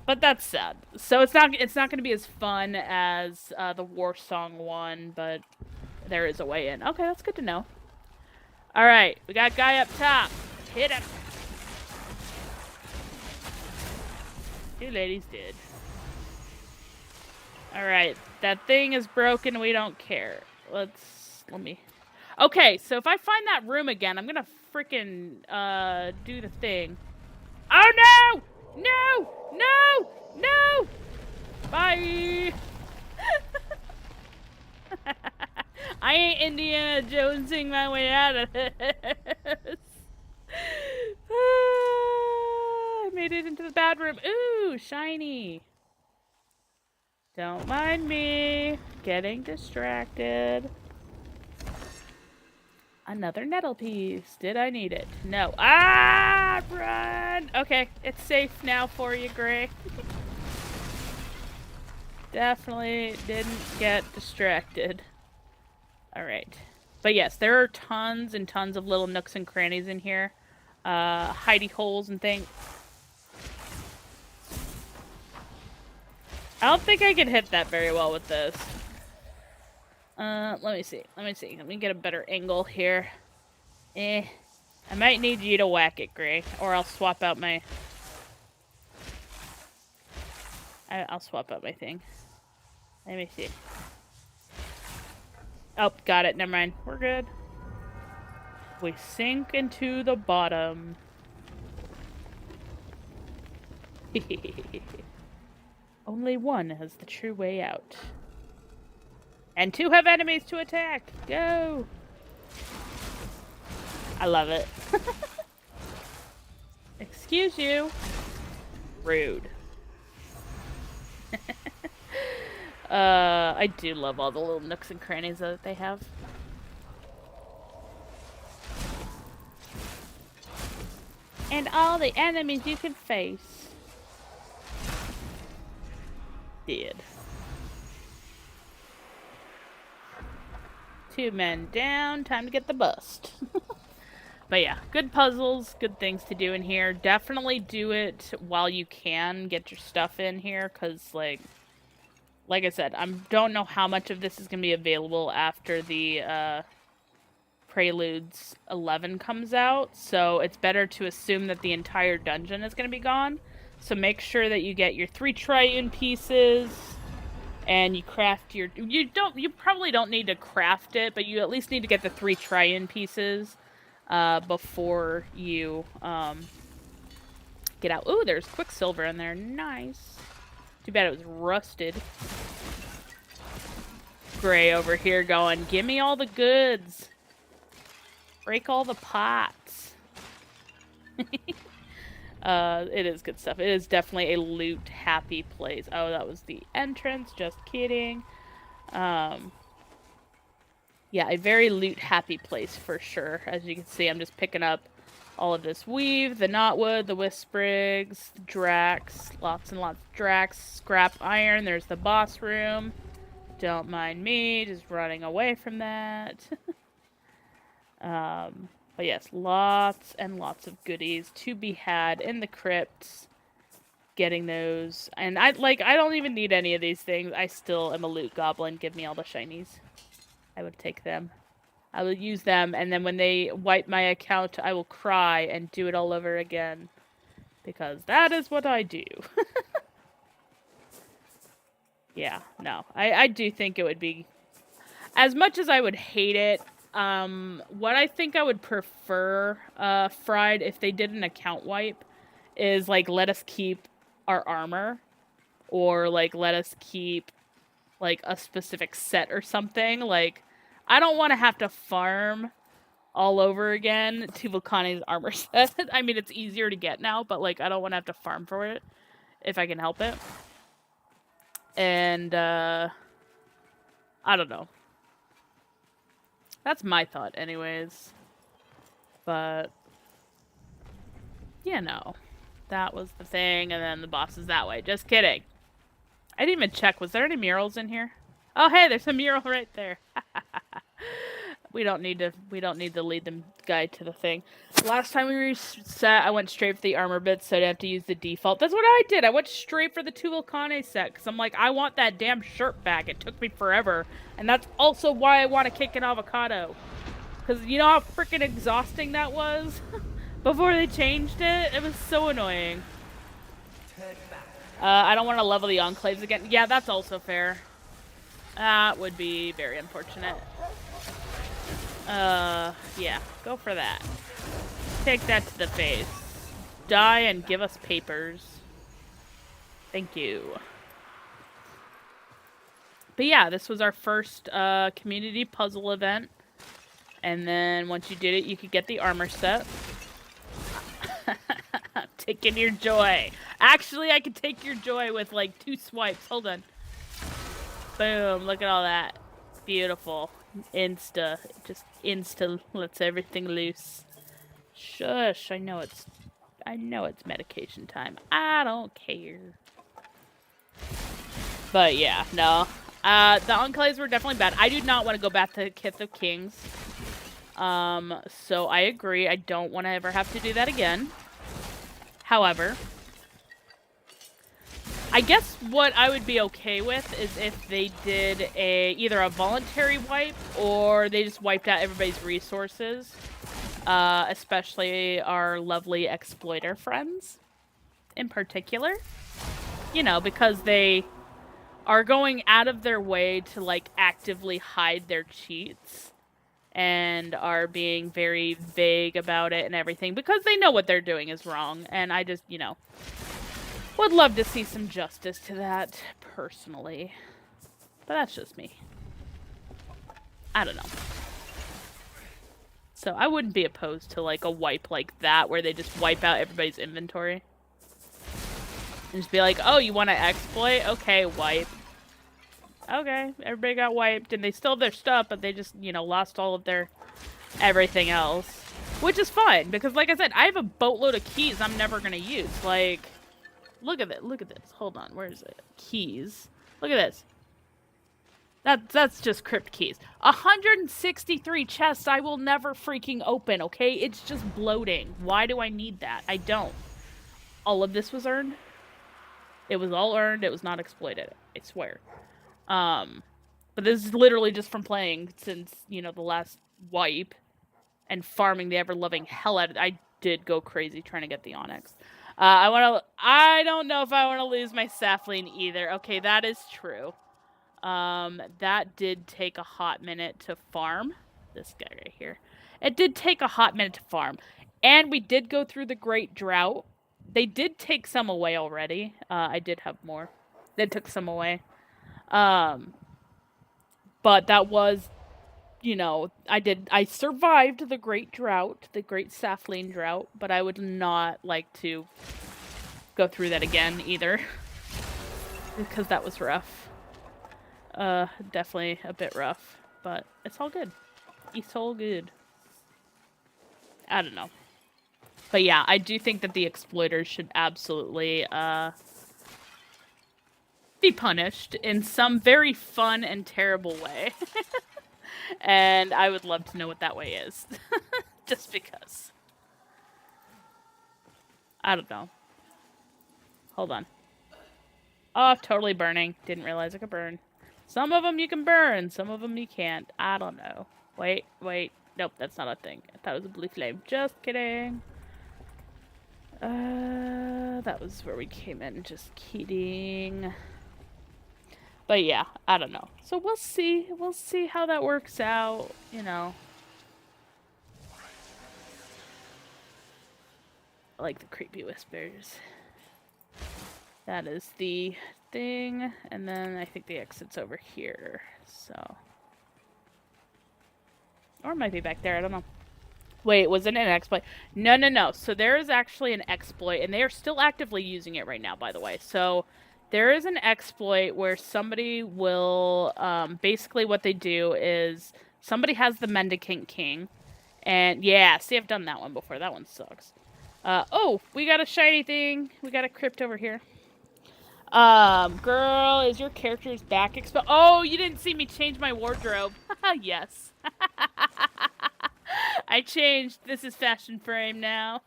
But that's sad. So it's not going to be as fun as the War Song one, but there is a way in. Okay, that's good to know. All right, we got guy up top. Hit him. Two ladies did. Alright, that thing is broken, we don't care. Let me... Okay, so if I find that room again, I'm gonna freaking, do the thing. Oh, no! No! No! No! Bye! I ain't Indiana Jonesing my way out of this. I made it into the bad room. Ooh, shiny. Don't mind me getting distracted. Another nettle piece. Did I need it? No. Ah, run! Okay, it's safe now for you, Gray. Definitely didn't get distracted. Alright. But yes, there are tons and tons of little nooks and crannies in here. Hidey holes and things. I don't think I can hit that very well with this. Let me see. Let me get a better angle here. I might need you to whack it, Gray. Or I'll swap out my... I'll swap out my thing. Let me see. Oh, got it. Never mind. We're good. We sink into the bottom. Only one has the true way out. And two have enemies to attack! Go! I love it. Excuse you. Rude. I do love all the little nooks and crannies that they have. And all the enemies you can face. Dead. 2 men down. Time to get the bust. But yeah, good puzzles, good things to do in here. Definitely do it while you can get your stuff in here, because, like I said, I don't know how much of this is going to be available after the Preludes 11 comes out, so it's better to assume that the entire dungeon is going to be gone. So make sure that you get your 3 triune pieces, and you craft your... You probably don't need to craft it, but you at least need to get the 3 triune pieces before you get out. Ooh, there's Quicksilver in there. Nice. Too bad it was rusted. Gray over here going, give me all the goods. Break all the pots. It is good stuff. It is definitely a loot happy place. Oh, that was the entrance. Just kidding. Yeah, a very loot happy place for sure. As you can see, I'm just picking up all of this weave, the knotwood, the wisprigs, the drax, lots and lots of drax, scrap iron. There's the boss room. Don't mind me, just running away from that. But yes, lots and lots of goodies to be had in the crypts. Getting those. And I don't even need any of these things. I still am a loot goblin. Give me all the shinies. I would take them. I will use them, and then when they wipe my account, I will cry and do it all over again. Because that is what I do. Yeah, no. I do think it would be... As much as I would hate it, what I think I would prefer, Fried, if they did an account wipe, is, like, let us keep our armor. Or, like, let us keep, like, a specific set or something. Like, I don't want to have to farm all over again to Volcane's armor set. I mean, it's easier to get now, but, like, I don't want to have to farm for it if I can help it. And, I don't know. That's my thought anyways. But, you know, that was the thing, and then the boss is that way. Just kidding. I didn't even check. Was there any murals in here? Oh, hey, there's a mural right there. We don't need to lead the guy to the thing. Last time we reset, I went straight for the armor bits, so I didn't have to use the default. That's what I did. I went straight for the 2 Volcane set, because I'm like, I want that damn shirt back. It took me forever. And that's also why I want to kick an avocado. Because you know how freaking exhausting that was? Before they changed it? It was so annoying. I don't want to level the enclaves again. Yeah, that's also fair. That would be very unfortunate. Yeah, go for that. Take that to the face. Die and give us papers. Thank you. But yeah, this was our first community puzzle event. And then once you did it, you could get the armor set. Taking your joy. Actually, I could take your joy with like 2 swipes. Hold on. Boom, look at all that. Beautiful. Just insta lets everything loose. Shush, I know it's medication time. I don't care. But yeah, no. The enclaves were definitely bad. I do not want to go back to Kith of Kings. So I agree. I don't want to ever have to do that again. However, I guess what I would be okay with is if they did either a voluntary wipe or they just wiped out everybody's resources, especially our lovely exploiter friends in particular. You know, because they are going out of their way to like actively hide their cheats and are being very vague about it and everything because they know what they're doing is wrong. And I just, you know, would love to see some justice to that, personally. But that's just me. I don't know. So I wouldn't be opposed to, like, a wipe like that, where they just wipe out everybody's inventory. And just be like, oh, you want to exploit? Okay, wipe. Okay, everybody got wiped, and they still have their stuff, but they just, you know, lost all of their everything else. Which is fine, because like I said, I have a boatload of keys I'm never going to use. Like... Look at it. Look at this. Hold on. Where is it? Keys. Look at this. That's just crypt keys. 163 chests I will never freaking open, okay? It's just bloating. Why do I need that? I don't. All of this was earned. It was all earned. It was not exploited. I swear. But this is literally just from playing since, the last wipe and farming the ever-loving hell out of it. I did go crazy trying to get the onyx. I don't know if I want to lose my sapling either. Okay, that is true. That did take a hot minute to farm. This guy right here. It did take a hot minute to farm. And we did go through the Great Drought. They did take some away already. I did have more. They took some away. But that was, I survived the Great Drought, the Great Sapling Drought, but I would not like to go through that again either. Because that was rough. Definitely a bit rough, but it's all good. It's all good. I don't know. But yeah, I do think that the exploiters should absolutely, be punished in some very fun and terrible way. And I would love to know what that way is. Just because. I don't know. Hold on. Oh, totally burning. Didn't realize I could burn. Some of them you can burn, some of them you can't. I don't know. Wait. Nope, that's not a thing. I thought it was a blue flame. Just kidding. That was where we came in. Just kidding. But yeah, I don't know. So we'll see. We'll see how that works out, I like the creepy whispers. That is the thing, and then I think the exit's over here, so. Or it might be back there, I don't know. Wait, was it an exploit? No. So there is actually an exploit, and they are still actively using it right now, by the way. So there is an exploit where somebody will, basically what they do is, somebody has the Mendicant King, and yeah, see, I've done that one before. That one sucks. Oh, we got a shiny thing. We got a crypt over here. Girl, is your character's back exposed? Oh, you didn't see me change my wardrobe. Yes. I changed. This is fashion frame now.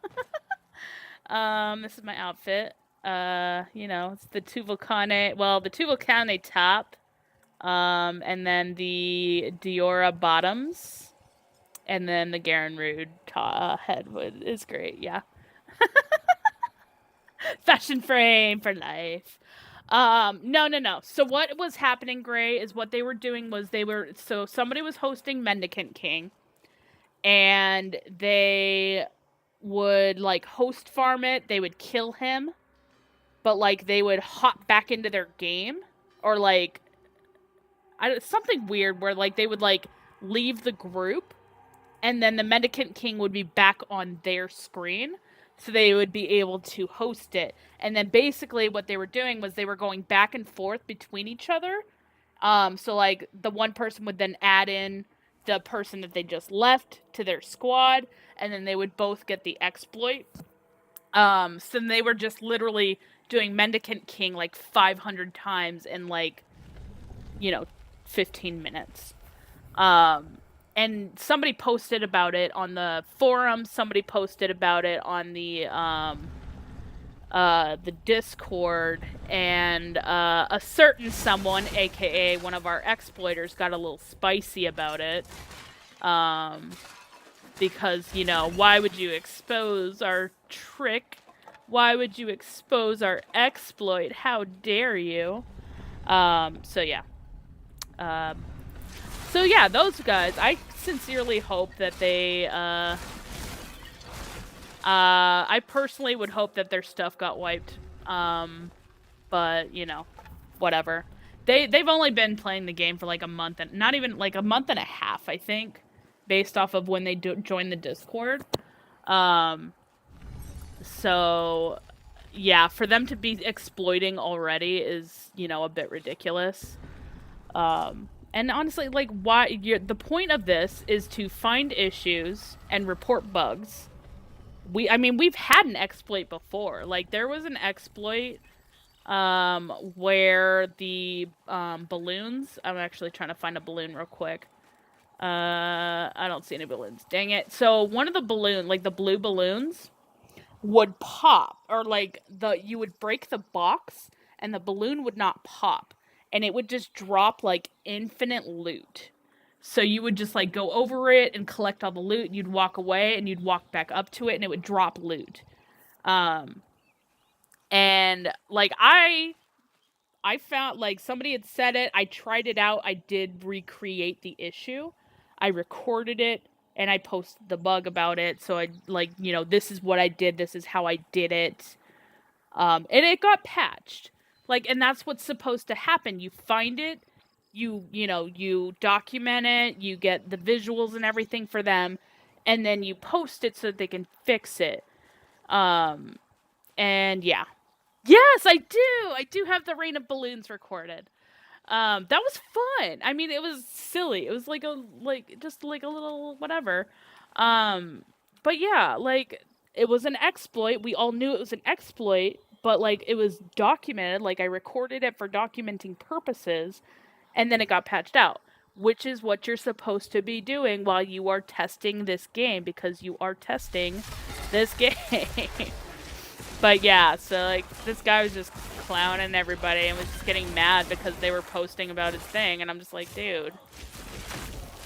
This is my outfit. It's the Tuvolcane, the Tuvolcane top. And then the Diora bottoms. And then the Garen Rude head is great, yeah. Fashion frame for life. No. So what was happening, Gray, is what they were doing was somebody was hosting Mendicant King, and they would, host farm it, they would kill him, but, they would hop back into their game, or, something weird where, they would, leave the group, and then the Mendicant King would be back on their screen, so they would be able to host it. And then basically what they were doing was they were going back and forth between each other. So, the one person would then add in the person that they just left to their squad, and then they would both get the exploit. So they were just literally doing Mendicant King, 500 times in, 15 minutes. And somebody posted about it on the forum. Somebody posted about it on the Discord, and a certain someone, aka one of our exploiters, got a little spicy about it. Because, why would you expose our trick? Why would you expose our exploit? How dare you? So yeah. So yeah, those guys, I sincerely hope that they, I personally would hope that their stuff got wiped. But, whatever. They've only been playing the game for a month, and not even, a month and a half, I think, based off of when they joined the Discord. So, yeah, for them to be exploiting already is, a bit ridiculous. And honestly, why? The point of this is to find issues and report bugs. We've had an exploit before. There was an exploit where the balloons. I'm actually trying to find a balloon real quick. I don't see any balloons. Dang it. So one of the balloon, like the blue balloons, would pop, or like you would break the box and the balloon would not pop, and it would just drop like infinite loot. So you would just like go over it and collect all the loot, and you'd walk away and you'd walk back up to it and it would drop loot. Um and like I found, like, somebody had said it, I tried it out, I did recreate the issue. I recorded it and I posted the bug about it. So I, like, you know, this is what I did, this is how I did it. And it got patched. Like, and that's what's supposed to happen. You find it, you know, you document it, you get the visuals and everything for them, and then you post it so that they can fix it. And yeah. Yes, I do. I do have the Rain of Balloons recorded. That was fun. I mean, it was silly. It was just like a little whatever. Um, but yeah, like it was an exploit. We all knew it was an exploit, but like it was documented. Like I recorded it for documenting purposes, and then it got patched out, which is what you're supposed to be doing while you are testing this game, because you are testing this game. But yeah, so like this guy was just clowning everybody and was just getting mad because they were posting about his thing, and I'm just like, dude,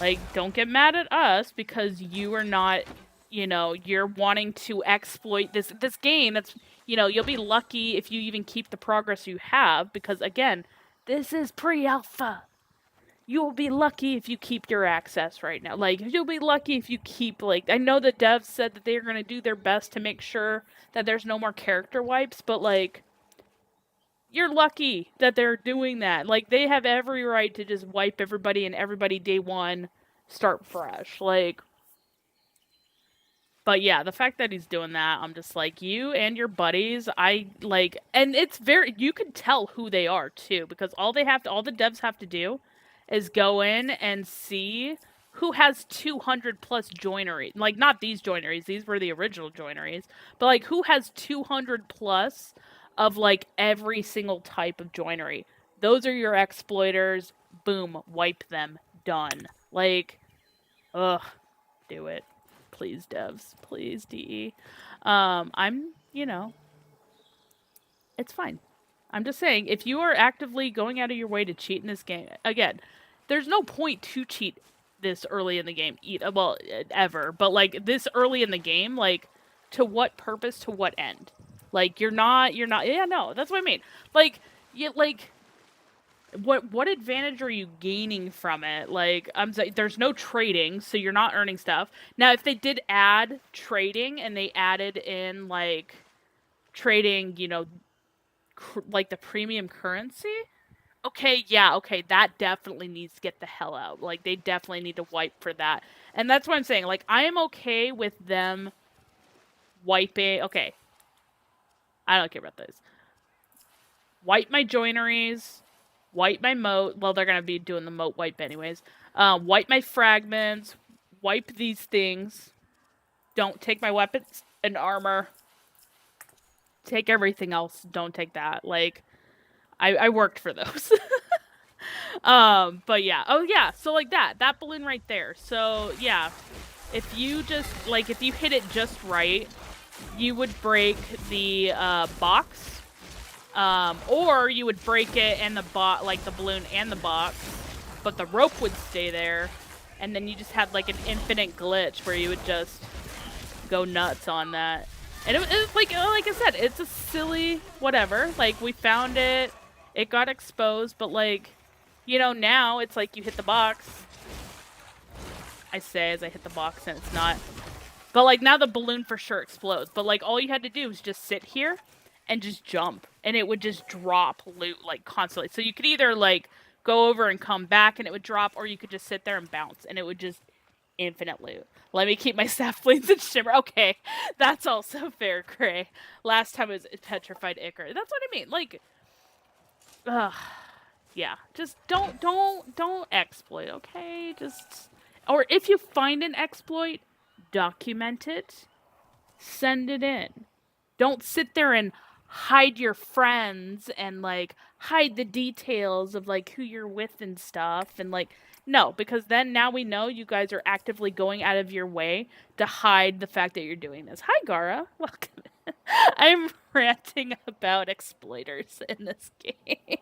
like, don't get mad at us because you are not, you know, you're wanting to exploit this game. That's, you know, you'll be lucky if you even keep the progress you have, because again, this is pre-alpha. You'll be lucky if you keep your access right now. Like, you'll be lucky if you keep, like, I know the devs said that they're going to do their best to make sure that there's no more character wipes, but, like, you're lucky that they're doing that. Like, they have every right to just wipe everybody and everybody day one start fresh. Like, but yeah, the fact that he's doing that, I'm just like, you and your buddies, I like, and it's very, you can tell who they are too, because all the devs have to do is go in and see who has 200 plus joinery. Like, not these joineries, these were the original joineries, but like, who has 200 plus of like every single type of joinery. Those are your exploiters. Boom, wipe them. Done. Like, ugh, do it. Please, devs. Please, DE. I'm, you know, it's fine. I'm just saying, if you are actively going out of your way to cheat in this game, again, there's no point to cheat this early in the game, well, ever, but like this early in the game, like, to what purpose, to what end? Like, you're not, yeah, no, that's what I mean. Like, what advantage are you gaining from it? Like, I'm saying, there's no trading, so you're not earning stuff. Now, if they did add trading and they added in like trading, you know, like the premium currency, okay, yeah, okay, that definitely needs to get the hell out. Like, they definitely need to wipe for that. And that's what I'm saying. Like, I am okay with them wiping. Okay, I don't care about this. Wipe my joineries. Wipe my moat. Well, they're going to be doing the moat wipe anyways. Wipe my fragments. Wipe these things. Don't take my weapons and armor. Take everything else. Don't take that. Like, I worked for those. But yeah. Oh, yeah. So, like that balloon right there. So, yeah. If you just, like, if you hit it just right, you would break the, box. Or you would break it and like the balloon and the box, but the rope would stay there, and then you just had like an infinite glitch where you would just go nuts on that. And it was like I said, it's a silly whatever. Like, we found it, it got exposed, but like, you know, now it's like you hit the box. I say as I hit the box and it's not. But like, now the balloon for sure explodes. But like, all you had to do was just sit here and just jump, and it would just drop loot like constantly. So you could either like go over and come back and it would drop, or you could just sit there and bounce and it would just infinite loot. Let me keep my staff blades and shimmer. Okay, that's also fair, Gray. Last time it was petrified ichor. That's what I mean. Like, yeah, just don't exploit. Okay, just, or if you find an exploit, document it, send it in. Don't sit there and hide your friends and like hide the details of like who you're with and stuff, and like no, because then now we know you guys are actively going out of your way to hide the fact that you're doing this. Hi Gara, welcome. I'm ranting about exploiters in this game.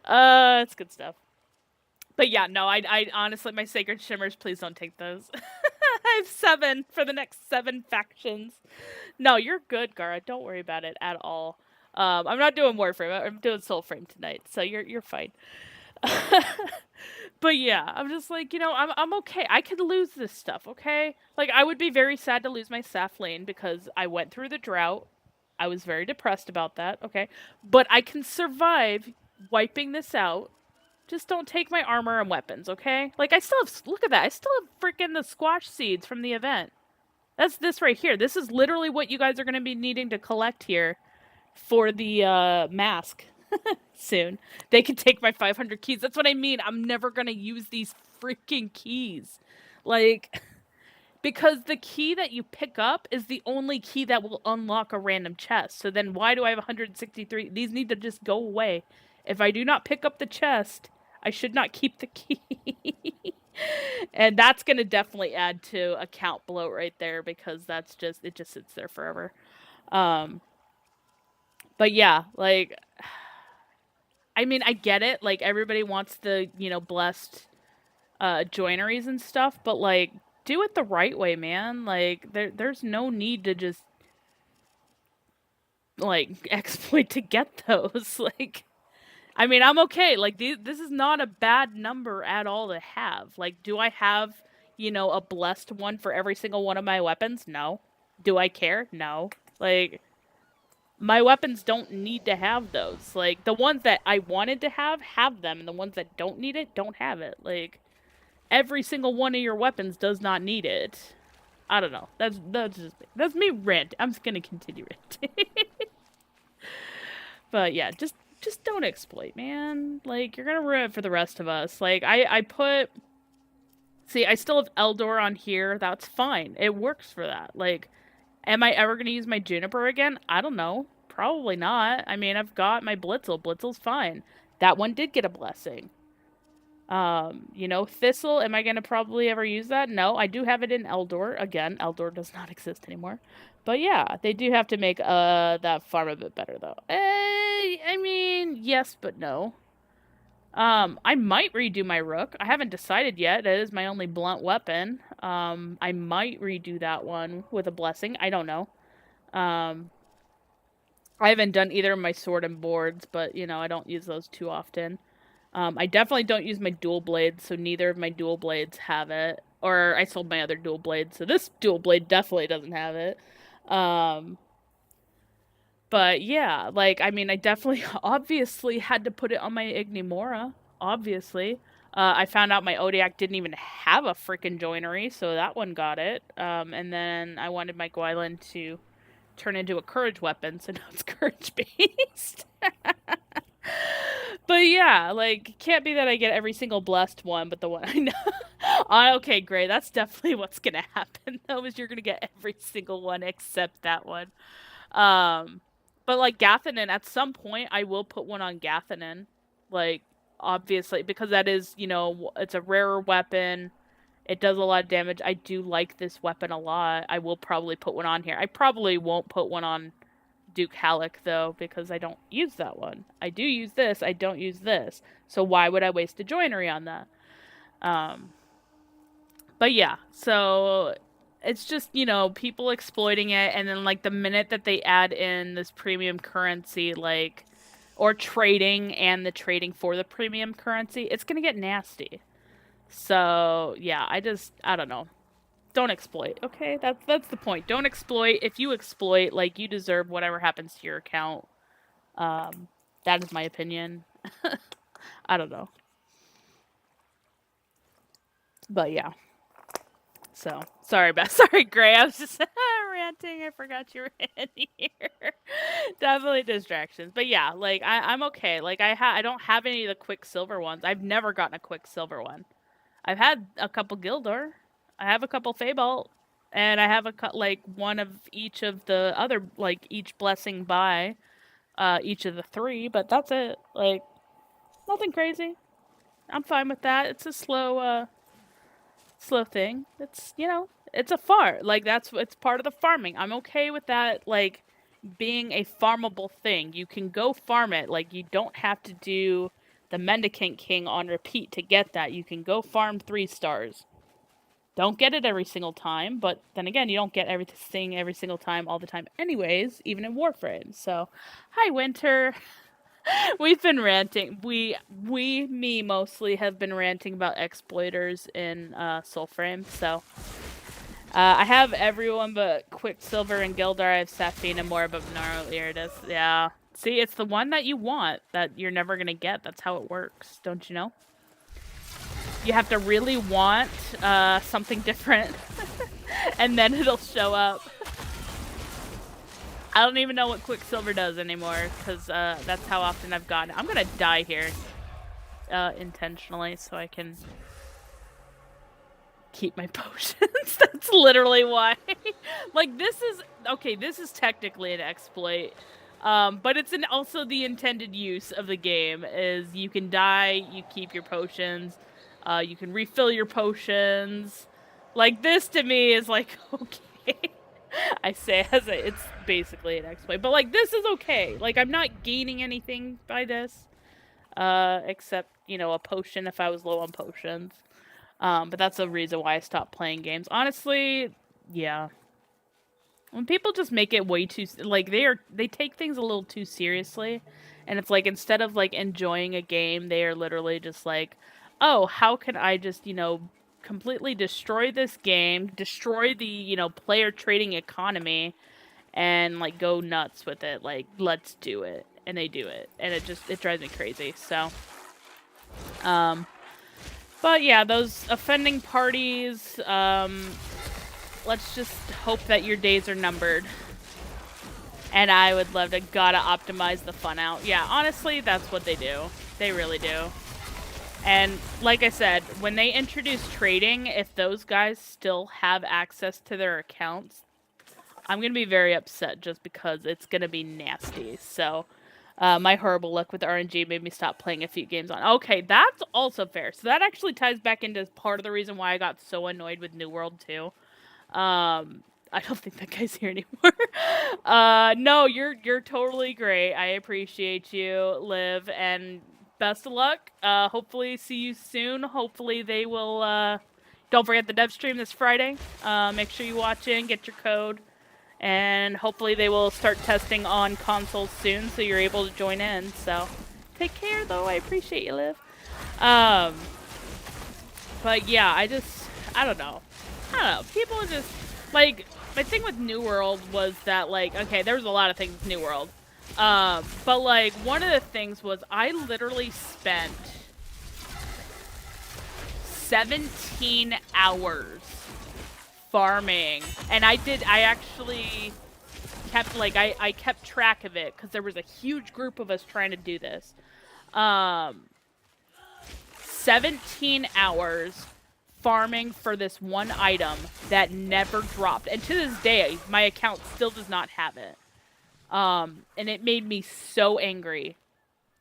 It's good stuff. But yeah, no, I honestly, my sacred shimmers, please don't take those. I have 7 for the next 7 factions. No, you're good, Gara. Don't worry about it at all. I'm not doing Warframe. I'm doing Soulframe tonight, so you're fine. But yeah, I'm just like, I'm okay. I could lose this stuff, okay? Like, I would be very sad to lose my Saf lane because I went through the drought. I was very depressed about that, okay? But I can survive wiping this out. Just don't take my armor and weapons, okay? Like, I still have, look at that. I still have freaking the squash seeds from the event. That's this right here. This is literally what you guys are going to be needing to collect here for the mask soon. They can take my 500 keys. That's what I mean. I'm never going to use these freaking keys. Like, because the key that you pick up is the only key that will unlock a random chest. So then why do I have 163? These need to just go away. If I do not pick up the chest, I should not keep the key. And that's going to definitely add to account bloat right there, because that's just, it just sits there forever. But yeah, like, I mean, I get it. Like, everybody wants the, blessed joineries and stuff, but like, do it the right way, man. Like, there's no need to just like exploit to get those. Like, I mean, I'm okay. Like, this is not a bad number at all to have. Like, do I have, a blessed one for every single one of my weapons? No. Do I care? No. Like, my weapons don't need to have those. Like, the ones that I wanted to have them, and the ones that don't need it, don't have it. Like, every single one of your weapons does not need it. I don't know. That's me rant. I'm just gonna continue ranting. But yeah, just don't exploit, man. Like, you're gonna ruin it for the rest of us. Like, I put... See, I still have Eldor on here. That's fine. It works for that. Like, am I ever gonna use my Juniper again? I don't know. Probably not. I mean, I've got my Blitzel. Blitzel's fine. That one did get a blessing. Thistle, am I gonna probably ever use that? No, I do have it in Eldor. Again, Eldor does not exist anymore. But yeah, they do have to make that farm a bit better, though. I mean, yes, but no. I might redo my Rook. I haven't decided yet. It is my only blunt weapon. I might redo that one with a blessing. I don't know. I haven't done either of my sword and boards, but, I don't use those too often. I definitely don't use my dual blades, so neither of my dual blades have it. Or I sold my other dual blade, so this dual blade definitely doesn't have it. But yeah, like, I mean, I definitely obviously had to put it on my Ignimora, obviously. I found out my Odiak didn't even have a freaking joinery, so that one got it. And then I wanted my Gwylan to turn into a courage weapon, so now it's courage based. But yeah, like, can't be that I get every single blessed one, but the one I know. Okay, great. That's definitely what's gonna happen, though, is you're gonna get every single one except that one. But like Gathanen, at some point, I will put one on Gathanen. Like, obviously, because that is, it's a rarer weapon. It does a lot of damage. I do like this weapon a lot. I will probably put one on here. I probably won't put one on Duke Halleck, though, because I don't use that one. I do use this. I don't use this. So why would I waste a joinery on that? But yeah, so it's just, people exploiting it, and then, like, the minute that they add in this premium currency, like, or trading and the trading for the premium currency, it's gonna get nasty. So, yeah, I don't know. Don't exploit, okay? That's the point. Don't exploit. If you exploit, like, you deserve whatever happens to your account. That is my opinion. I don't know. But yeah. So, sorry, Gray. I was just ranting. I forgot you were in here. Definitely distractions. But yeah, like, I'm okay. Like, I don't have any of the Quicksilver ones. I've never gotten a Quicksilver one. I've had a couple Gildor. I have a couple Feybolt. And I have like one of each of the other, like each blessing by each of the 3, but that's it. Like nothing crazy. I'm fine with that. It's a slow thing. It's, it's a farm. Like it's part of the farming. I'm okay with that, like being a farmable thing. You can go farm it. Like you don't have to do the Mendicant King on repeat to get that. You can go farm 3 stars. Don't get it every single time, but then again, you don't get everything every single time all the time anyways, even in Warframe. So, hi Winter. We've been ranting. Me mostly have been ranting about exploiters in Soulframe. So I have everyone but Quicksilver and Gildar. I have Safina more, but Gnarl Iridus. Yeah. See, it's the one that you want that you're never gonna get. That's how it works, don't you know? You have to really want something different, and then it'll show up. I don't even know what Quicksilver does anymore, because that's how often I've gotten it. I'm gonna die here intentionally so I can keep my potions. That's literally why. Like, this is technically an exploit. But it's also the intended use of the game is you can die, you keep your potions, you can refill your potions. Like, this to me is like, okay. I say it's basically an exploit. But, like, this is okay. Like, I'm not gaining anything by this. Except, a potion if I was low on potions. But that's the reason why I stopped playing games. Honestly, yeah. When people just make it way too, like, they take things a little too seriously. And it's like, instead of, like, enjoying a game, they are literally just like, oh, how can I just, completely destroy this game, destroy the, player trading economy, and, like, go nuts with it. Like, let's do it. And they do it. And it drives me crazy. So, but yeah, those offending parties, let's just hope that your days are numbered. And I would love to gotta optimize the fun out. Yeah, honestly, that's what they do. They really do. And like I said, when they introduce trading, if those guys still have access to their accounts, I'm gonna be very upset just because it's gonna be nasty. So, my horrible luck with RNG made me stop playing a few games on. Okay, that's also fair. So that actually ties back into part of the reason why I got so annoyed with New World 2. I don't think that guy's here anymore. No, you're totally great. I appreciate you, Liv, and best of luck. Hopefully see you soon. Hopefully they will, don't forget the dev stream this Friday. Make sure you watch in, get your code. And hopefully they will start testing on consoles soon, so you're able to join in. So, take care, though. I appreciate you, Liv. But yeah, I don't know. People just, like, my thing with New World was that, like, okay, there was a lot of things with New World. But, like, one of the things was I literally spent 17 hours farming, and I actually kept, like, I kept track of it because there was a huge group of us trying to do this. 17 hours farming for this one item that never dropped, and to this day my account still does not have it. And it made me so angry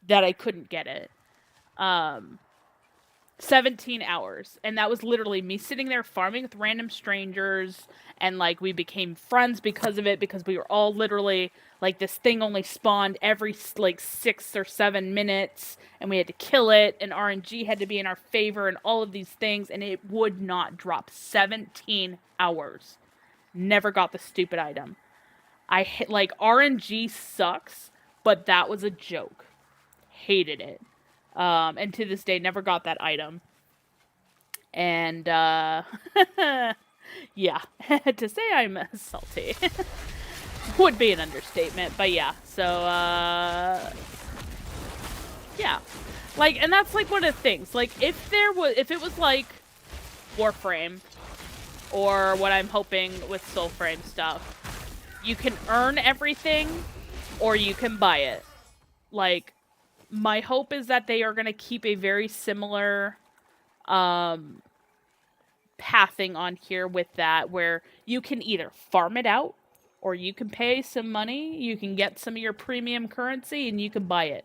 that I couldn't get it. 17 hours. And that was literally me sitting there farming with random strangers. And, like, we became friends because of it. Because we were all literally, like, this thing only spawned every, like, 6 or 7 minutes. And we had to kill it. And RNG had to be in our favor. And all of these things. And it would not drop. 17 hours. Never got the stupid item. I hit, like, RNG sucks. But that was a joke. Hated it. And to this day, never got that item. And, yeah. To say I'm salty would be an understatement, but yeah. So, yeah. Like, and that's, like, one of the things. Like, if it was, like, Warframe, or what I'm hoping with Soulframe stuff, you can earn everything, or you can buy it. Like, my hope is that they are going to keep a very similar pattern pathing on here with that where you can either farm it out or you can pay some money, you can get some of your premium currency and you can buy it.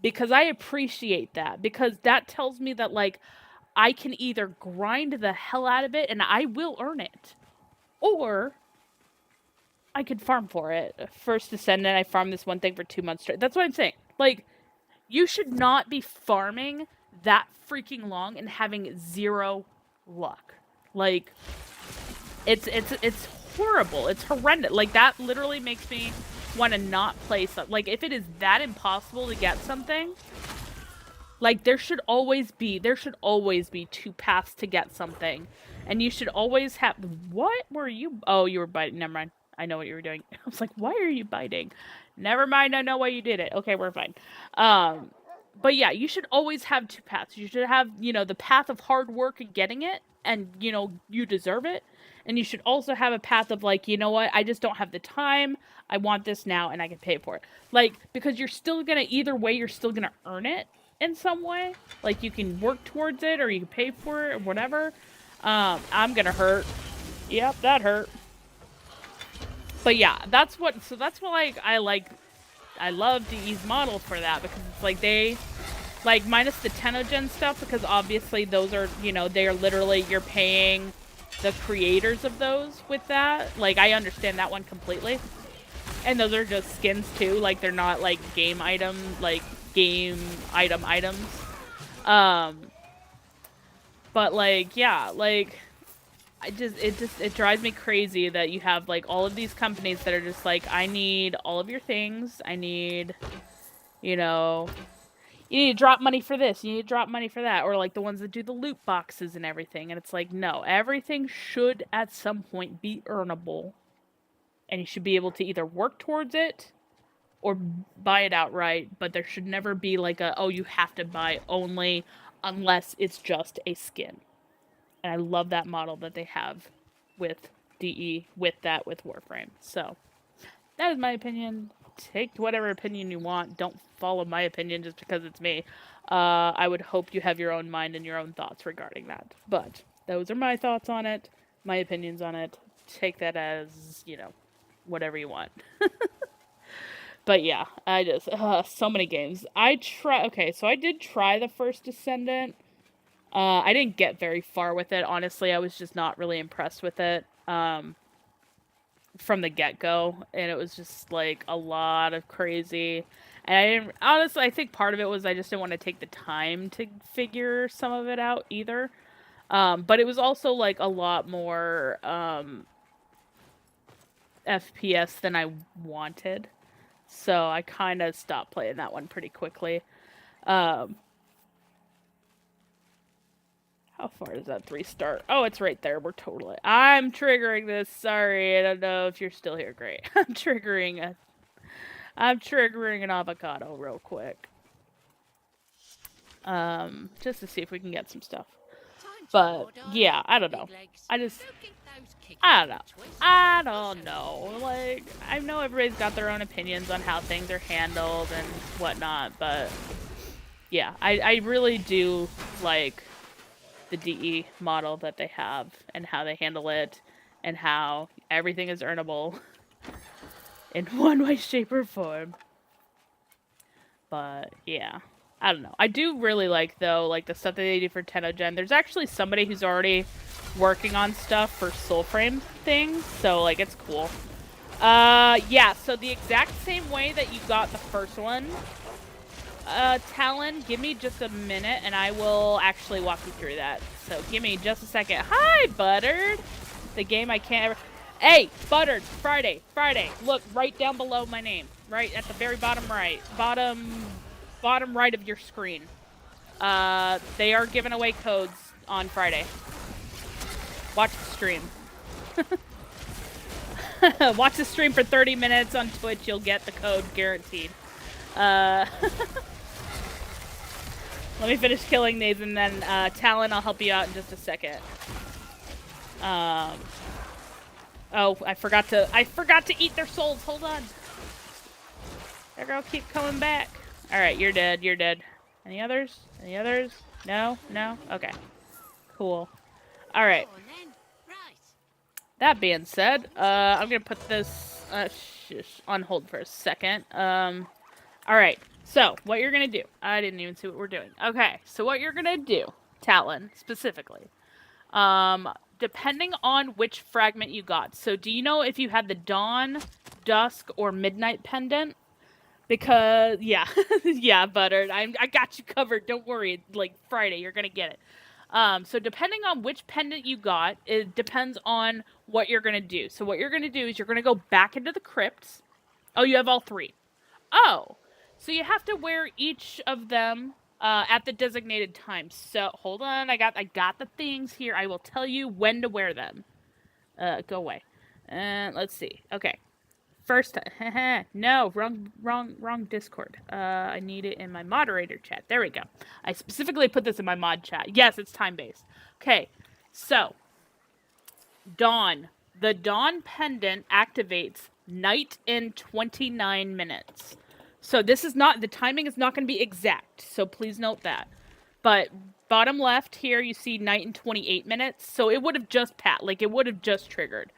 Because I appreciate that, because that tells me that like I can either grind the hell out of it and I will earn it, or I could farm for it. First Descendant, I farmed this one thing for 2 months straight. That's what I'm saying. Like, you should not be farming that freaking long and having zero luck. Like, it's horrible. It's horrendous. Like, that literally makes me want to not play something. Like, if it is that impossible to get something, like, there should always be 2 paths to get something. And you should always have... What were you... Oh, you were biting. Never mind. I know what you were doing. I was like, why are you biting? Never mind, I know why you did it. Okay, we're fine. But yeah, you should always have 2 paths. You should have, you know, the path of hard work and getting it, and, you know, you deserve it. And you should also have a path of, like, you know what, I just don't have the time. I want this now, and I can pay for it. Like, because you're still gonna, either way, you're still gonna earn it in some way. Like, you can work towards it, or you can pay for it, or whatever. I'm gonna hurt. Yep, that hurt. But yeah, that's what, like, I love DE's model for that, because it's like they, like, minus the Tenogen stuff, because obviously those are, you know, they are literally, you're paying the creators of those with that. Like, I understand that one completely. And those are just skins too, like, they're not, like, game item, like, game items. But, like, yeah, like... it drives me crazy that you have, like, all of these companies that are just like, I need all of your things. I need, you know, you need to drop money for this. You need to drop money for that. Or, like, the ones that do the loot boxes and everything. And it's like, no, everything should at some point be earnable. And you should be able to either work towards it or buy it outright. But there should never be, like, oh, you have to buy only unless it's just a skin. And I love that model that they have with DE, with Warframe. So, that is my opinion. Take whatever opinion you want. Don't follow my opinion just because it's me. I would hope you have your own mind and your own thoughts regarding that. But, those are my thoughts on it. My opinions on it. Take that as, you know, whatever you want. But yeah, I just, so many games. Okay, so I did try the First Descendant. I didn't get very far with it, honestly. I was just not really impressed with it from the get-go. And it was just, like, a lot of crazy. And I didn't... Honestly, I think part of it was I just didn't want to take the time to figure some of it out, either. But it was also, like, a lot more FPS than I wanted. So I kind of stopped playing that one pretty quickly. How far does that 3 start? Oh, it's right there. We're totally... I'm triggering this. Sorry, I don't know if you're still here. Great. I'm triggering an avocado real quick. Just to see if we can get some stuff. But, yeah, I don't know. I don't know. Like, I know everybody's got their own opinions on how things are handled and whatnot, but... Yeah, I really do like... the DE model that they have and how they handle it and how everything is earnable in one way, shape, or form. But yeah, I don't know. I do really like, though, like the stuff that they do for Tenogen. There's actually somebody who's already working on stuff for Soulframe things, so like it's cool. Yeah, so the exact same way that you got the first one, Talon, give me just a minute and I will actually walk you through that. So give me just a second. Hi, Buttered! The game I can't ever... Hey, Buttered, Friday. Look, right down below my name. Right at the very bottom right. Bottom right of your screen. They are giving away codes on Friday. Watch the stream. Watch the stream for 30 minutes on Twitch. You'll get the code guaranteed. Let me finish killing these, and then, Talon, I'll help you out in just a second. Oh, I forgot to eat their souls. Hold on. They're gonna keep coming back. Alright, you're dead. Any others? No? Okay. Cool. All right. Go on then. Right. That being said, I'm gonna put this on hold for a second. All right. So what you're gonna do? I didn't even see what we're doing. Okay. So what you're gonna do, Talon specifically, depending on which fragment you got. So do you know if you had the dawn, dusk, or midnight pendant? Because yeah, yeah, buttered. I got you covered. Don't worry. Like Friday, you're gonna get it. So depending on which pendant you got, it depends on what you're gonna do. So what you're gonna do is you're gonna go back into the crypts. Oh, you have all three. Oh, so you have to wear each of them at the designated time. So hold on, I got the things here. I will tell you when to wear them. Go away. And let's see. Okay. First time. No, wrong Discord. I need it in my moderator chat. There we go. I specifically put this in my mod chat. Yes, it's time-based. Okay, so Dawn. The Dawn pendant activates night in 29 minutes. So this is not, the timing is not going to be exact. So please note that. But bottom left here, you see night in 28 minutes. So it would have just it would have just triggered.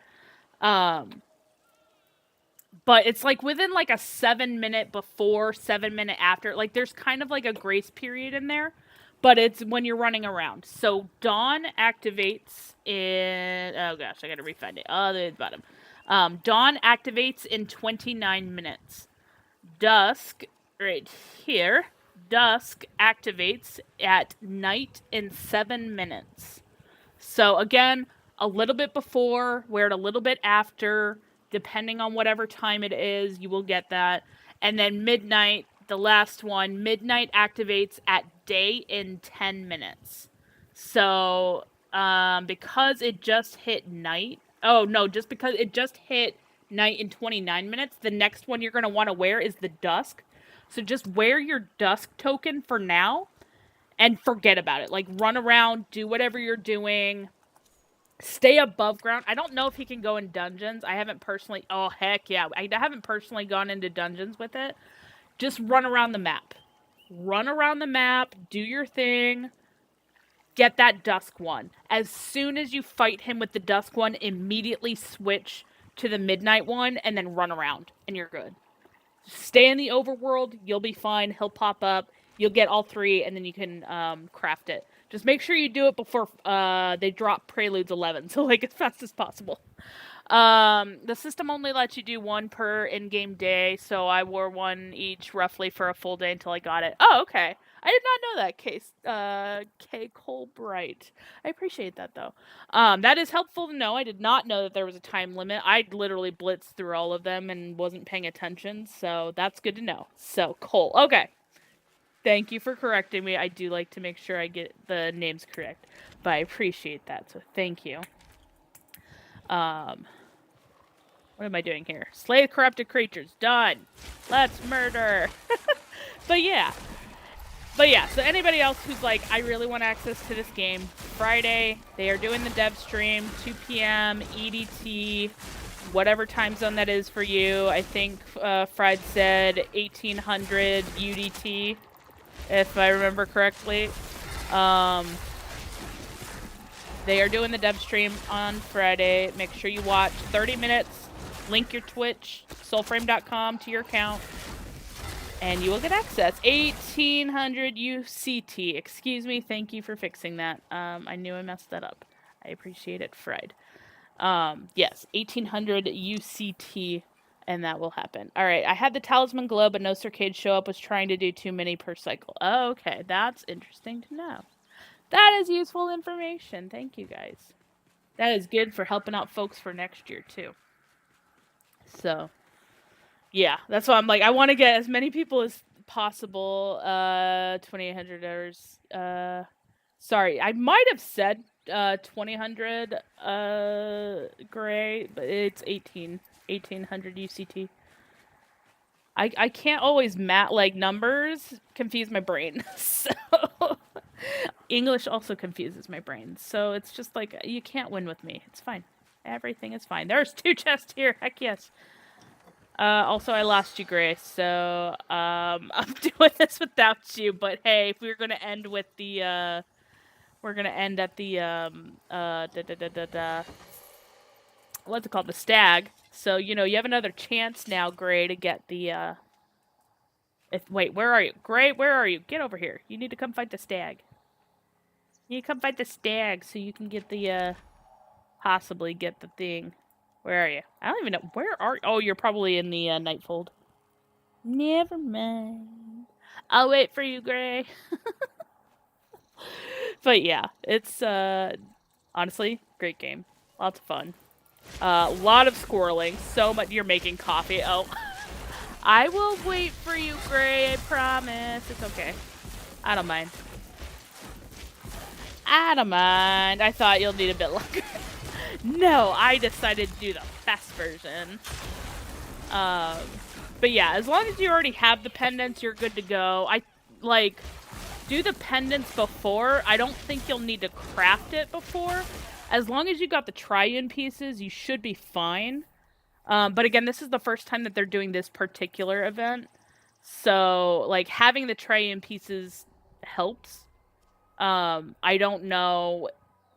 But it's like within like a 7 minute before, 7 minute after. Like there's kind of like a grace period in there, but it's when you're running around. So Dawn activates in. Oh gosh, I gotta refind it. Oh, the bottom. Dawn activates in 29 minutes. Dusk, right here. Dusk activates at night in 7 minutes. So again, a little bit before, wear it a little bit after. Depending on whatever time it is, you will get that. And then midnight, the last one, midnight activates at day in 10 minutes. So, because it just hit night. Oh, no, just because it just hit night in 29 minutes, the next one you're going to want to wear is the dusk. So just wear your dusk token for now and forget about it. Like, run around, do whatever you're doing. Stay above ground. I don't know if he can go in dungeons. I haven't personally. Oh, heck yeah. I haven't personally gone into dungeons with it. Just run around the map. Run around the map. Do your thing. Get that dusk one. As soon as you fight him with the dusk one, immediately switch to the midnight one and then run around. And you're good. Stay in the overworld. You'll be fine. He'll pop up. You'll get all three and then you can craft it. Just make sure you do it before they drop Preludes 11, so like as fast as possible. The system only lets you do one per in-game day, so I wore one each roughly for a full day until I got it. Oh, okay. I did not know that, K. Colbright. I appreciate that, though. That is helpful to know. I did not know that there was a time limit. I literally blitzed through all of them and wasn't paying attention, so that's good to know. So, Cole. Okay. Thank you for correcting me. I do like to make sure I get the names correct, but I appreciate that, so thank you. What am I doing here? Slay the corrupted creatures. Done. Let's murder. But yeah, so anybody else who's like, I really want access to this game, Friday, they are doing the dev stream, 2 p.m. EDT, whatever time zone that is for you. I think Fried said 1800 UDT. If I remember correctly. They are doing the dev stream on Friday. Make sure you watch 30 minutes. Link your Twitch, soulframe.com to your account. And you will get access. 1800 UCT. Excuse me. Thank you for fixing that. I knew I messed that up. I appreciate it, Fried. Yes, 1800 UCT. And that will happen. All right, I had the Talisman Glow, but no Circade show up. Was trying to do too many per cycle. Oh, okay, that's interesting to know. That is useful information. Thank you, guys. That is good for helping out folks for next year, too. So, yeah, that's why I'm like, I want to get as many people as possible. 2,800 hours. Sorry, I might have said 2,000 gray, but it's 1800 UCT. I can't always numbers confuse my brain. So English also confuses my brain. So it's just like, you can't win with me. It's fine. Everything is fine. There's 2 chests here. Heck yes. Also, I lost you, Grace. So I'm doing this without you. But hey, if we're gonna end with the we're gonna end at the what's it called? The stag. So, you know, you have another chance now, Gray, to get the wait, where are you? Gray, where are you? Get over here. You need to come fight the stag. You need to come fight the stag so you can get the possibly get the thing. Where are you? I don't even know. Where are you? Oh, you're probably in the Nightfold. Never mind. I'll wait for you, Gray. But yeah, it's honestly great game. Lots of fun. A lot of squirreling. So much. You're making coffee. Oh, I will wait for you, Gray. I promise. It's okay. I don't mind. I don't mind. I thought you'll need a bit longer. No, I decided to do the fast version. But yeah, as long as you already have the pendants, you're good to go. Do the pendants before. I don't think you'll need to craft it before. As long as you got the triune pieces, you should be fine. But again, this is the first time that they're doing this particular event. So, like, having the triune pieces helps. I don't know.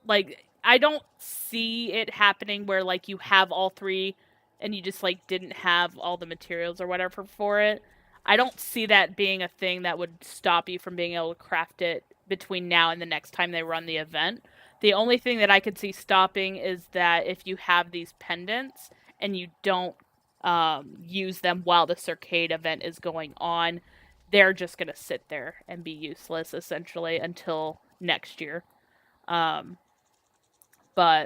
Like, I don't see it happening where, like, you have all three and you just, like, didn't have all the materials or whatever for it. I don't see that being a thing that would stop you from being able to craft it between now and the next time they run the event. The only thing that I could see stopping is that if you have these pendants and you don't use them while the Circade event is going on, they're just going to sit there and be useless, essentially, until next year. But,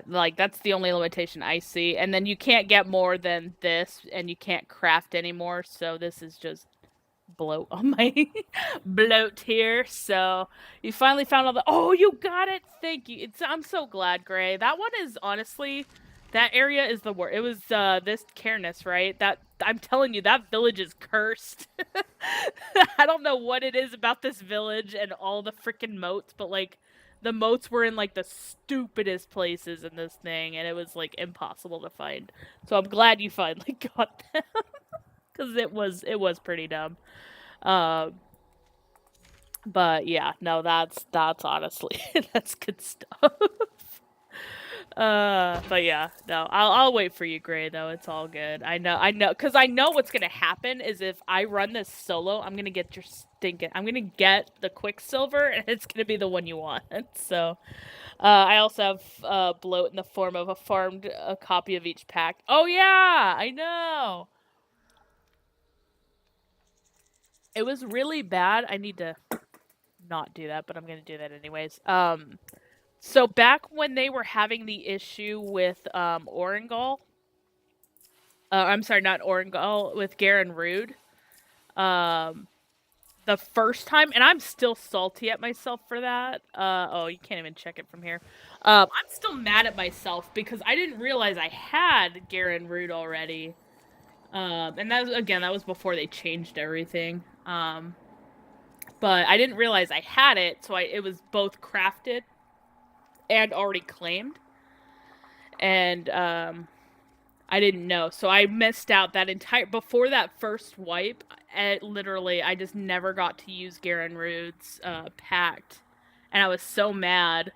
like, that's the only limitation I see. And then you can't get more than this, and you can't craft anymore, so this is just bloat on my bloat here. So you finally found all the you got it. Thank you. I'm so glad, Gray. That one is honestly, that area is the worst. It was this Cairns, right? That I'm telling you, that village is cursed. I don't know what it is about this village and all the freaking moats, but like the moats were in like the stupidest places in this thing, and it was like impossible to find. So I'm glad you finally got them. Because it was pretty dumb. But yeah, no, that's honestly that's good stuff. But yeah, no, I'll wait for you, Gray. Though it's all good. I know, because I know what's gonna happen is if I run this solo, I'm gonna get I'm gonna get the Quicksilver, and it's gonna be the one you want. So, I also have bloat in the form of a copy of each pack. Oh yeah, I know. It was really bad. I need to not do that, but I'm going to do that anyways. So back when they were having the issue with Oringal, I'm sorry, not Oringal, with Garen Rude, the first time, and I'm still salty at myself for that. Oh, you can't even check it from here. I'm still mad at myself because I didn't realize I had Garen Rude already. And that was before they changed everything. But I didn't realize I had it, so it was both crafted and already claimed. And I didn't know, so I missed out that before that first wipe. I just never got to use Garen Rude's pact, and I was so mad.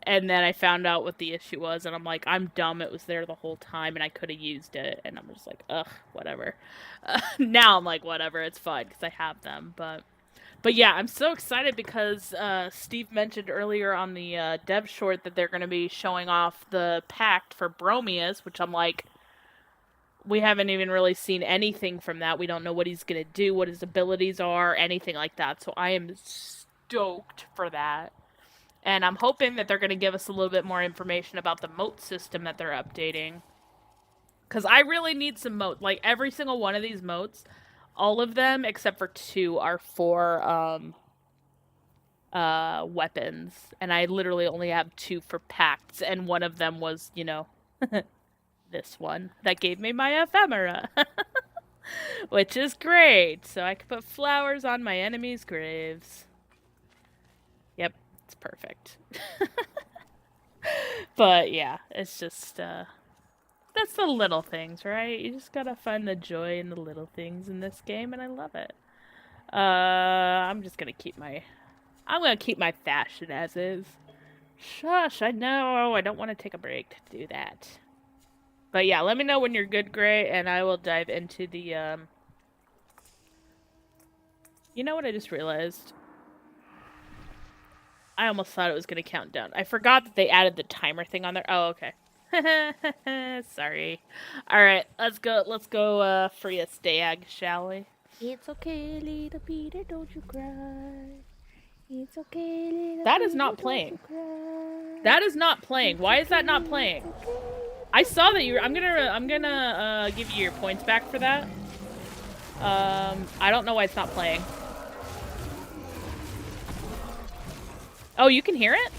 And then I found out what the issue was, and I'm like, I'm dumb. It was there the whole time, and I could have used it. And I'm just like, ugh, whatever. Now I'm like, whatever, it's fine because I have them. But yeah, I'm so excited because Steve mentioned earlier on the dev short that they're going to be showing off the pact for Bromius, which I'm like, we haven't even really seen anything from that. We don't know what he's going to do, what his abilities are, anything like that. So I am stoked for that. And I'm hoping that they're going to give us a little bit more information about the moat system that they're updating. Because I really need some moat. Like, every single one of these moats, all of them, except for 2, are for weapons. And I literally only have 2 for pacts. And one of them was, this one that gave me my ephemera. Which is great. So I can put flowers on my enemies' graves. Yep. It's perfect. But yeah, it's just that's the little things, right? You just gotta find the joy in the little things in this game, and I love it. I'm gonna keep my fashion as is. Shush, I know. I don't want to take a break to do that. But yeah, let me know when you're good, Gray, and I will dive into the, You know what I just realized? I almost thought it was going to count down. I forgot that they added the timer thing on there. Oh, okay. Sorry. Alright, let's go, free a stag, shall we? It's okay, little Peter, don't you cry. It's okay, little That is Peter, not don't playing. you cry. That is not playing. Why is that not It's playing? okay. I saw that you. I'm gonna give you your points back for that. I don't know why it's not playing. Oh, you can hear it?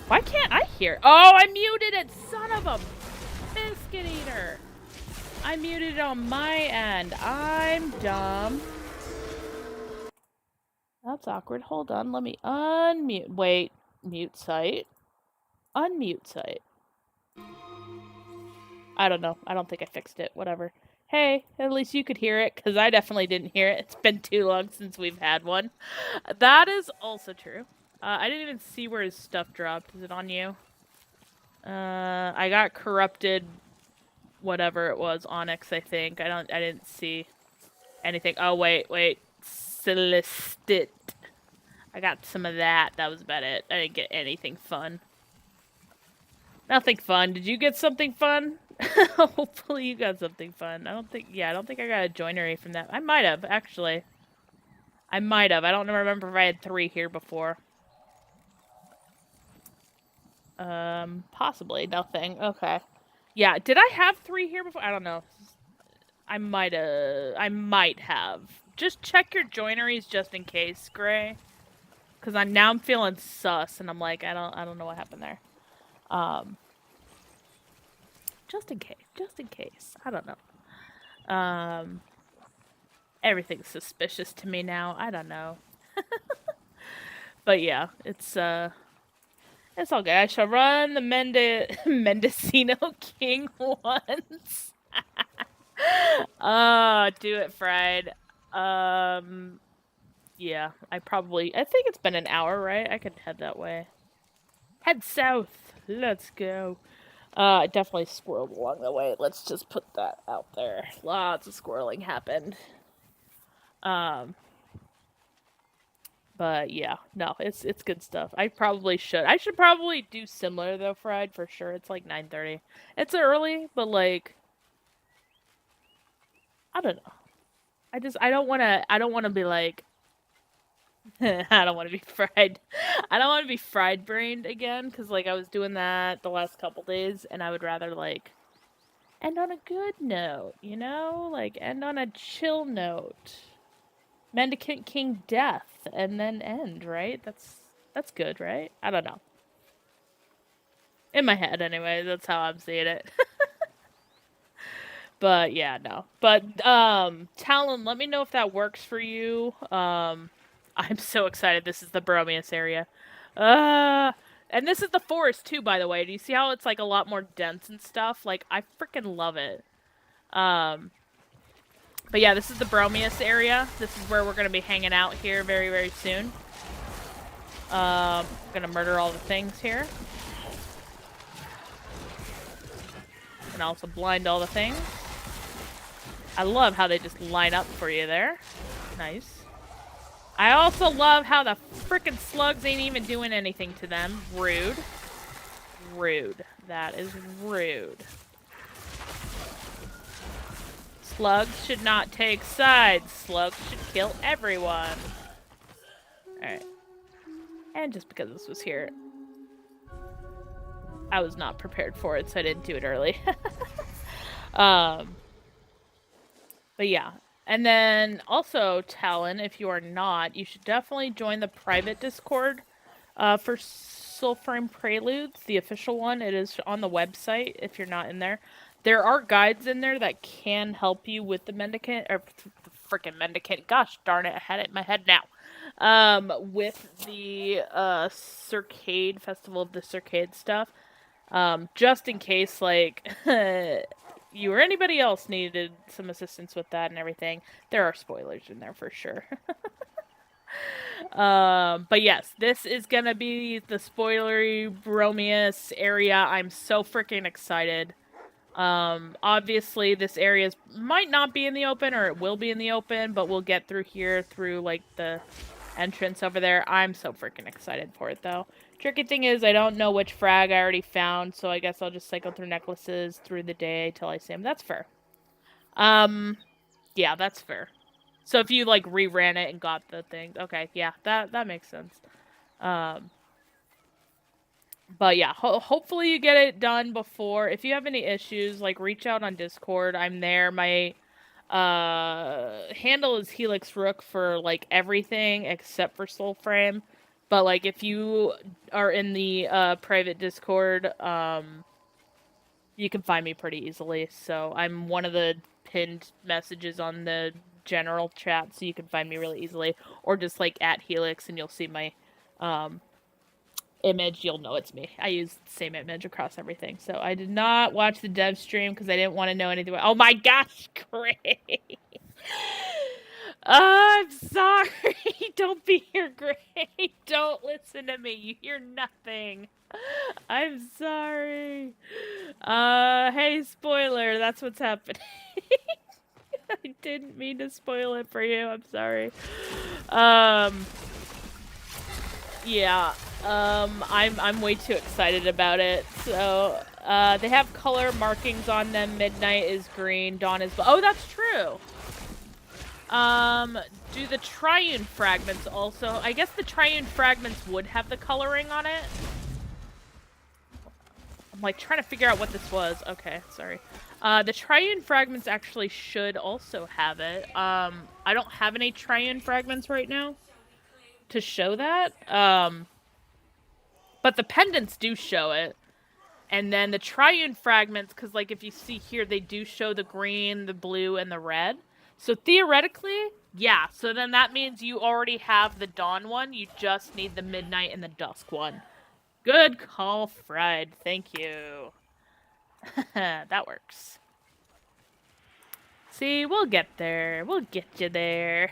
Why can't I hear it? Oh, I muted it, son of a biscuit eater. I muted it on my end. I'm dumb. That's awkward. Hold on. Let me unmute. Wait. Mute site. Unmute site. I don't know. I don't think I fixed it. Whatever. Hey, at least you could hear it, because I definitely didn't hear it. It's been too long since we've had one. That is also true. I didn't even see where his stuff dropped. Is it on you? I got corrupted, whatever it was, Onyx, I think. I didn't see anything. Oh, wait. Celestit. I got some of that. That was about it. I didn't get anything fun. Nothing fun. Did you get something fun? Hopefully you got something fun. I don't think I got a joinery from that. I might have, actually. I might have. I don't remember if I had 3 here before. Possibly. Nothing. Okay. Yeah, did I have 3 here before? I don't know. I might have. Just check your joineries just in case, Gray. Because I'm feeling sus, and I'm like, I don't know what happened there. Just in case. I don't know. Everything's suspicious to me now. I don't know. But yeah, it's all good. I shall run the Mendocino King once. Do it, Fried. Yeah, I think it's been an hour, right? I could head that way. Head south. Let's go. I definitely squirreled along the way. Let's just put that out there. Lots of squirreling happened. But yeah, no, it's good stuff. I should probably do similar though, Fried, for sure. It's like 9:30. It's early, but like, I don't know. I don't wanna be like, I don't want to be fried. I don't want to be fried brained again, because like I was doing that the last couple days, and I would rather like end on a good note, you know? Like end on a chill note. Mendicant King death, and then end, right? That's good, right? I don't know. In my head, anyway, that's how I'm seeing it. But yeah, no. But Talon, let me know if that works for you. I'm so excited. This is the Bromius area. And this is the forest too, by the way. Do you see how it's like a lot more dense and stuff? Like, I freaking love it. But yeah, this is the Bromius area. This is where we're gonna be hanging out here very, very soon. Gonna murder all the things here. And also blind all the things. I love how they just line up for you there. Nice. I also love how the frickin' slugs ain't even doing anything to them. Rude. Rude. That is rude. Slugs should not take sides. Slugs should kill everyone. Alright. And just because this was here, I was not prepared for it, so I didn't do it early. But yeah. And then also, Talon, if you are not, you should definitely join the private Discord for Soulframe Preludes, the official one. It is on the website if you're not in there. There are guides in there that can help you with the Mendicant, or the freaking Mendicant. Gosh darn it, I had it in my head now. With the Circade, Festival of the Circade stuff. Just in case, like, you or anybody else needed some assistance with that and everything. There are spoilers in there for sure. But yes, this is gonna be the spoilery Bromius area. I'm so freaking excited. Obviously this area might not be in the open, or it will be in the open, but we'll get through here through like the entrance over there. I'm so freaking excited for it though. Tricky thing is I don't know which frag I already found, so I guess I'll just cycle through necklaces through the day till I see them. That's fair. Yeah, that's fair. So if you like reran it and got the thing, okay, yeah, that makes sense. But yeah, hopefully you get it done before. If you have any issues, like reach out on Discord. I'm there. My handle is Helix Rook for like everything except for Soulframe. But like if you are in the private Discord, you can find me pretty easily. So I'm one of the pinned messages on the general chat, so you can find me really easily. Or just like at Helix, and you'll see my image. You'll know it's me. I use the same image across everything. So I did not watch the dev stream because I didn't want to know anything. Oh my gosh, Gray! I'm sorry. Don't be here, Gray. Don't listen to me. You hear nothing. I'm sorry. Hey, spoiler. That's what's happening. I didn't mean to spoil it for you. I'm sorry. Yeah. I'm way too excited about it. So, they have color markings on them. Midnight is green. Dawn is blue. Oh, that's true. Do the triune fragments also? I guess the triune fragments would have the coloring on it. I'm like trying to figure out what this was. Okay, sorry. The triune fragments actually should also have it. I don't have any triune fragments right now to show that. But the pendants do show it. And then the triune fragments, because like if you see here, they do show the green, the blue, and the red. So theoretically, yeah. So then that means you already have the dawn one. You just need the midnight and the dusk one. Good call, Fred. Thank you. That works. See, we'll get there. We'll get you there.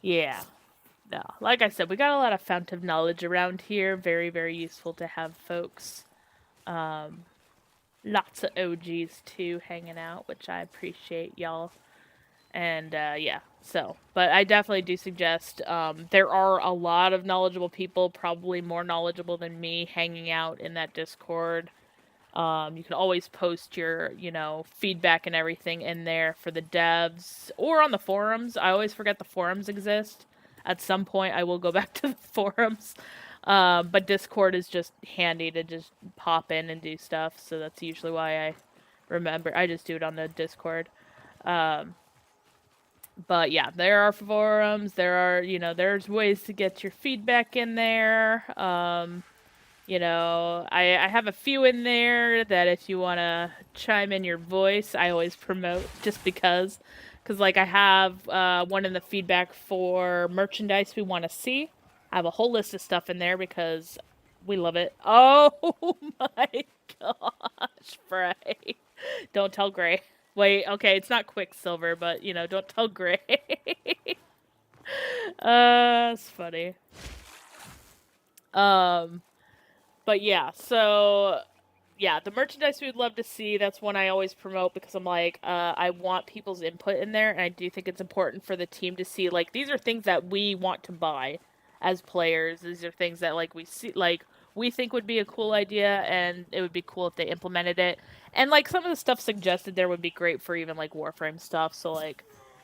Yeah. No, like I said, we got a lot of fount of knowledge around here. Very, very useful to have folks. Lots of OGs too hanging out, which I appreciate, y'all. And yeah, so, but I definitely do suggest, there are a lot of knowledgeable people, probably more knowledgeable than me, hanging out in that Discord. You can always post your, feedback and everything in there for the devs, or on the forums. I always forget the forums exist. At some point, I will go back to the forums. But Discord is just handy to just pop in and do stuff, so that's usually why I remember. I just do it on the Discord. But yeah, there are forums. There are, there's ways to get your feedback in there. I have a few in there that if you want to chime in your voice, I always promote just because. Because, like, I have one in the feedback for merchandise we want to see. I have a whole list of stuff in there because we love it. Oh my gosh, Bray. Don't tell Gray. Wait, okay, it's not Quicksilver, but, don't tell Gray. It's funny. But yeah, so yeah, the merchandise we'd love to see, that's one I always promote because I'm like, I want people's input in there, and I do think it's important for the team to see, like, these are things that we want to buy as players. These are things that, like, we see, like, we think would be a cool idea, and it would be cool if they implemented it. And, like, some of the stuff suggested there would be great for even, like, Warframe stuff, so, like,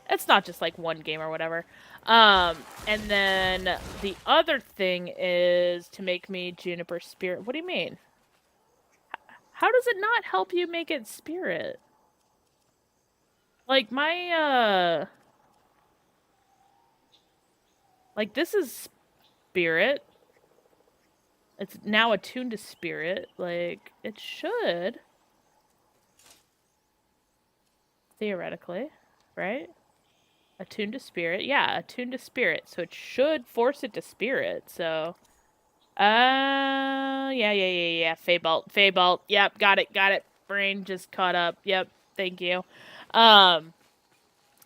it's not just, like, one game or whatever. And then the other thing is to make me Juniper Spirit. What do you mean? How does it not help you make it Spirit? Like, my, like, this is Spirit. It's now attuned to Spirit. Like, it should. Theoretically, right? Attuned to Spirit. Yeah, attuned to Spirit. So it should force it to Spirit, so... yeah. Feybolt. Yep, got it. Brain just caught up. Yep, thank you.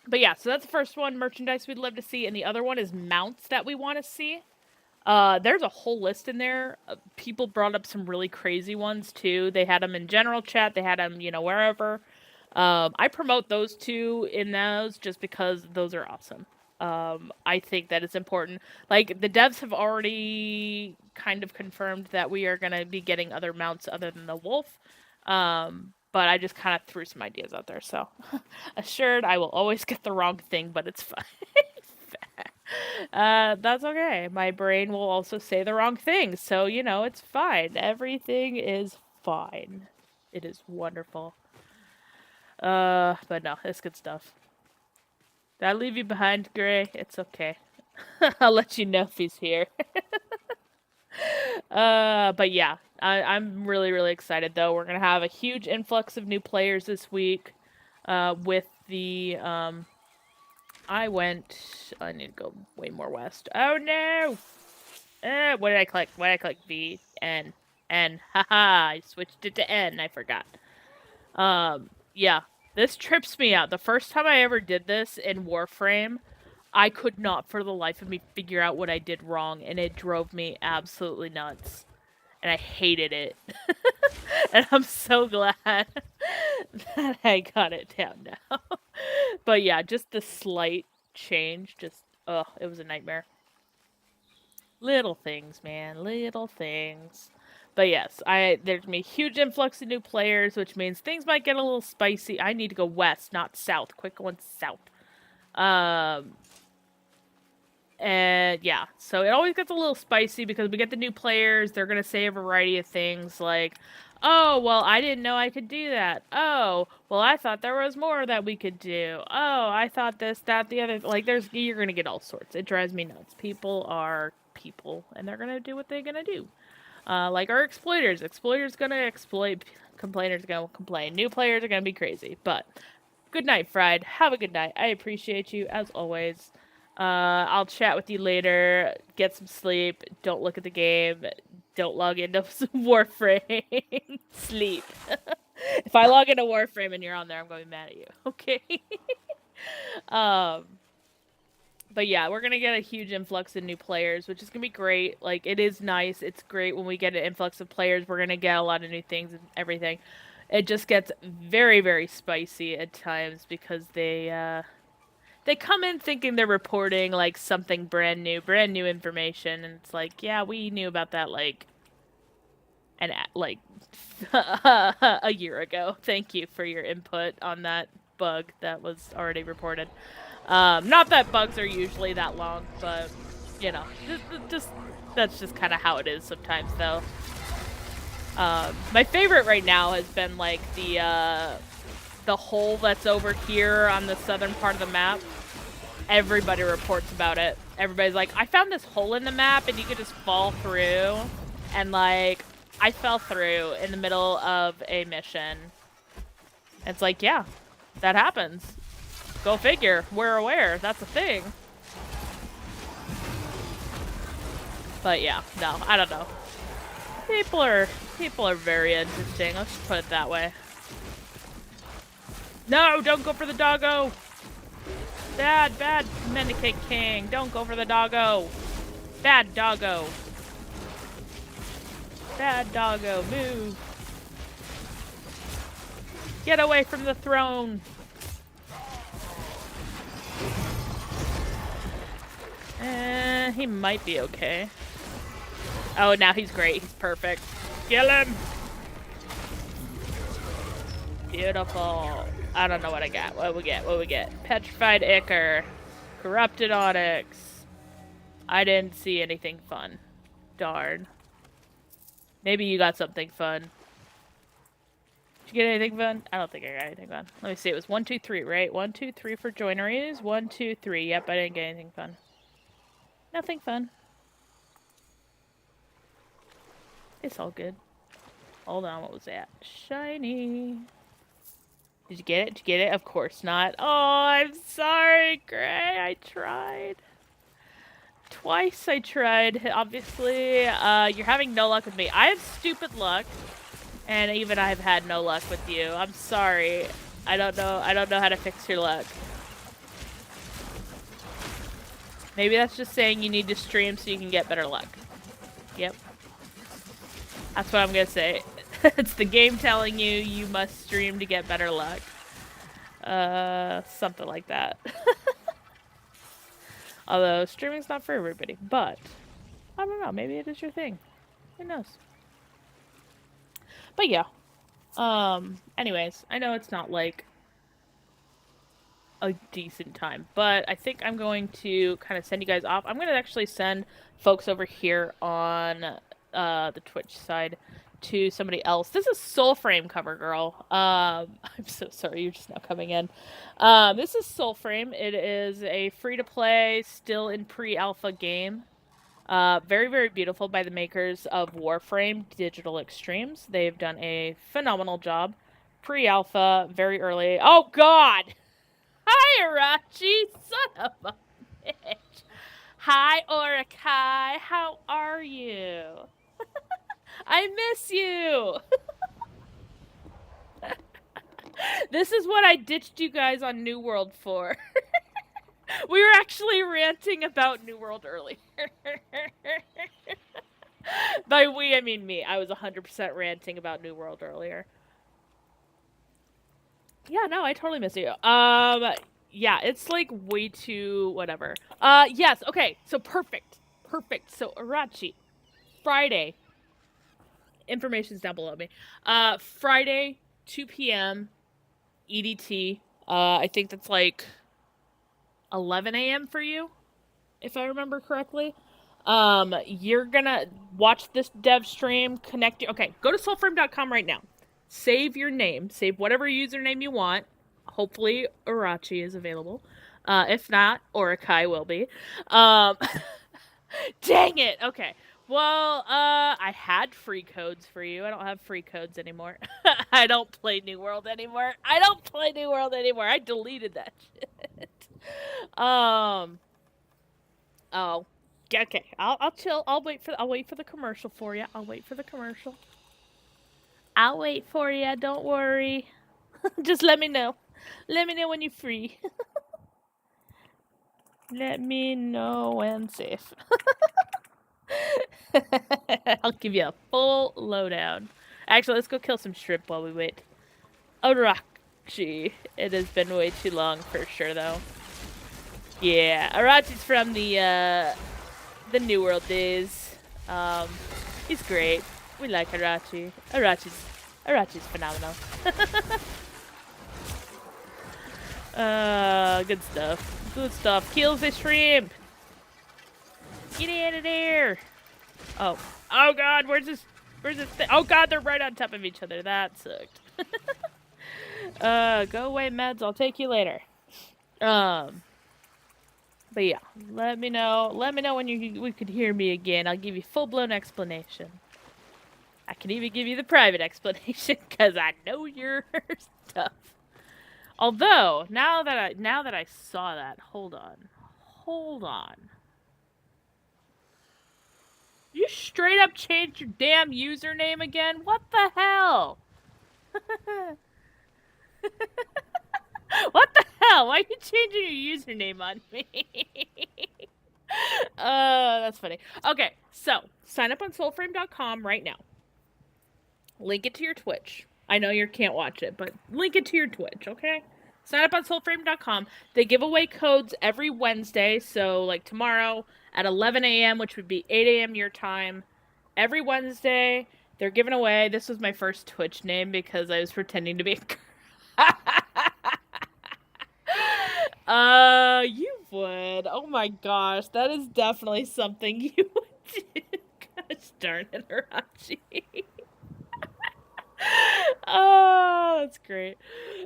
But yeah, so that's the first one, merchandise we'd love to see, and the other one is mounts that we want to see. There's a whole list in there. People brought up some really crazy ones too. They had them in general chat. They had them, wherever. I promote those two in those just because those are awesome. I think that it's important. Like, the devs have already kind of confirmed that we are going to be getting other mounts other than the wolf. But I just kind of threw some ideas out there. So, assured, I will always get the wrong thing, but it's fine. That's okay. My brain will also say the wrong thing, so it's fine. Everything is fine. It is wonderful. But no, it's good stuff. Did I leave you behind, Gray? It's okay. I'll let you know if he's here. But yeah, I'm really, really excited though. We're gonna have a huge influx of new players this week. With the I need to go way more west. Oh no! What did I click? Why did I click V? N. N. Haha, I switched it to N. I forgot. Yeah. This trips me out. The first time I ever did this in Warframe, I could not for the life of me figure out what I did wrong, and it drove me absolutely nuts. And I hated it. And I'm so glad that I got it down now. But yeah, just the slight change, it was a nightmare. Little things, man, little things. But yes, there's gonna be a huge influx of new players, which means things might get a little spicy. I need to go west, not south. Quick going south. And yeah, so it always gets a little spicy because we get the new players. They're gonna say a variety of things like, "Oh, well, I didn't know I could do that. Oh, well, I thought there was more that we could do. Oh, I thought this, that, the other." Like, you're gonna get all sorts. It drives me nuts. People are people, and they're gonna do what they're gonna do. Like our exploiters. Exploiters gonna exploit. Complainers gonna complain. New players are gonna be crazy. But good night, Fried. Have a good night. I appreciate you as always. I'll chat with you later. Get some sleep. Don't look at the game. Don't log into Warframe. Sleep. If I log into Warframe and you're on there, I'm going to be mad at you. Okay? But yeah, we're going to get a huge influx of new players, which is going to be great. Like, it is nice. It's great when we get an influx of players. We're going to get a lot of new things and everything. It just gets very, very spicy at times because they come in thinking they're reporting, like, something brand new information, and it's like, yeah, we knew about that, like, a year ago. Thank you for your input on that bug that was already reported. Not that bugs are usually that long, but, that's just kind of how it is sometimes, though. My favorite right now has been, like, the hole that's over here on the southern part of the map. Everybody reports about it. Everybody's like, I found this hole in the map and you could just fall through. And like, I fell through in the middle of a mission. It's like, yeah, that happens. Go figure. We're aware. That's a thing. But yeah, no, I don't know. People are very interesting. Let's just put it that way. No, don't go for the doggo. Bad Mendicant King. Don't go for the doggo. Bad doggo. Bad doggo. Move. Get away from the throne. He might be okay. Oh, now he's great. He's perfect. Kill him. Beautiful. I don't know what I got. What we get? Petrified Ichor. Corrupted Onyx. I didn't see anything fun. Darn. Maybe you got something fun. Did you get anything fun? I don't think I got anything fun. Let me see. It was 1, 2, 3, right? 1, 2, 3 for joineries. 1, 2, 3. Yep, I didn't get anything fun. Nothing fun. It's all good. Hold on, what was that? Shiny. Did you get it? Did you get it? Of course not. Oh, I'm sorry, Gray. I tried. Twice I tried, obviously. You're having no luck with me. I have stupid luck. And even I've had no luck with you. I'm sorry. I don't know how to fix your luck. Maybe that's just saying you need to stream so you can get better luck. Yep. That's what I'm gonna say. It's the game telling you you must stream to get better luck. Something like that. Although, streaming's not for everybody, but I don't know, maybe it is your thing. Who knows? But yeah. Anyways, I know it's not like a decent time, but I think I'm going to kind of send you guys off. I'm going to actually send folks over here on the Twitch side to somebody else. This is Soulframe cover girl. I'm so sorry, you're just now coming in. This is Soulframe. It is a free-to-play, still in pre-alpha game. Very, very beautiful by the makers of Warframe Digital Extremes. They've done a phenomenal job. Pre-alpha, very early. Oh, God! Hi, Arachi! Son of a bitch! Hi, Orakai! How are you? I miss you! This is what I ditched you guys on New World for. We were actually ranting about New World earlier. By we, I mean me. I was 100% ranting about New World earlier. Yeah, no, I totally miss you. Yeah, it's like way too whatever. Yes, okay, so perfect. Perfect. So, Arachi, Friday. Information's down below me. Friday, 2 p.m. EDT. I think that's like 11 a.m. for you, if I remember correctly. You're gonna watch this dev stream, connect your... Okay, go to soulframe.com right now. Save your name. Save whatever username you want. Hopefully, Arachi is available. If not, Orakai will be. Dang it! Okay. Well, I had free codes for you. I don't have free codes anymore. I don't play New World anymore. I deleted that shit. Oh. Okay. I'll chill. I'll wait for the commercial for you. I'll wait for you. Don't worry. Just let me know. Let me know when you're free. Let me know when safe. I'll give you a full lowdown. Actually, let's go kill some shrimp while we wait. Arachi. It has been way too long for sure, though. Yeah, Arachi's from the New World days. He's great. We like Arachi. Arachi's phenomenal. Good stuff. Good stuff. Kills the shrimp. Get out of there. Oh God, where's this thing? Oh God, they're right on top of each other. That sucked. Go away, meds. I'll take you later. But yeah, let me know when we could hear me again. I'll give you full-blown explanation. I can even give you the private explanation because I know your stuff. Although, now that I saw that, hold on. You straight up changed your damn username again? What the hell? What the hell? Why are you changing your username on me? That's funny. Okay, so sign up on soulframe.com right now. Link it to your Twitch. I know you can't watch it, but link it to your Twitch, okay? Sign up on soulframe.com. They give away codes every Wednesday, so like tomorrow at 11 a.m., which would be 8 a.m. your time. Every Wednesday, they're giving away... This was my first Twitch name because I was pretending to be you would. Oh my gosh, that is definitely something you would do. Gosh darn it, Arachi. Oh, that's great.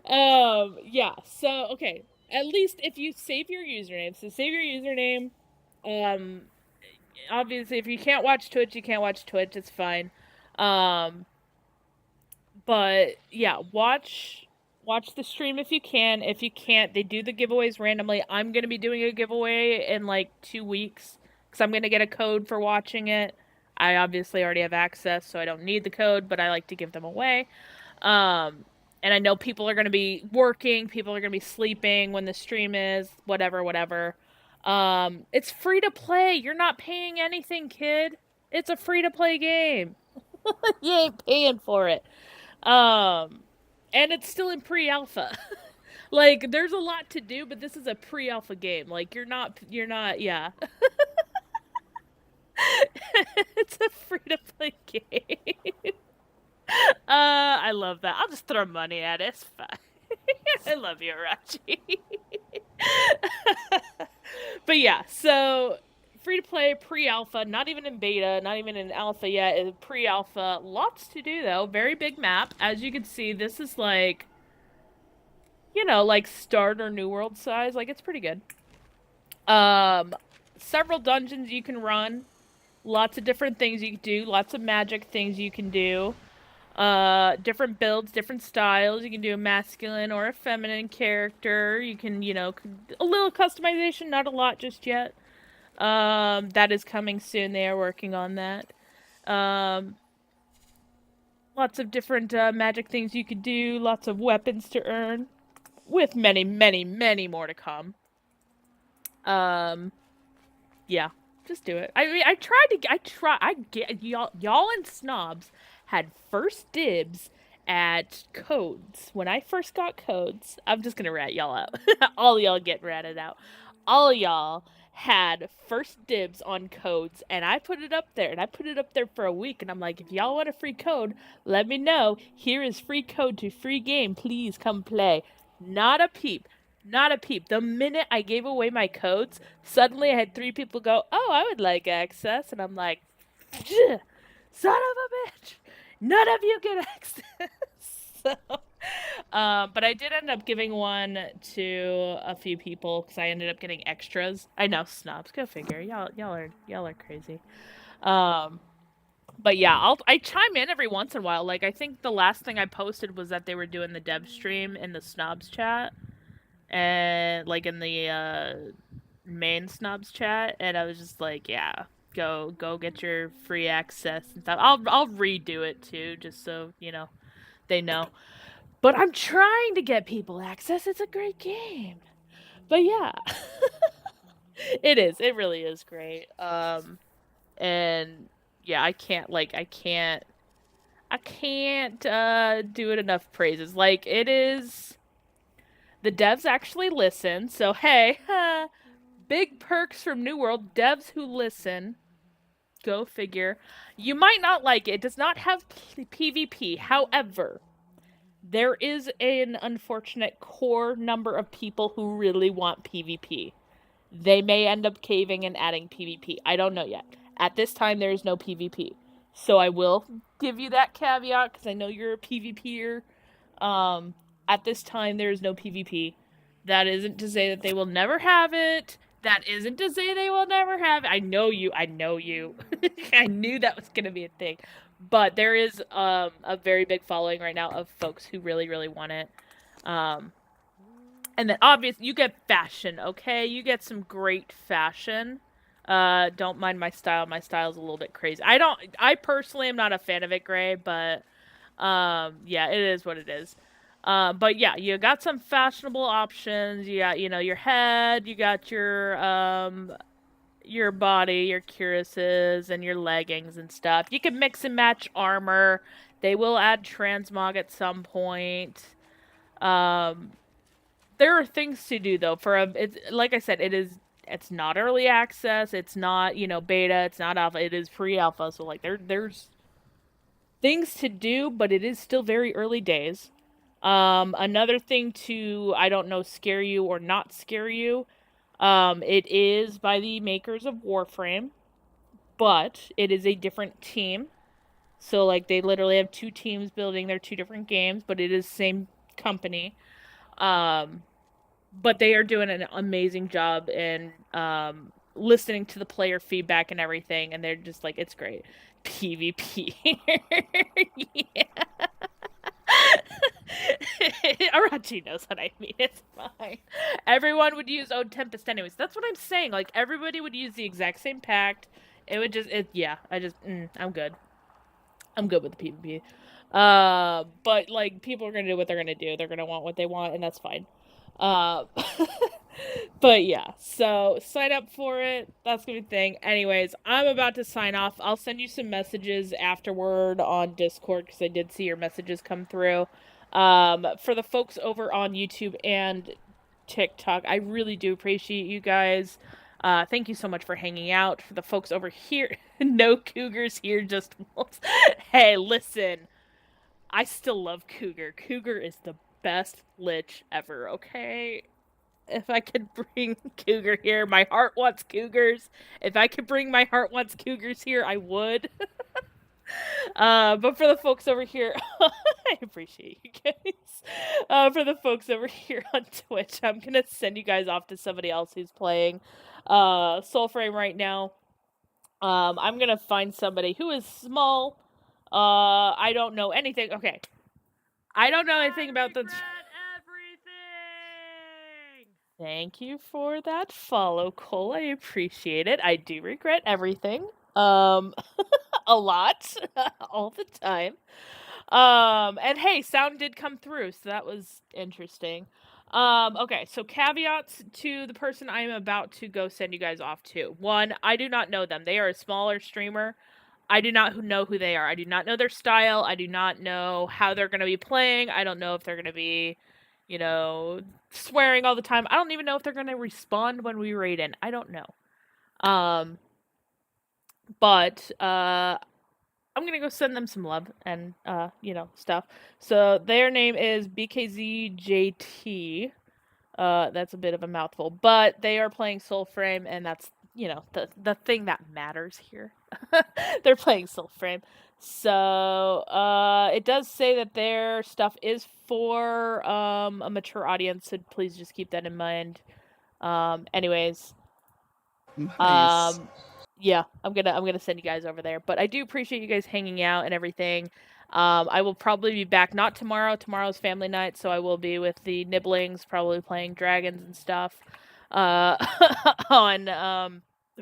Yeah, so, okay. At least if you save your username. So save your username. Obviously, if you can't watch Twitch, you can't watch Twitch. It's fine. But, yeah, watch the stream if you can. If you can't, they do the giveaways randomly. I'm going to be doing a giveaway in, like, 2 weeks. Because I'm going to get a code for watching it. I obviously already have access, so I don't need the code, but I like to give them away. And I know people are going to be working, people are going to be sleeping when the stream is, whatever. It's free to play. You're not paying anything, kid. It's a free to play game. You ain't paying for it. And it's still in pre-alpha. Like there's a lot to do, but this is a pre-alpha game. Like you're not yeah. It's a free to play game. I love that. I'll just throw money at it. It's fine. I love you, Arachi. But yeah, so free to play, pre alpha, not even in beta, not even in alpha yet, it's pre alpha. Lots to do though. Very big map. As you can see, this is like, like starter New World size. Like it's pretty good. Several dungeons you can run. Lots of different things you can do. Lots of magic things you can do. Different builds, different styles. You can do a masculine or a feminine character. You can, a little customization, not a lot just yet. That is coming soon. They are working on that. Lots of different magic things you could do. Lots of weapons to earn, with many, many, many more to come. Yeah, just do it. I mean, I get y'all and snobs had first dibs at codes. When I first got codes, I'm just gonna rat y'all out. All y'all get ratted out. All y'all had first dibs on codes, and I put it up there, and I put it up there for a week, and I'm like, if y'all want a free code, let me know. Here is free code to free game. Please come play. Not a peep. Not a peep. The minute I gave away my codes, suddenly I had 3 people go, "Oh, I would like access," and I'm like, son of a bitch, none of you get access. So, but I did end up giving one to a few people because I ended up getting extras. I know, snobs. Go figure. Y'all are crazy. But yeah, I chime in every once in a while. Like I think the last thing I posted was that they were doing the dev stream in the snobs chat, and like in the main snobs chat, and I was just like, yeah, go get your free access and stuff. I'll redo it too, just so they know. But I'm trying to get people access. It's a great game. But yeah. It is. It really is great. And yeah, I can't do it enough praises. Like it is the devs actually listen. So hey, big perks from New World, devs who listen. Go figure. You might not like it. It does not have PvP. However, there is an unfortunate core number of people who really want PvP. They may end up caving and adding PvP. I don't know yet. At this time, there is no PvP. So I will give you that caveat because I know you're a PvPer. At this time, there is no PvP. That isn't to say that they will never have it. That isn't to say they will never have it. I know you. I knew that was going to be a thing. But there is a very big following right now of folks who really, really want it. And then obviously you get fashion, okay? You get some great fashion. Don't mind my style. My style's a little bit crazy. I personally am not a fan of it, Gray, but yeah, it is what it is. But yeah, you got some fashionable options. You got, your head, you got your body, your cuirasses, and your leggings and stuff. You can mix and match armor. They will add transmog at some point. There are things to do though. It's like I said, it's not early access. It's not beta. It's not alpha. It is pre-alpha. So like there's things to do, but it is still very early days. Another thing to, I don't know, scare you or not scare you. It is by the makers of Warframe, but it is a different team. So like they literally have 2 teams building their 2 different games, but it is the same company. But they are doing an amazing job in listening to the player feedback and everything, and they're just like, it's great. PvP. Yeah. Arachi knows what I mean. It's fine. Everyone would use Ode Tempest anyways. That's what I'm saying. Like, everybody would use the exact same pact. It would just, I'm good. I'm good with the PvP. But, like, people are gonna do what they're gonna do. They're gonna want what they want, and that's fine. Uh, but yeah, so sign up for it. That's gonna be a thing. Anyways, I'm about to sign off. I'll send you some messages afterward on Discord because I did see your messages come through. For the folks over on YouTube and TikTok, I really do appreciate you guys. Thank you so much for hanging out. For the folks over here, no cougars here, just wolves. Hey, listen, I still love Cougar. Cougar is the best lich ever, okay? If I could bring Cougar here, my heart wants Cougars. If I could bring my heart wants Cougars here, I would. But for the folks over here, I appreciate you guys. For the folks over here on Twitch, I'm gonna send you guys off to somebody else who's playing Soulframe right now. I'm gonna find somebody who is small. I don't know anything. Okay, I don't know anything about the. Everything. Thank you for that follow, Cole. I appreciate it. I do regret everything. A lot. All the time. And hey, sound did come through, so that was interesting. Okay, so caveats to the person I am about to go send you guys off to. One, I do not know them. They are a smaller streamer. I do not know who they are. I do not know their style. I do not know how they're going to be playing. I don't know if they're going to be, swearing all the time. I don't even know if they're going to respond when we raid in. I don't know. But I'm going to go send them some love and, stuff. So their name is BKZJT. That's a bit of a mouthful, but they are playing Soulframe, and that's, the thing that matters here. They're playing Soulframe. So, it does say that their stuff is for, a mature audience, so please just keep that in mind. Anyways. Nice. Yeah, I'm gonna send you guys over there. But I do appreciate you guys hanging out and everything. I will probably be back, not tomorrow. Tomorrow's family night, so I will be with the Nibblings, probably playing dragons and stuff. On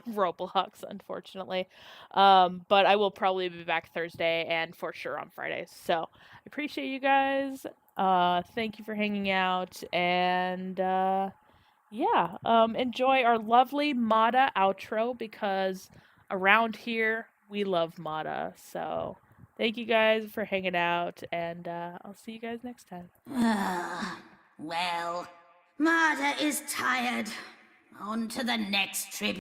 Roblox, unfortunately. But I will probably be back Thursday and for sure on Fridays. So I appreciate you guys. Thank you for hanging out, and yeah, enjoy our lovely Mada outro because around here we love Mada. So thank you guys for hanging out, and I'll see you guys next time. Well, Marta is tired. On to the next tribute.